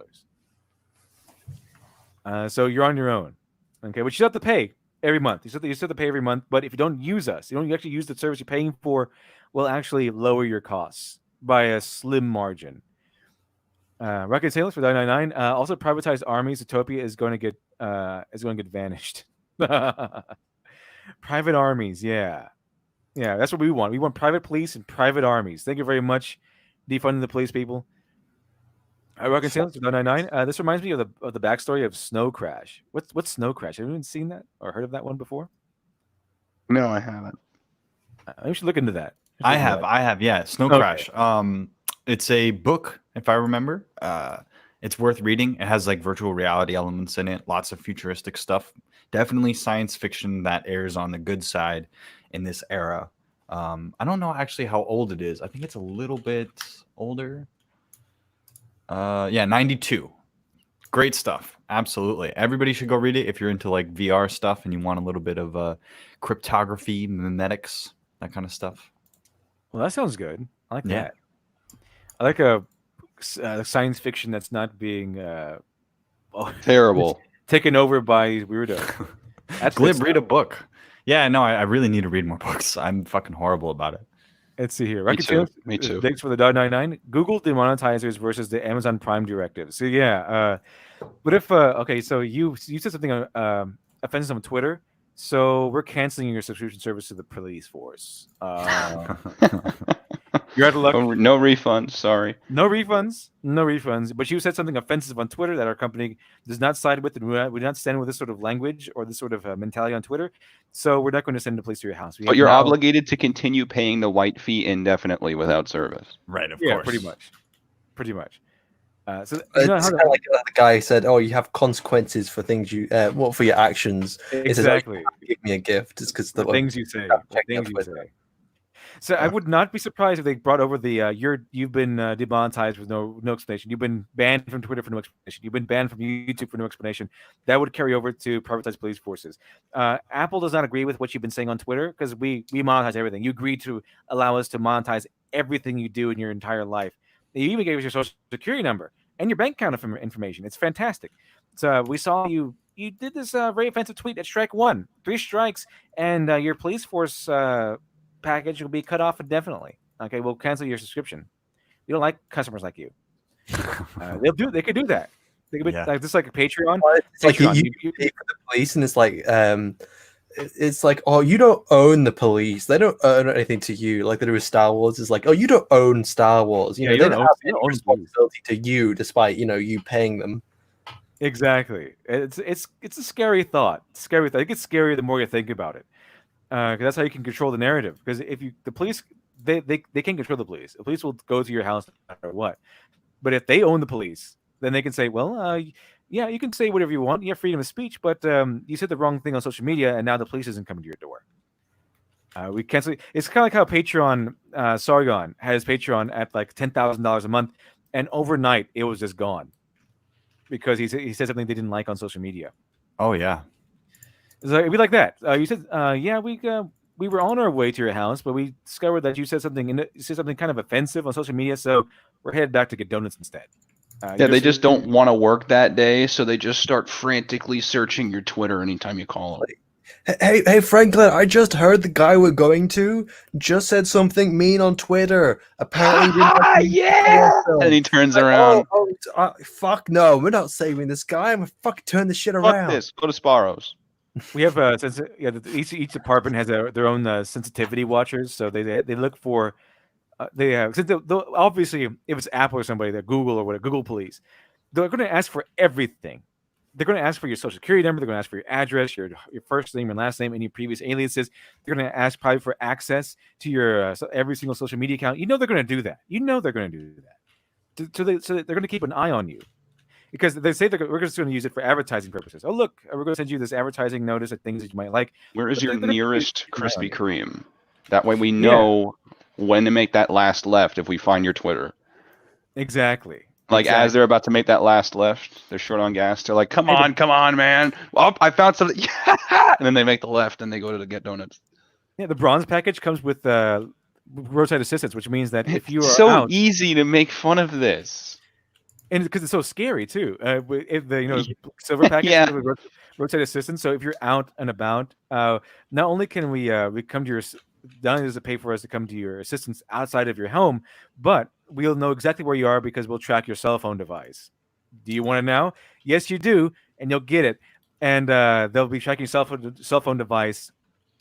So you're on your own, okay? But you still have to pay every month. You still have to pay every month. But if you don't use us, you don't actually use the service you're paying for, we'll actually lower your costs by a slim margin. Rocket Sailors for the 99. Also, privatized armies. Utopia is going to get vanished. Private armies, yeah, that's what we want. We want private police and private armies. Thank you very much, defunding the police people. Rocket Sailors for the 99. This reminds me of the backstory of Snow Crash. What's Snow Crash? Have anyone seen that or heard of that one before? No, I haven't. We should look into that. I have. Yeah, Snow Crash. It's a book, if I remember. It's worth reading. It has like virtual reality elements in it, lots of futuristic stuff. Definitely science fiction that airs on the good side in this era. I don't know actually how old it is. I think it's a little bit older. 92. Great stuff. Absolutely. Everybody should go read it if you're into like VR stuff and you want a little bit of cryptography, memetics, that kind of stuff. Well, that sounds good. I like that. I like a science fiction that's not being terrible taken over by weirdo. That's Glib, read a book. Yeah, no, I really need to read more books. I'm fucking horrible about it. Let's see here. Me too. Thanks for the $99. Google demonetizers versus the Amazon Prime directive. So yeah, but if okay, so you said something offensive on Twitter, so we're canceling your subscription service to the police force. You're out of luck. No refunds. Sorry. No refunds. But you said something offensive on Twitter that our company does not side with, and we do not stand with this sort of language or this sort of mentality on Twitter. So we're not going to send the police to your house. But you're obligated to continue paying the white fee indefinitely without service. Right. Of course. Pretty much. So it's kind of like the guy said, "Oh, you have consequences for things you, for your actions." Exactly. It says, give me a gift. It's because the things you say. So I would not be surprised if they brought over the you've been demonetized with no explanation. You've been banned from Twitter for no explanation. You've been banned from YouTube for no explanation. That would carry over to privatized police forces. Apple does not agree with what you've been saying on Twitter because we monetize everything. You agreed to allow us to monetize everything you do in your entire life. You even gave us your social security number and your bank account information. It's fantastic. So we saw you did this very offensive tweet at strike 1, 3 strikes, and your police force package will be cut off indefinitely. Okay, we'll cancel your subscription. We don't like customers like you. They could do that. They could be like just like a Patreon. It's like you pay for the police, and it's like, oh, you don't own the police. They don't own anything to you. Like they do with Star Wars. It's like, oh, you don't own Star Wars. You know, they don't have any responsibility to you, despite you paying them. Exactly. It's a scary thought. I think it's scary the more you think about it. Because that's how you can control the narrative. Because if the police, they can't control the police. The police will go to your house no matter what. But if they own the police, then they can say, well, yeah, you can say whatever you want. You have freedom of speech, but you said the wrong thing on social media, and now the police isn't coming to your door. We cancel. It's kind of like how Patreon, Sargon has Patreon at like $10,000 a month, and overnight it was just gone because he said something they didn't like on social media. Oh yeah. So it'd be like that. You said, yeah, we were on our way to your house, but we discovered that you said something kind of offensive on social media, so we're headed back to get donuts instead. They just don't want to work that day, so they just start frantically searching your Twitter anytime you call them. Hey, Franklin, I just heard the guy we're going to just said something mean on Twitter. Apparently, And he turns around. Fuck no, we're not saving this guy. I'm gonna fucking turn this shit Fuck around. this. Go to Sparrows. We have each department has their own sensitivity watchers, so they look for they have since obviously if it's Apple or somebody, they're Google or whatever, Google Police, they're going to ask for everything. They're going to ask for your social security number. They're going to ask for your address, your first name and last name, any previous aliases. They're going to ask probably for access to your every single social media account. You know they're going to do that. You know they're going to do that. So they're going to keep an eye on you because they say we're just going to use it for advertising purposes. Oh look, we're going to send you this advertising notice of things that you might like. Where is your nearest Krispy Kreme? That way we know when to make that last left if we find your Twitter. Exactly. Like as they're about to make that last left, they're short on gas. They're like, come on, man. Well, I found something. And then they make the left and they go to get donuts. Yeah, the bronze package comes with roadside assistance, which means that if you are so out, easy to make fun of this. And because it's so scary too. If the silver package with roadside assistance. So if you're out and about, not only can we come to your, not only does it pay for us to come to your assistance outside of your home, but we'll know exactly where you are because we'll track your cell phone device. Do you want it now? Yes, you do, and you'll get it. And they'll be tracking your cell phone device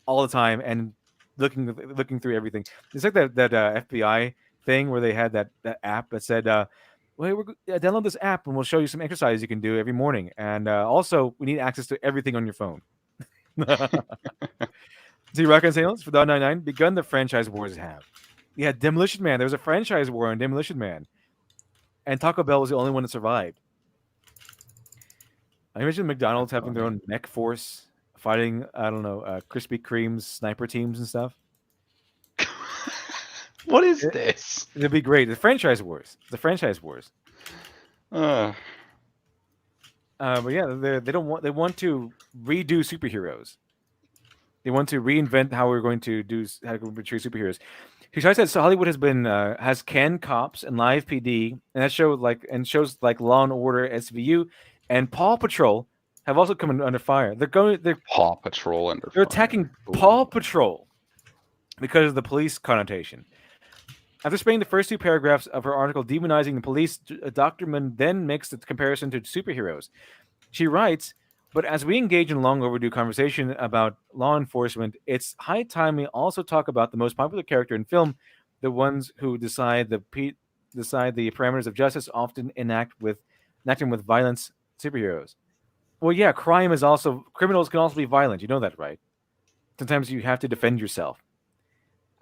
all the time and looking through everything. It's like that FBI thing where they had that app that said, "Well, download this app and we'll show you some exercise you can do every morning. And also, we need access to everything on your phone." See, Rock and Sales for $1.99 begun the franchise wars have. Yeah, Demolition Man. There was a franchise war on Demolition Man, and Taco Bell was the only one that survived. I imagine McDonald's having their own mech force fighting, I don't know, Krispy Kreme's sniper teams and stuff. What is this? It'd be great. The franchise wars. The franchise wars. Uh, But yeah, they want to redo superheroes. They want to reinvent how we're going to portray superheroes. He said so Hollywood has canned cops and live PD, and that shows like Law and Order, SVU, and Paw Patrol have also come under fire. They're Paw Patrol under They're fire. attacking Paw Patrol because of the police connotation. After spending the first two paragraphs of her article demonizing the police, Dr. Mann then makes the comparison to superheroes. She writes, "But as we engage in long overdue conversation about law enforcement, it's high time we also talk about the most popular character in film, the ones who decide the parameters of justice, often enacting with violence, superheroes." Well, yeah, criminals can also be violent. You know that, right? Sometimes you have to defend yourself.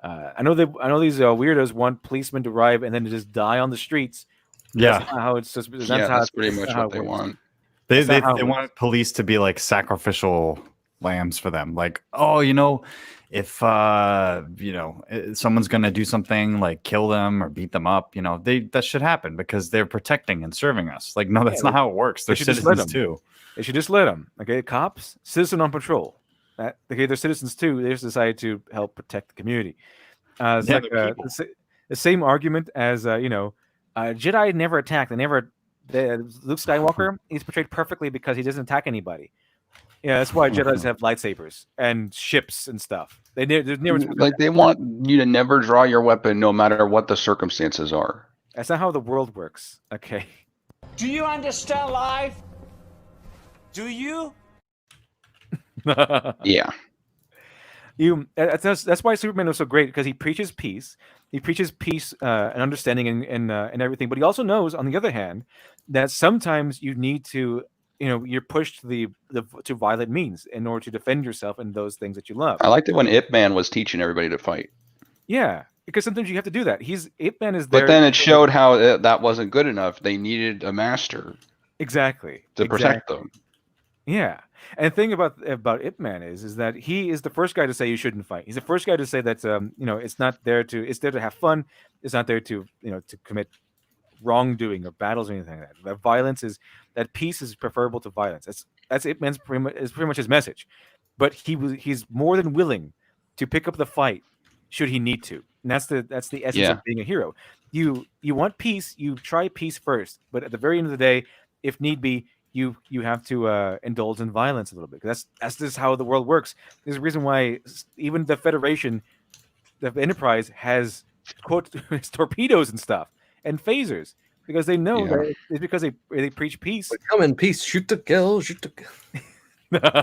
I know these weirdos want policemen to arrive and then to just die on the streets. Yeah, that's not how it's just. That's pretty much what they want. They want police to be like sacrificial lambs for them. Like, oh, if someone's gonna do something like kill them or beat them up, that should happen because they're protecting and serving us. Like, no, that's not how it works. They're citizens too. They should just let them. Okay, cops, citizen on patrol. They're citizens too. They just decided to help protect the community. It's like the same argument as Jedi never attack. Luke Skywalker, he's portrayed perfectly because he doesn't attack anybody. Yeah, that's why Jedis have lightsabers and ships and stuff. They want you to never draw your weapon, no matter what the circumstances are. That's not how the world works. Okay. Do you understand life? Do you? Yeah. That's why Superman was so great because he preaches peace. He preaches peace and understanding and everything. But he also knows, on the other hand, that sometimes you need to, you're pushed to violent means in order to defend yourself and those things that you love. I liked it when Ip Man was teaching everybody to fight. Yeah, because sometimes you have to do that. Ip Man is there. But then it showed how that wasn't good enough. They needed a master. Exactly. To protect them. Yeah. And the thing about Ip Man is that he is the first guy to say you shouldn't fight. He's the first guy to say that it's there to have fun. It's not there to to commit wrongdoing or battles or anything like that. That peace is preferable to violence. That's Ip Man's pretty much his message. But he's more than willing to pick up the fight should he need to. And that's the essence of being a hero. You want peace, you try peace first, but at the very end of the day, if need be, you have to indulge in violence a little bit. That's just how the world works. There's a reason why even the Federation, the Enterprise, has quote torpedoes and stuff and phasers, because they know that it's because they preach peace. We come in peace, shoot to kill, shoot to kill.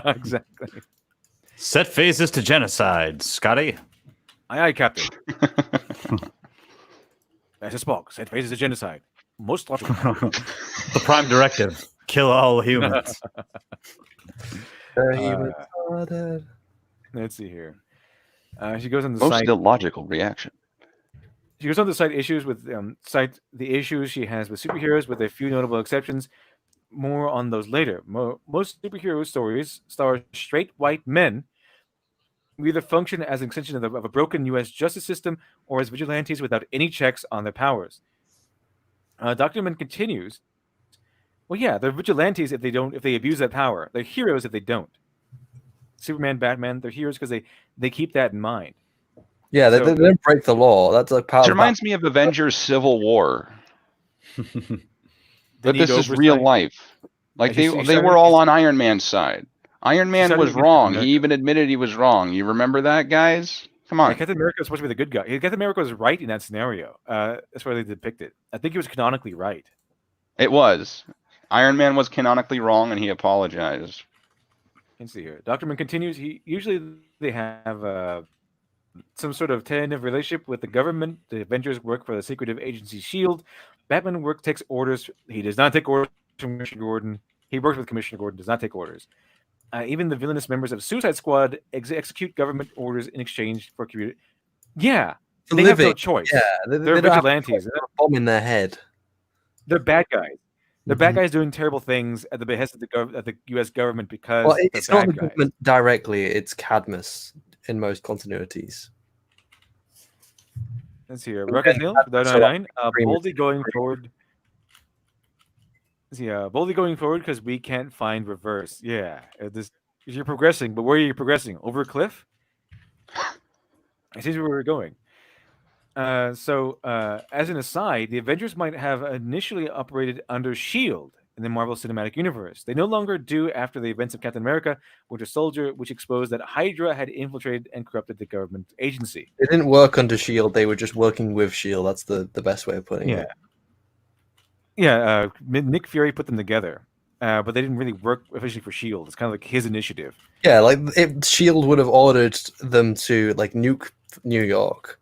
Exactly. Set phases to genocide, Scotty. Aye, Captain. That's a Spock. Set phases to genocide. Most logical. The Prime Directive: kill all humans. Let's see here. She goes on the Most site. illogical reaction. She goes on to cite issues with cite the issues she has with superheroes, with a few notable exceptions. More on those later. Most superhero stories star straight white men who either function as an extension of a broken U.S. justice system or as vigilantes without any checks on their powers. Dr. Mann continues. Well, yeah, they're vigilantes if they abuse that power. They're heroes if they don't. Superman, Batman, they're heroes because they keep that in mind. Yeah, they don't break the law. That's like part. It reminds me of Avengers: Civil War. But this is real life. Like they were all on Iron Man's side. Iron Man was wrong. He even admitted he was wrong. You remember that, guys? Come on. Yeah, Captain America was supposed to be the good guy. Captain America was right in that scenario. That's why they depict it. I think he was canonically right. It was. Iron Man was canonically wrong, and he apologized. Let's see here. Dr. Mann continues. Usually they have some sort of tentative relationship with the government. The Avengers work for the secretive agency S.H.I.E.L.D. Batman takes orders. He does not take orders from Commissioner Gordon. He works with Commissioner Gordon, does not take orders. Even the villainous members of Suicide Squad execute government orders in exchange for community. Yeah, they have no choice. Yeah, they're vigilantes. They have a bomb in their head. They're bad guys. They're bad guys doing terrible things at the behest of the U.S. government because it's not the government directly. It's Cadmus in most continuities. Let's see here. Ruckus Hill, 999. Boldly going forward. Boldly going forward because we can't find reverse. Yeah, you're progressing, but where are you progressing? Over a cliff? I see where we're going. As an aside, the Avengers might have initially operated under S.H.I.E.L.D. in the Marvel Cinematic Universe. They no longer do after the events of Captain America: Winter Soldier, which exposed that Hydra had infiltrated and corrupted the government agency. They didn't work under S.H.I.E.L.D. They were just working with S.H.I.E.L.D. That's the best way of putting it. Yeah, Nick Fury put them together, but they didn't really work officially for S.H.I.E.L.D. It's kind of like his initiative. Yeah, like if S.H.I.E.L.D. would have ordered them to like nuke New York,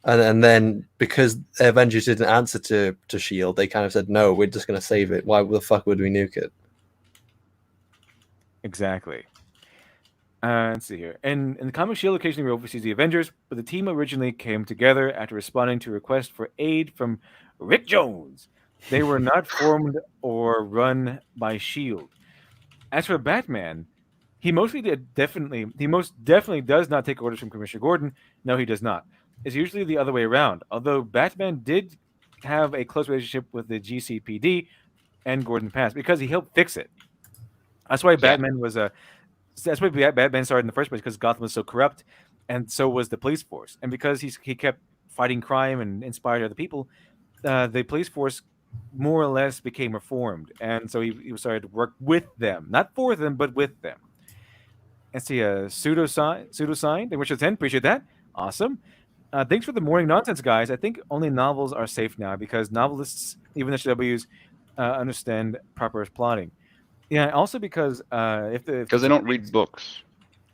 and then because Avengers didn't answer to S.H.I.E.L.D., they kind of said, no, we're just going to save it. Why the fuck would we nuke it? Exactly. Let's see here. In the comic, S.H.I.E.L.D. occasionally oversees the Avengers, but the team originally came together after responding to a request for aid from Rick Jones. They were not formed or run by S.H.I.E.L.D. As for Batman, he most definitely does not take orders from Commissioner Gordon. No, he does not. It's usually the other way around. Although Batman did have a close relationship with the GCPD and Gordon in the past because he helped fix it. That's why Batman was That's why Batman started in the first place, because Gotham was so corrupt, and so was the police force. And because he kept fighting crime and inspired other people, the police force more or less became reformed, and so he started to work with them, not for them, but with them. Let's see, pseudo sign, thank you for 10, appreciate that, awesome. Thanks for the morning nonsense, guys. I think only novels are safe now because novelists, even the SJWs, understand proper plotting. Yeah, also because because they don't read books.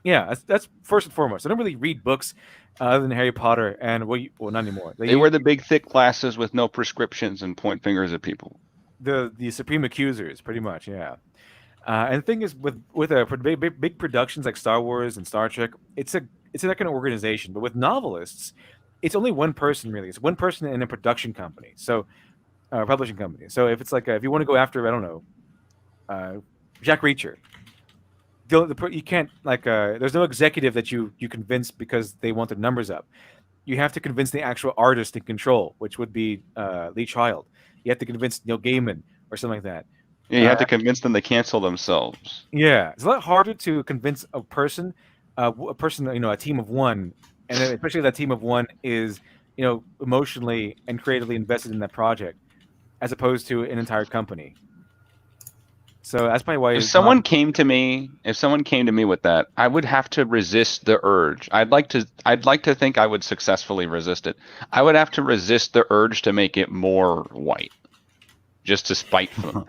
Yeah, that's first and foremost. They don't really read books other than Harry Potter, and well, not anymore. They wear the big thick glasses with no prescriptions and point fingers at people. The supreme accusers, pretty much, yeah. And the thing is, with big productions like Star Wars and Star Trek, it's like an organization. But with novelists, it's only one person really. It's one person in a production company, so publishing company. So if it's like if you want to go after, I don't know, Jack Reacher, you can't there's no executive that you convince because they want their numbers up. You have to convince the actual artist in control, which would be Lee Child. You have to convince Neil Gaiman or something like that. Yeah, you have to convince them to cancel themselves. Yeah, it's a lot harder to convince a person, a team of one, and especially that team of one is, emotionally and creatively invested in that project, as opposed to an entire company. So that's probably why. If someone came to me with that, I would have to resist the urge. I'd like to think I would successfully resist it. I would have to resist the urge to make it more white, just to spite them.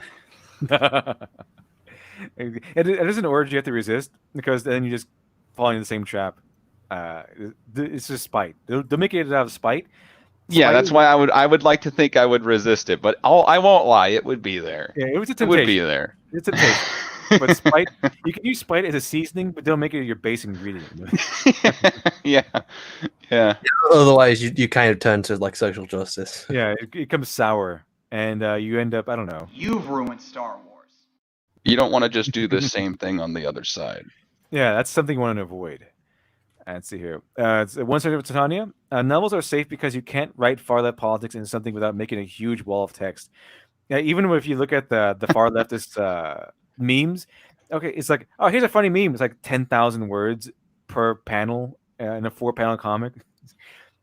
It is an urge you have to resist, because then you just fall into the same trap. It's just spite. They'll make it out of spite. Yeah, that's why I would like to think I would resist it, but I won't lie, it would be there. Yeah, it was a temptation. It would be there. It's a temptation. But spite, you can use spite as a seasoning, but don't make it your base ingredient. Yeah. Otherwise, you kind of turn to like social justice. Yeah, it becomes sour, and you end up, I don't know. You've ruined Star Wars. You don't want to just do the same thing on the other side. Yeah, that's something you want to avoid. Let's see here. It's one side of Titania. Novels are safe because you can't write far left politics into something without making a huge wall of text. Yeah, even if you look at the far leftist memes, okay, it's like, oh, here's a funny meme. It's like 10,000 words per panel in a 4-panel comic.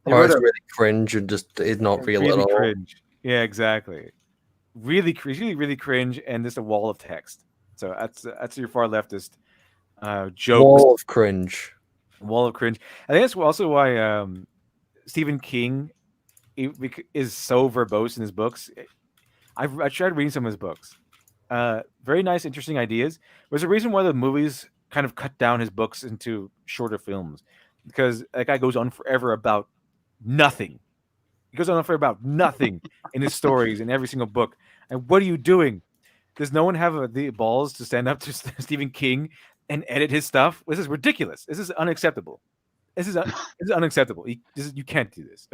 Or it's really cringe and just it's not real really at all. Cringe. Yeah, exactly. Really cringe, and just a wall of text. So that's your far leftist jokes. Wall of cringe. Wall of cringe. I think that's also why Stephen King is so verbose in his books. I tried reading some of his books. Very nice, interesting ideas. There's a reason why the movies kind of cut down his books into shorter films, because that guy goes on forever about nothing. He goes on for about nothing in his stories in every single book. And what are you doing? Does no one have the balls to stand up to Stephen King and edit his stuff? This is ridiculous. This is unacceptable. This is unacceptable. You can't do this.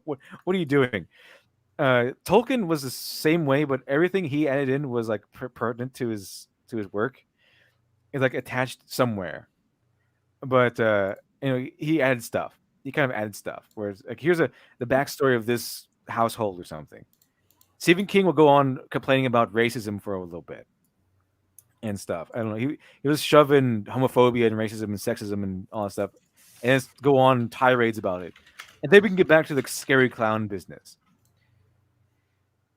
What are you doing? Tolkien was the same way, but everything he added in was like pertinent to his work. It's like attached somewhere. But he added stuff. He kind of added stuff. Whereas like here's the backstory of this household or something. Stephen King will go on complaining about racism for a little bit and stuff. I don't know. He was shoving homophobia and racism and sexism and all that stuff, and go on tirades about it. And then we can get back to the scary clown business.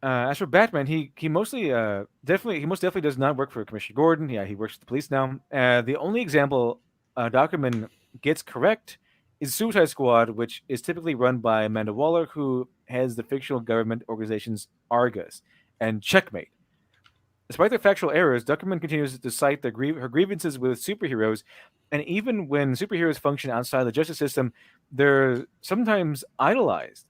As for Batman, he most definitely does not work for Commissioner Gordon. Yeah, he works for the police now. The only example Document gets correct is Suicide Squad, which is typically run by Amanda Waller, who heads the fictional government organizations Argus and Checkmate. Despite their factual errors, Duckerman continues to cite her grievances with superheroes, and even when superheroes function outside the justice system, they're sometimes idolized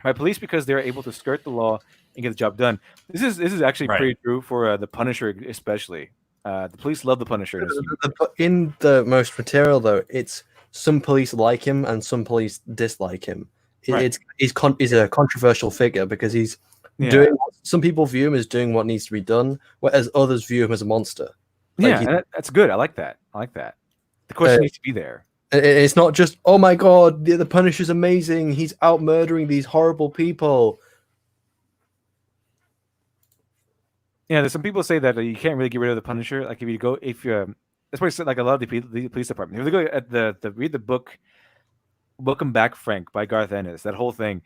by police because they're able to skirt the law and get the job done. This is actually pretty true for the Punisher, especially. The police love the Punisher. In the most material, though, it's some police like him and some police dislike him. He's a controversial figure because he's doing. Some people view him as doing what needs to be done, whereas others view him as a monster. That's good. I like that. The question needs to be there. It's not just, oh my god, the Punisher's amazing. He's out murdering these horrible people. Yeah, there's some people say that you can't really get rid of the Punisher. Like that's why I said, like a lot of the police department. If you go at read the book, Welcome Back, Frank by Garth Ennis. That whole thing,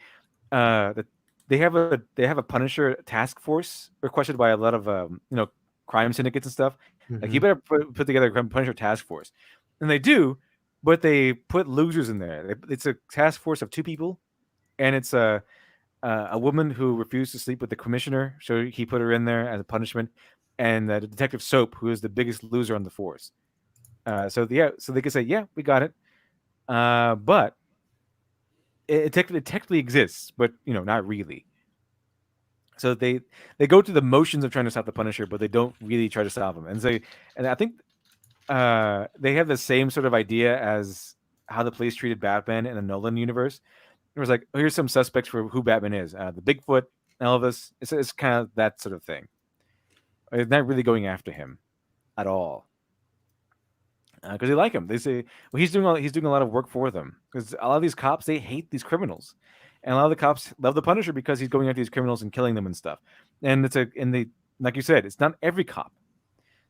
they have a Punisher task force requested by a lot of crime syndicates and stuff. Mm-hmm. Like you better put together a Punisher task force, and they do, but they put losers in there. It's a task force of 2 people, and it's a woman who refused to sleep with the commissioner, so he put her in there as a punishment, and the Detective Soap, who is the biggest loser on the force. So they could say, yeah, we got it, but it technically exists, but not really. So they go through the motions of trying to stop the Punisher, but they don't really try to stop him. And I think they have the same sort of idea as how the police treated Batman in the Nolan universe. It was like, oh, here's some suspects for who Batman is: the Bigfoot, Elvis. It's kind of that sort of thing. It's not really going after him at all because they like him. They say, well, he's doing a lot of work for them, because a lot of these cops, they hate these criminals, and a lot of the cops love the Punisher because he's going after these criminals and killing them and stuff. And like you said, it's not every cop.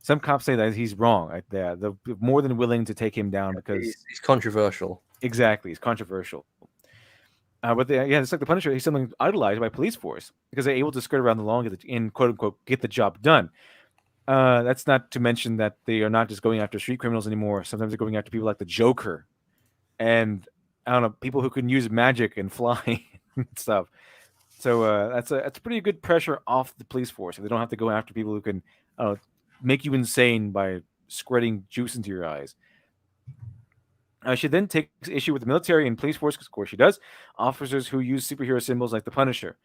Some cops say that he's wrong. Like they're more than willing to take him down because he's controversial. Exactly, he's controversial. But it's like the Punisher. He's something idolized by police force because they're able to skirt around the law and quote unquote get the job done. That's not to mention that they are not just going after street criminals anymore. Sometimes they're going after people like the Joker, and I don't know, people who can use magic and fly and stuff. So that's pretty good pressure off the police force. They don't have to go after people who can make you insane by squirting juice into your eyes. She then takes issue with the military and police force, because of course she does, officers who use superhero symbols like the Punisher.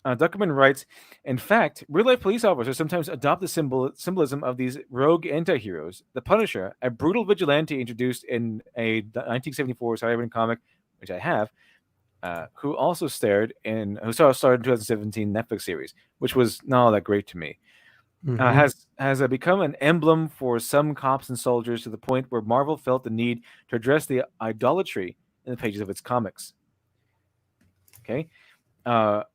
Duckerman writes, in fact, real-life police officers sometimes adopt the symbolism of these rogue anti-heroes. The Punisher, a brutal vigilante introduced in a 1974 Cyberman comic, which I have, who also starred in 2017 Netflix series, which was not all that great to me. Has become an emblem for some cops and soldiers, to the point where Marvel felt the need to address the idolatry in the pages of its comics. Okay.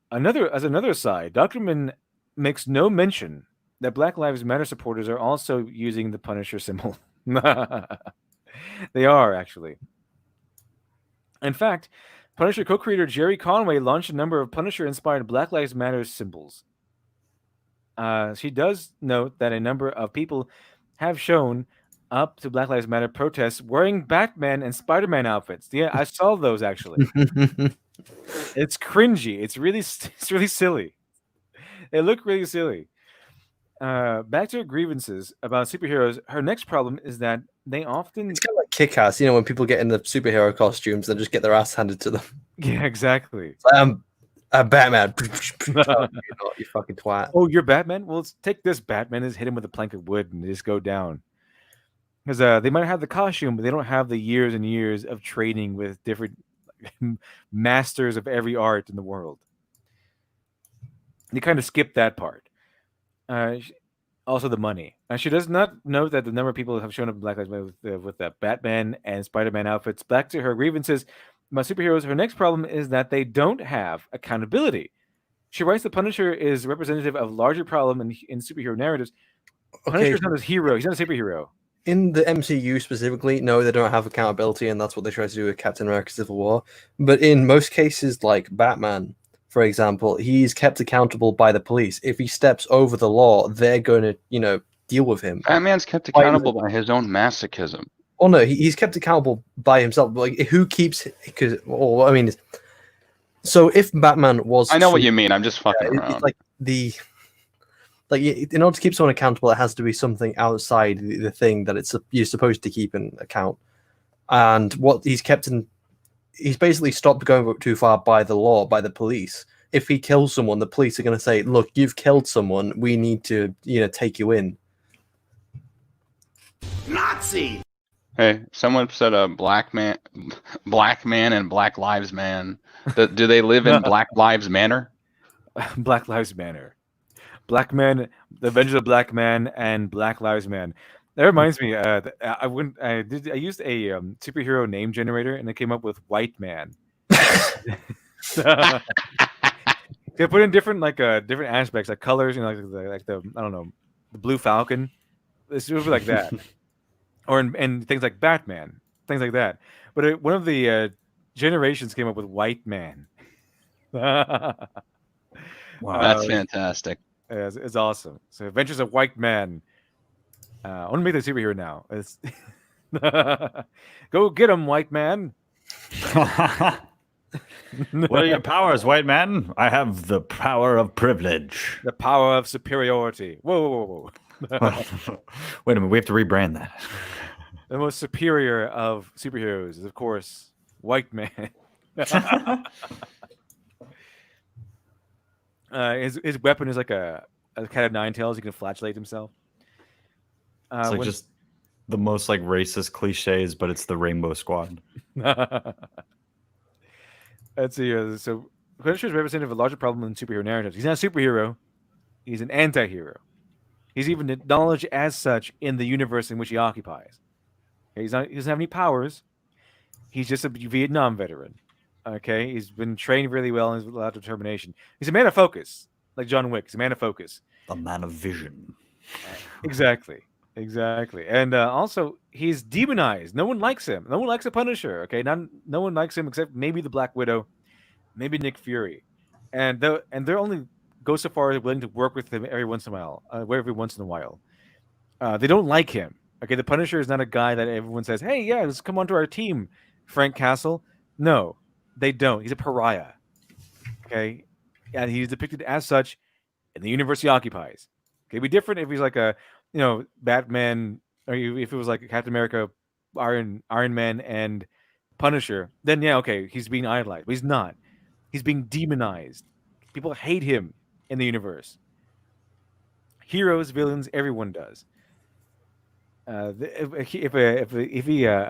Another aside, Duckerman makes no mention that Black Lives Matter supporters are also using the Punisher symbol. They are, actually. In fact, Punisher co-creator Jerry Conway launched a number of Punisher-inspired Black Lives Matter symbols. She does note that a number of people have shown up to Black Lives Matter protests wearing Batman and Spider-Man outfits. Yeah, I saw those, actually. It's cringy. It's really silly. They look really silly. Back to her grievances about superheroes. Her next problem is that they often... It's kind of like Kick-Ass, when people get in the superhero costumes, they just get their ass handed to them. Yeah, exactly. Batman. You fucking twat. Oh, you're Batman? Well, let's take this Batman, just hit him with a plank of wood and just go down. Because they might have the costume, but they don't have the years and years of training with different masters of every art in the world. You kind of skip that part. Also, the money. She does not note that the number of people have shown up in Black Lives Matter with the Batman and Spider-Man outfits. Back to her grievances about superheroes. Her next problem is that they don't have accountability. She writes the Punisher is representative of larger problem in superhero narratives. Punisher's not a hero. He's not a superhero. In the MCU specifically, no, they don't have accountability, and that's what they try to do with Captain America Civil War. But in most cases, like Batman, for example, he's kept accountable by the police. If he steps over the law, they're going to, deal with him. Batman's kept accountable by his own masochism. Oh no, he's kept accountable by himself. Like, who keeps? So if Batman was, I know what you mean. I'm just fucking around. In order to keep someone accountable, it has to be something outside the thing that you're supposed to keep in account. And what he's basically stopped going too far by the law, by the police. If he kills someone, the police are going to say, "Look, you've killed someone. We need to, take you in." Nazi. Hey, someone said a black man, and Black Lives Man. Do they live in Black Lives Manor? Black Lives Manor. Black Man, The Avengers of Black Man, and Black Lives Man. That reminds me. I used a superhero name generator, and it came up with White Man. They put in different aspects, like colors, like the I don't know, the Blue Falcon. It's really like that, or and things like Batman, things like that. But one of the generations came up with White Man. Wow, that's fantastic. Yeah, it's awesome. So, Adventures of White Man. I want to make that superhero now. It's go get him, White Man. What are your powers, White Man? I have the power of privilege. The power of superiority. Whoa. Wait a minute, we have to rebrand that. The most superior of superheroes is, of course, White Man. His weapon is like a cat of nine tails. He can flashlight himself. It's just the most racist cliches, but it's the Rainbow Squad. Let's see. So Punisher is representative of a larger problem in superhero narratives. He's not a superhero. He's an anti-hero. He's even acknowledged as such in the universe in which he occupies. Okay, he doesn't have any powers. He's just a Vietnam veteran. Okay, he's been trained really well and has a lot of determination. He's a man of focus, like John Wick. He's a man of focus. A man of vision. Exactly. And also, he's demonized. No one likes him. No one likes a Punisher. Okay, no one likes him except maybe the Black Widow, maybe Nick Fury, and they're only go so far as willing to work with him every once in a while. They don't like him. Okay, the Punisher is not a guy that everyone says, "Hey, yeah, just come onto our team, Frank Castle." No, they don't. He's a pariah. Okay, and he's depicted as such in the universe he occupies. Okay, it'd be different if he's like a, Batman, or if it was like Captain America, Iron Man, and Punisher. Then yeah, okay, he's being idolized, but he's not. He's being demonized. People hate him in the universe. Heroes, villains, everyone does. If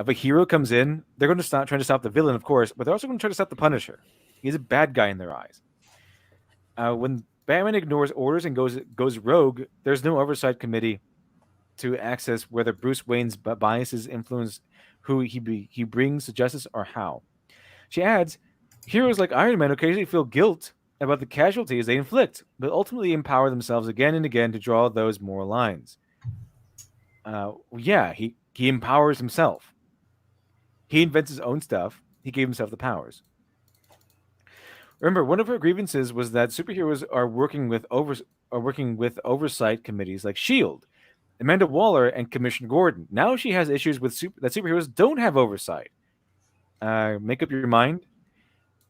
a hero comes in, they're going to start trying to stop the villain, of course, but they're also going to try to stop the Punisher. He's a bad guy in their eyes. When Batman ignores orders and goes rogue, there's no oversight committee to access whether Bruce Wayne's biases influence who he brings to justice or how. She adds, heroes like Iron Man occasionally feel guilt about the casualties they inflict, but ultimately empower themselves again and again to draw those moral lines. He empowers himself. He invents his own stuff. He gave himself the powers. Remember, one of her grievances was that superheroes are working with oversight committees like S.H.I.E.L.D., Amanda Waller, and Commissioner Gordon. Now she has issues with that superheroes don't have oversight. Make up your mind.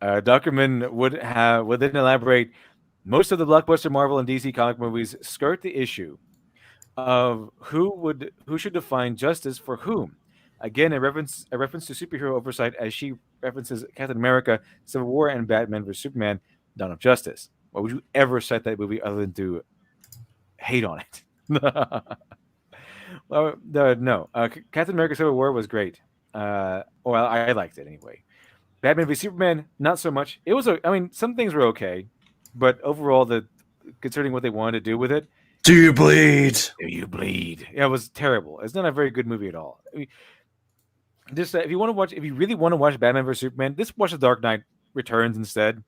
Dockerman would then elaborate. Most of the blockbuster Marvel and DC comic movies skirt the issue of who should define justice for whom. Again, a reference to superhero oversight as she references Captain America, Civil War, and Batman vs Superman: Dawn of Justice. Why would you ever cite that movie other than to hate on it? No. Captain America: Civil War was great. I liked it anyway. Batman v Superman, not so much. It was some things were okay, but overall, concerning what they wanted to do with it. Do you bleed? Do you bleed? Yeah, it was terrible. It's not a very good movie at all. If you really want to watch Batman vs Superman, just watch The Dark Knight Returns instead.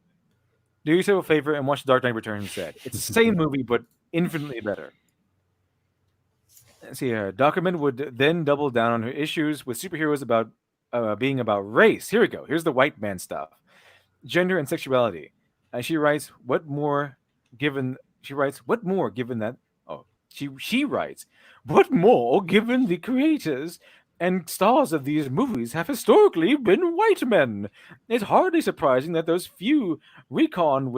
Do yourself a favor and watch The Dark Knight Returns instead. It's the same movie, but infinitely better. Let's see here. Dockerman would then double down on her issues with superheroes about being about race. Here we go. Here's the white man stuff. Gender and sexuality. And she writes, what more given that... Oh, she writes, what more given the creators and stars of these movies have historically been white men? It's hardly surprising that those few reckon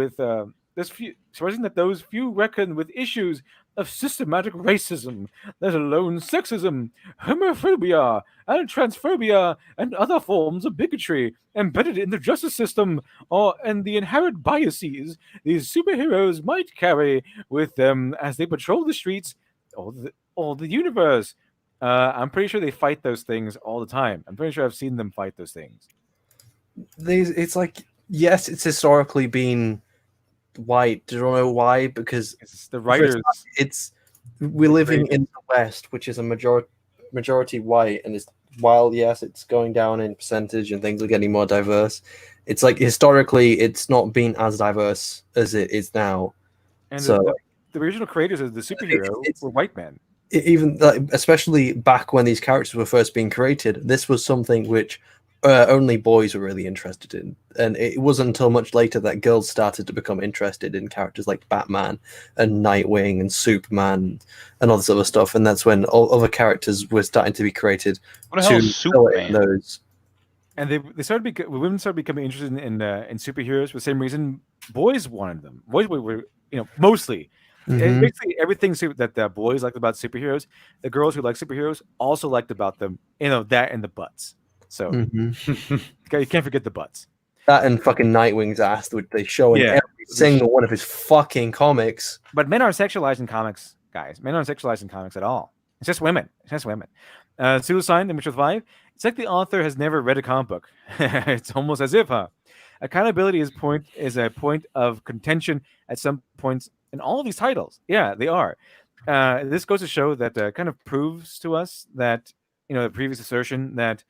with issues of systematic racism, let alone sexism, homophobia, and transphobia, and other forms of bigotry embedded in the justice system, and the inherent biases these superheroes might carry with them as they patrol the streets or the universe. I'm pretty sure they fight those things all the time. I'm pretty sure I've seen them fight those things. It's like, yes, it's historically been white. Do you know why? Because it's the writers. We're living in the West, which is a majority white, and while yes, it's going down in percentage and things are getting more diverse, it's like historically it's not been as diverse as it is now. And so the original creators of the superhero were white men. Even especially back when these characters were first being created, this was something which only boys were really interested in, and it wasn't until much later that girls started to become interested in characters like Batman and Nightwing and Superman and all this other stuff, and that's when all other characters were starting to be created. What the hell is Superman? Those. And women started becoming interested in superheroes for the same reason boys wanted them. Boys were mostly. Mm-hmm. Basically, everything that the boys liked about superheroes, the girls who like superheroes also liked about them. That and the butts. So you can't forget the butts. That and fucking Nightwing's ass, which they show in every single one of his fucking comics. But men aren't sexualized in comics, guys. Men aren't sexualized in comics at all. It's just women. Suicide, Number 5. It's like the author has never read a comic book. It's almost as if, accountability is a point of contention at some points in all of these titles. Yeah, they are. This goes to show that kind of proves to us that, the previous assertion that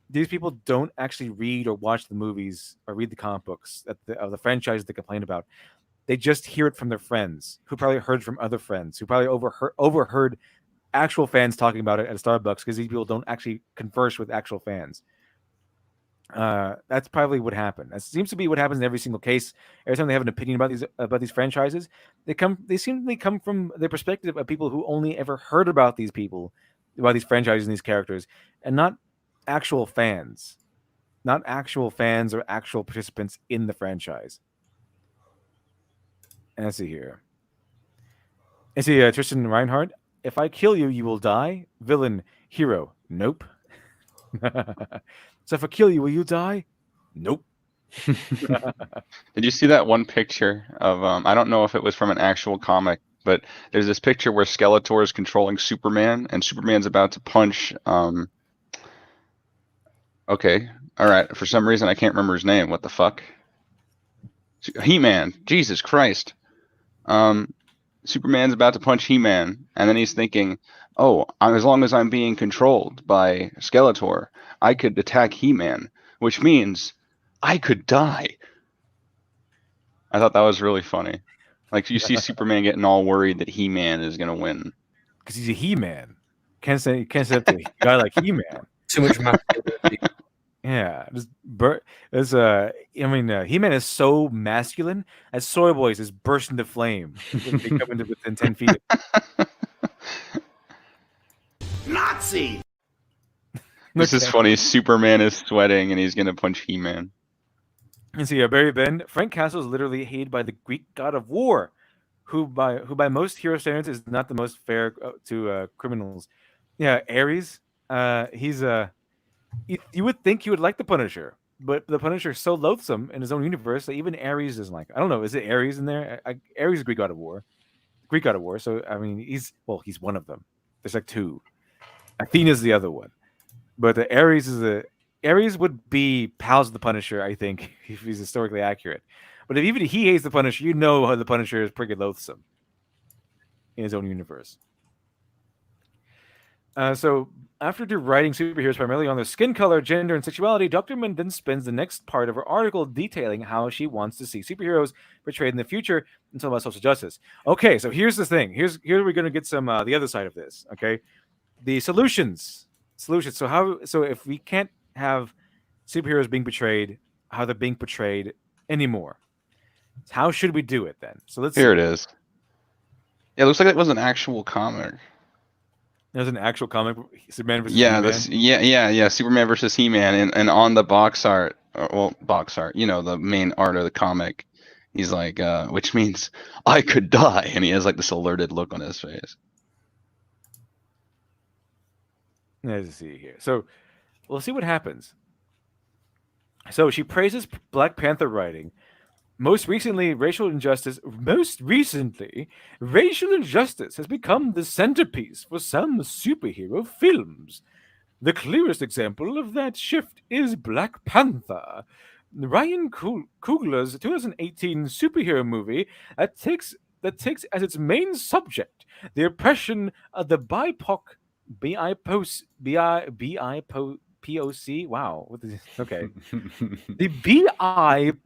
these people don't actually read or watch the movies or read the comic books of the franchise they complain about. They just hear it from their friends, who probably heard from other friends, who probably overheard actual fans talking about it at Starbucks, because these people don't actually converse with actual fans. That's probably what happened. That seems to be what happens in every single case. Every time they have an opinion about these franchises, they seem to come from the perspective of people who only ever heard about these people, about these franchises and these characters, and not actual fans, or actual participants in the franchise. And let's see here. Let's see, Tristan Reinhardt. If I kill you, you will die. Villain, hero. Nope. So if I kill you, will you die? Nope. Did you see that one picture of I don't know if it was from an actual comic, but there's this picture where Skeletor is controlling Superman and Superman's about to punch okay. All right. For some reason I can't remember his name. What the fuck? He-Man. Jesus Christ. Superman's about to punch He-Man, and then he's thinking, "Oh, as long as I'm being controlled by Skeletor, I could attack He-Man, which means I could die." I thought that was really funny. Like, you see Superman getting all worried that He-Man is gonna win because he's a He-Man. Can't say up to a guy like He-Man. Too much masculinity. Yeah, He-Man is so masculine that Soy Boys is burst into flame when they come into within 10 feet. Nazi! This is funny. Superman is sweating and he's gonna punch He-Man. And see, Barry Ben, Frank Castle is literally hated by the Greek god of war, who by most hero standards is not the most fair to criminals. Yeah, Ares, he's you would think he would like the Punisher, but the Punisher is so loathsome in his own universe that even Ares doesn't like. I don't know. Is it Ares in there? Ares is Greek god of war. So I mean, he's one of them. There's like two. Athena's the other one, but Ares would be pals with the Punisher, I think, if he's historically accurate. But if even he hates the Punisher, you know how the Punisher is pretty loathsome in his own universe. So after deriding superheroes primarily on their skin color, gender, and sexuality, Dr. Mann then spends the next part of her article detailing how she wants to see superheroes portrayed in the future and talking about social justice. Okay, so here's the thing. Here we're going to get some the other side of this. Okay, the solutions. So if we can't have superheroes being portrayed how they're being portrayed anymore, how should we do it then? So let's. Here it is. Yeah, it looks like it was an actual comic. There's an actual comic, Superman versus He-Man? Superman versus He-Man, and on the box art, the main art of the comic, he's like, which means I could die, and he has like this alerted look on his face. Let's see here. So we'll see what happens. So she praises Black Panther writing. Most recently, racial injustice has become the centerpiece for some superhero films. The clearest example of that shift is Black Panther, Ryan Coogler's 2018 superhero movie that takes as its main subject the oppression of the POC. Wow. Okay. The BIPOC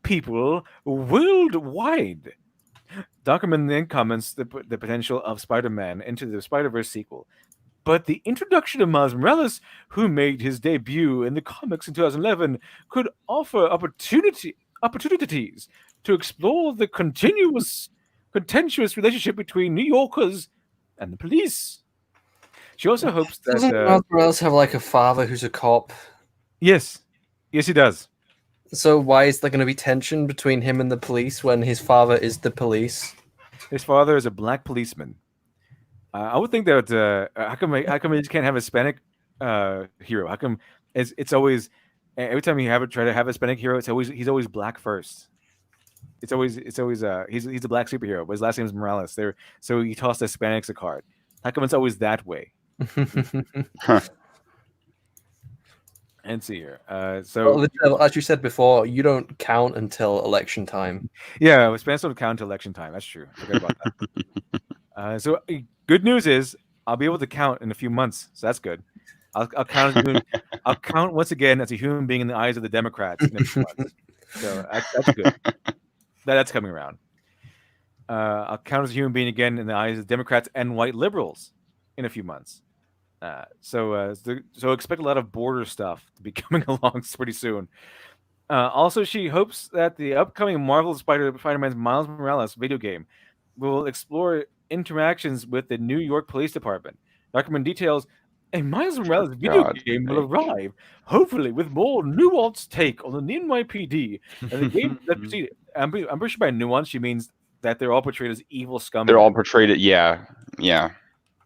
people worldwide. Document then comments the potential of Spider-Man into the Spider-Verse sequel. But the introduction of Miles Morales, who made his debut in the comics in 2011, could offer opportunities to explore the contentious relationship between New Yorkers and the police. She also hopes that doesn't Miles Morales have like a father who's a cop? Yes, he does. So why is there going to be tension between him and the police when his father is the police? His father is a black policeman. I would think that how come we just can't have a Hispanic hero? How come it's always every time you try to have a Hispanic hero, he's always black first. It's always he's a black superhero, but his last name is Morales. So he tossed Hispanics a card. How come it's always that way? And see here. So as you said before, you don't count until election time. Yeah, Hispanics don't count until election time. That's true. Forget about that. So good news is I'll be able to count in a few months. So that's good. I'll count. I'll count once again as a human being in the eyes of the Democrats in a few months. So that's good. That's coming around. I'll count as a human being again in the eyes of Democrats and white liberals in a few months. So expect a lot of border stuff to be coming along pretty soon. Also, she hopes that the upcoming Marvel Spider-Man's Miles Morales video game will explore interactions with the New York Police Department. Document details a Miles Morales video game will arrive, hopefully with more nuanced take on the NYPD. And the game that preceded, I'm pretty sure by nuance she means that they're all portrayed as evil scum. They're all portrayed it. Yeah.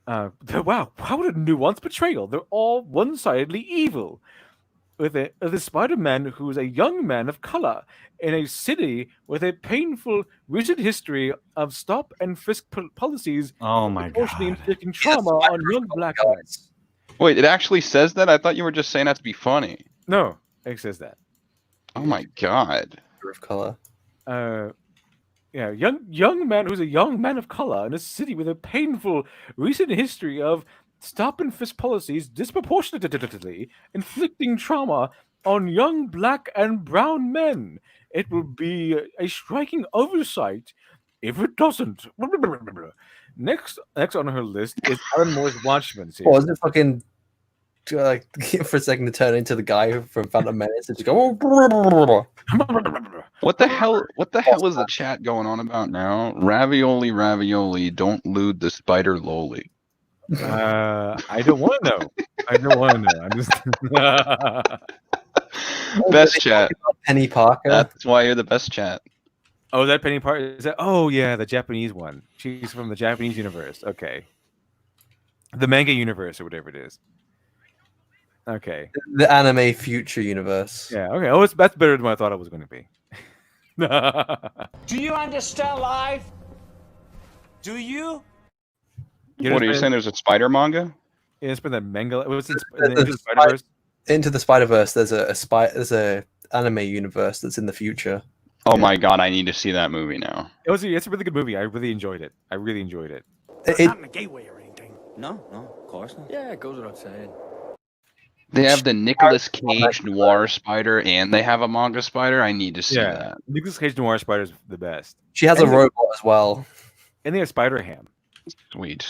Wow, how a nuanced portrayal. They're all one-sidedly evil. With the Spider-Man who is a young man of color in a city with a painful, rigid history of stop and frisk policies. Oh my god! Inflicting trauma on young black men. Wait, it actually says that? I thought you were just saying that to be funny. No, it says that. Oh my god! Of color. Yeah, young man who's a young man of color in a city with a painful recent history of stop and frisk policies disproportionately inflicting trauma on young black and brown men. It will be a striking oversight if it doesn't. Next on her list is Alan Moore's Watchmen series. Oh, is it fucking like for a second to turn into the guy from Phantom Menace and just go? What the hell? What the hell is the chat going on about now? Ravioli, don't lewd the spider lowly. I don't want to know. I'm just best chat. Penny Parker. That's why you're the best chat. Oh, that Penny Parker is that? Oh yeah, the Japanese one. She's from the Japanese universe. Okay, the manga universe or whatever it is. Okay, the anime future universe. Yeah. Okay. Oh, that's better than what I thought it was going to be. Do you understand life? Do you? What are you saying? There's a spider manga? Yeah, it's been that manga. It was Into the Spider-Verse. Into the Spider-Verse. There's a anime universe that's in the future. Oh my god! I need to see that movie now. It's a really good movie. I really enjoyed it. It's not in a gateway or anything. No, of course not. Yeah, it goes without saying. They have the Nicolas Cage noir spider, and they have a manga spider. I need to see that. Nicolas Cage noir spider is the best. She has a robot as well. And they have Spider-Ham. Sweet.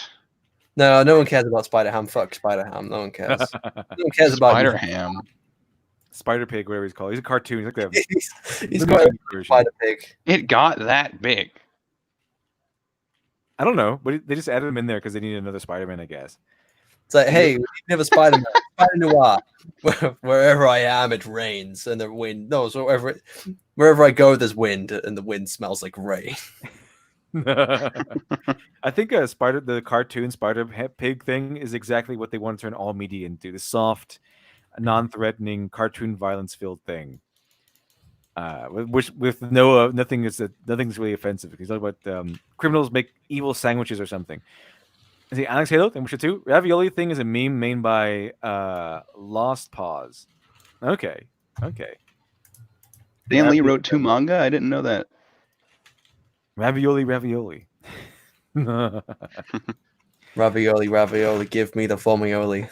No one cares about Spider-Ham. Fuck Spider-Ham. No one cares. No one cares about Spider-Ham. Spider-Pig, whatever he's called. He's a cartoon. He's like he's got a Spider-Pig. It got that big. I don't know, but they just added him in there because they needed another Spider-Man, I guess. It's like, hey, we have a Spider-Man, Spider Noir. Wherever I am, it rains, and the wind. No, so wherever I go, there's wind, and the wind smells like rain. I think the cartoon Spider-Pig thing is exactly what they want to turn all media into. The soft, non-threatening, cartoon violence-filled thing. With nothing's really offensive. He's talking about criminals make evil sandwiches or something. Is he Alex Halo thing? Witcher 2? Ravioli thing is a meme made by Lost Pause. Okay. Stan Lee wrote 2 manga? I didn't know that. Ravioli. Ravioli, give me the formioli.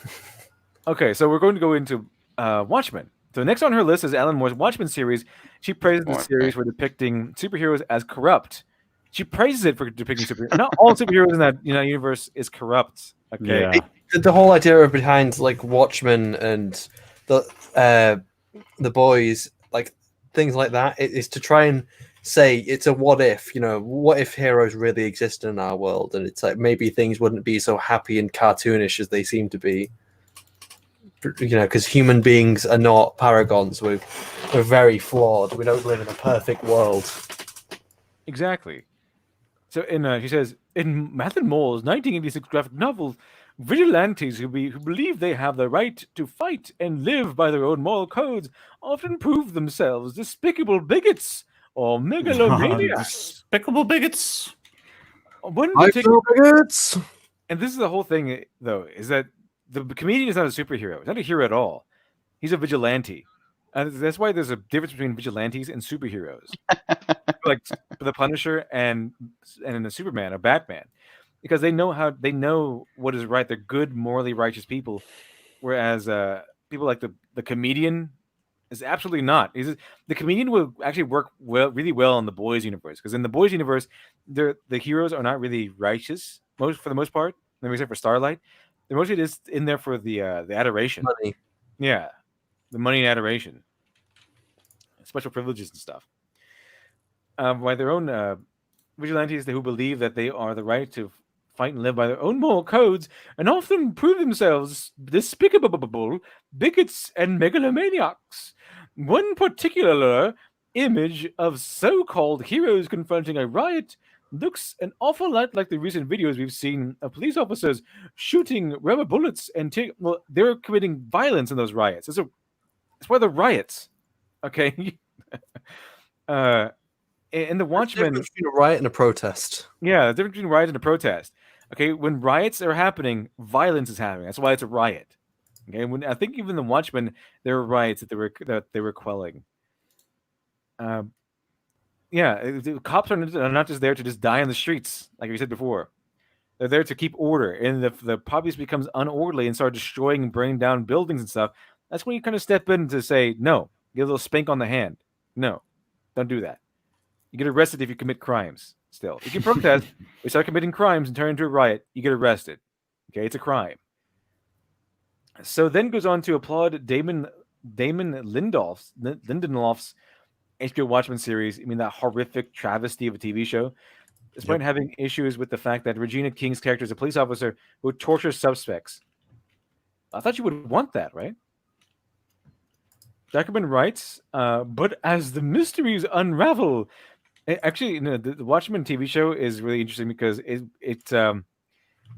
Okay, so we're going to go into Watchmen. So next on her list is Alan Moore's Watchmen series. She praises the series for depicting superheroes as corrupt. She praises it for depicting superheroes. Not all superheroes in that universe is corrupt. Okay, Yeah. The whole idea behind like Watchmen and the boys, like things like that, is to try and say it's a what if. What if heroes really exist in our world, and it's like maybe things wouldn't be so happy and cartoonish as they seem to be. Because human beings are not paragons. We're very flawed. We don't live in a perfect world. Exactly. So she says, in Matt Moore's 1986 graphic novel, vigilantes who believe they have the right to fight and live by their own moral codes often prove themselves despicable bigots or megalomaniacs. Despicable bigots. Bigots. And this is the whole thing, though, is that the comedian is not a superhero. He's not a hero at all. He's a vigilante. And that's why there's a difference between vigilantes and superheroes. Like the Punisher and the Superman or Batman. Because they know what is right. They're good, morally righteous people. Whereas people like the comedian is absolutely not. The comedian will actually work really well in the boys universe. Because in the boys universe, the heroes are not really righteous for the most part, except for Starlight. They're mostly just in there for the adoration. Money. Yeah, the money and adoration, special privileges and stuff. By their own vigilantes who believe that they are the right to fight and live by their own moral codes, and often prove themselves despicable bigots and megalomaniacs. One particular image of so-called heroes confronting a riot looks an awful lot like the recent videos we've seen of police officers shooting rubber bullets and they're committing violence in those riots. That's why they're riots. Okay. And the Watchmen between a riot and a protest. Yeah, the difference between riot and a protest. Okay, when riots are happening, violence is happening. That's why it's a riot. Okay, when I think even the Watchmen, there were riots that they were quelling. The cops are not just there to just die on the streets, like we said before. They're there to keep order, and if the populace becomes unorderly and start destroying and burning down buildings and stuff, that's when you kind of step in to say, no, get a little spank on the hand. No, don't do that. You get arrested if you commit crimes. Still, you can protest. We start committing crimes and turn into a riot. You get arrested. Okay, it's a crime. So then goes on to applaud Damon Lindelof's HBO Watchmen series. I mean, that horrific travesty of a TV show. Despite having issues with the fact that Regina King's character is a police officer who tortures suspects. I thought you would want that, right? Zuckerman writes, but as the mysteries unravel. Actually, the Watchmen TV show is really interesting because it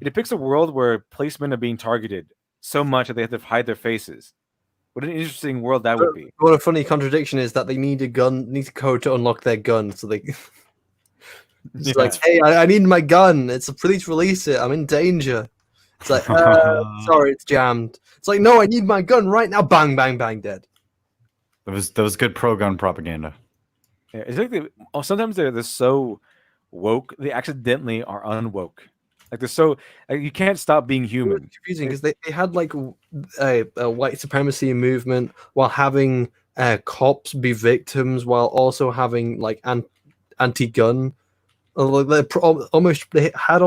depicts a world where policemen are being targeted so much that they have to hide their faces. What an interesting world that would be. What a funny contradiction is that they need a code to unlock their gun. So they it's like, hey, I need my gun. It's a police release it. I'm in danger. It's like, sorry, it's jammed. It's like, no, I need my gun right now. Bang, bang, bang, dead. That was good pro-gun propaganda. Yeah, it's like sometimes they're so woke they accidentally are unwoke. Like they're so you can't stop being human. It's confusing because they had like a white supremacy movement while having cops be victims, while also having like anti-gun. They had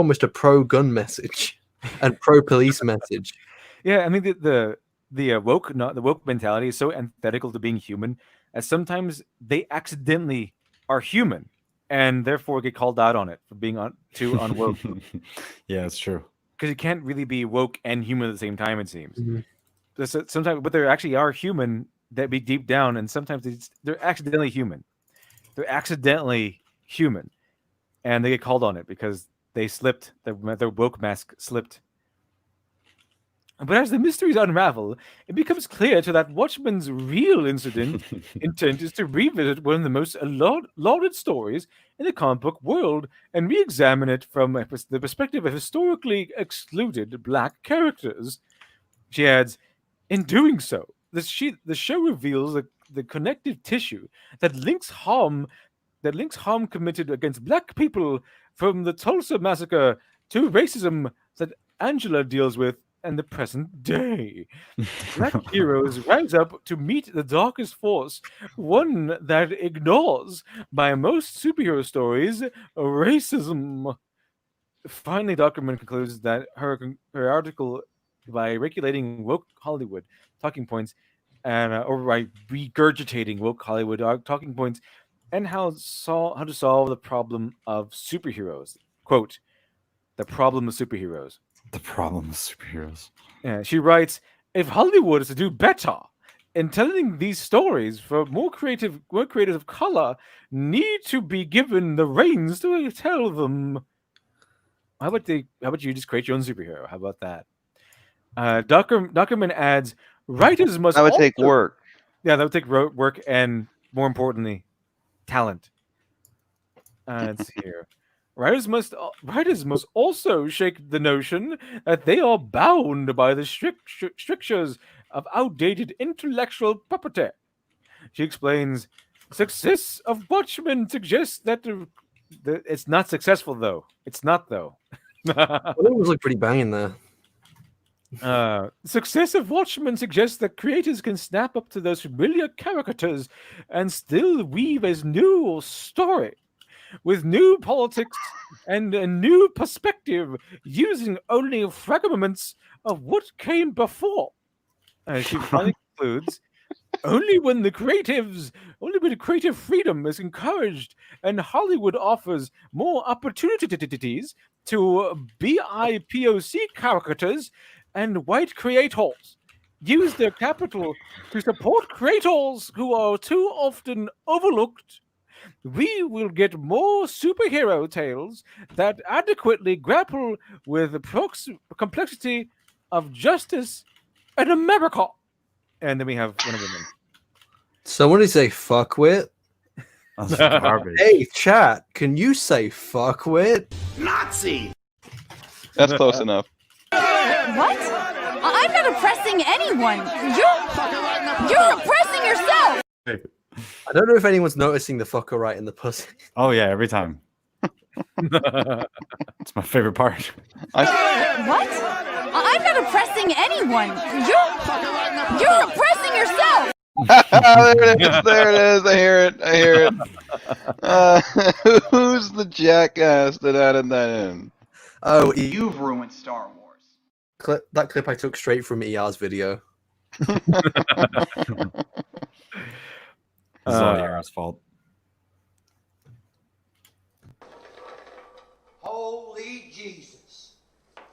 almost a pro-gun message and pro-police message. Yeah, I mean the woke mentality is so antithetical to being human. As sometimes they accidentally are human and therefore get called out on it for being too unwoke. Yeah, it's true. Because you can't really be woke and human at the same time, it seems. Mm-hmm. Sometimes, but they actually are human that be deep down, and sometimes they're accidentally human. They're accidentally human, and they get called on it because they slipped. Their woke mask slipped. But as the mysteries unravel, it becomes clear to that Watchmen's real intent is to revisit one of the most lauded stories in the comic book world and re-examine it from the perspective of historically excluded black characters. She adds, in doing so, the show reveals the connective tissue that links harm committed against black people from the Tulsa massacre to racism that Angela deals with and the present day. Black heroes rise up to meet the darkest force, one that ignores, by most superhero stories, racism. Finally, Zuckerman concludes that her article, by regulating woke Hollywood talking points, and or by regurgitating woke Hollywood talking points, and how to solve the problem of superheroes. Quote, the problem of superheroes. The problem of superheroes. Yeah, she writes, if Hollywood is to do better in telling these stories, for more creative of color need to be given the reins to tell them. How about you just create your own superhero? How about that? Zuckerman adds, writers must. That would take work. Yeah, that would take work and, more importantly, talent. Let's see here. Writers must also shake the notion that they are bound by the strictures of outdated intellectual property. She explains, success of Watchmen suggests that it's not successful, though. It's not, though. Well, it was like pretty banging there. Success of Watchmen suggests that creators can snap up to those familiar caricatures and still weave a new story. with new politics and a new perspective, using only fragments of what came before. She finally concludes, only when creative freedom is encouraged and Hollywood offers more opportunities to BIPOC characters and white creators use their capital to support creators who are too often overlooked, we will get more superhero tales that adequately grapple with the complexity of justice in America. And then we have one of them. Somebody say fuckwit. That's garbage. Hey, chat, can you say fuckwit? Nazi! That's close enough. What? I'm not oppressing anyone. You're oppressing yourself. I don't know if anyone's noticing the fucker right in the pussy. Oh yeah, every time. It's my favorite part. What? I'm not oppressing anyone. You're oppressing yourself. There it is. There it is. I hear it. I hear it. Who's the jackass that added that in? Oh, You've ruined Star Wars. That clip I took straight from ER's video. It's all ER's fault. Holy Jesus.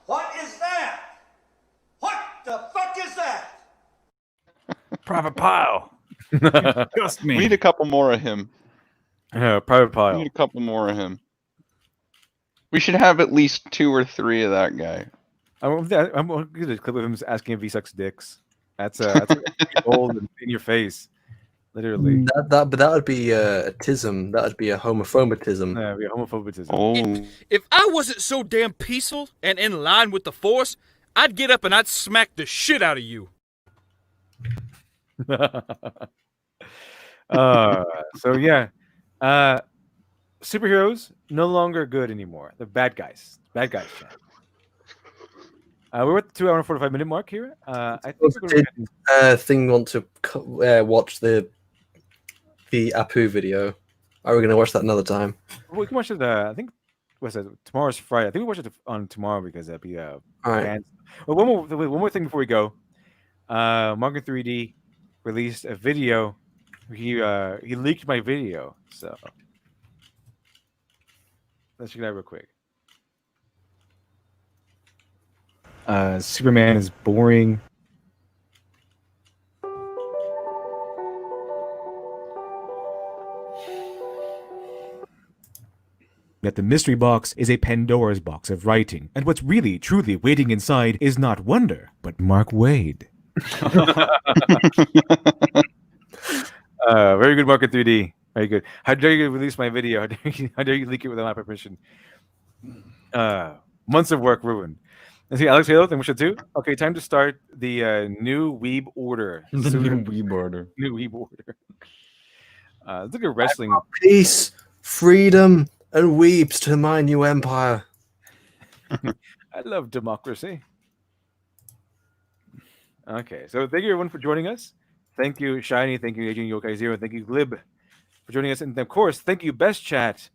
What is that? What the fuck is that? Private Pile. Just me. We need a couple more of him. Yeah, Private We Pile. need a couple more of him. We should have at least 2 or 3 of that guy. I'm going to do a clip of him asking if he sucks dicks. That's old and in your face. Literally. But that would be a tism. That would be a homophobitism. Yeah, be a homophobitism. Oh. If I wasn't so damn peaceful and in line with the Force, I'd get up and I'd smack the shit out of you. So yeah, superheroes no longer good anymore. They're bad guys. Bad guys. Chat. We're at the 2 hour and 45 minute mark here. I think we're gonna... Thing want to watch the Apu video. Are we going to watch that another time? We can watch it. I think what's that? Tomorrow's Friday. I think we watch it on tomorrow because that'd be All right. Well, one more thing before we go. Market 3D released a video. He leaked my video, so let's check it out real quick. Superman is boring. That the mystery box is a Pandora's box of writing, and what's really, truly waiting inside is not wonder, but Mark Wade. Very good, Market 3D. Very good. How dare you release my video? How dare you leak it without my permission? Months of work ruined. Let's see, Alex Halo, then we should too. Okay, time to start the new Weeb order. The new Weeb order. New Weeb order. Let's look at wrestling. Peace, freedom, and weeps to my new empire. I love democracy. Okay, so thank you everyone for joining us. Thank you, Shiny. Thank you, Agent Yokai Zero. Thank you, Glib, for joining us. And of course, thank you, Best Chat,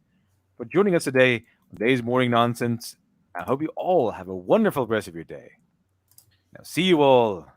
for joining us today on today's Morning Nonsense. I hope you all have a wonderful rest of your day. Now, see you all.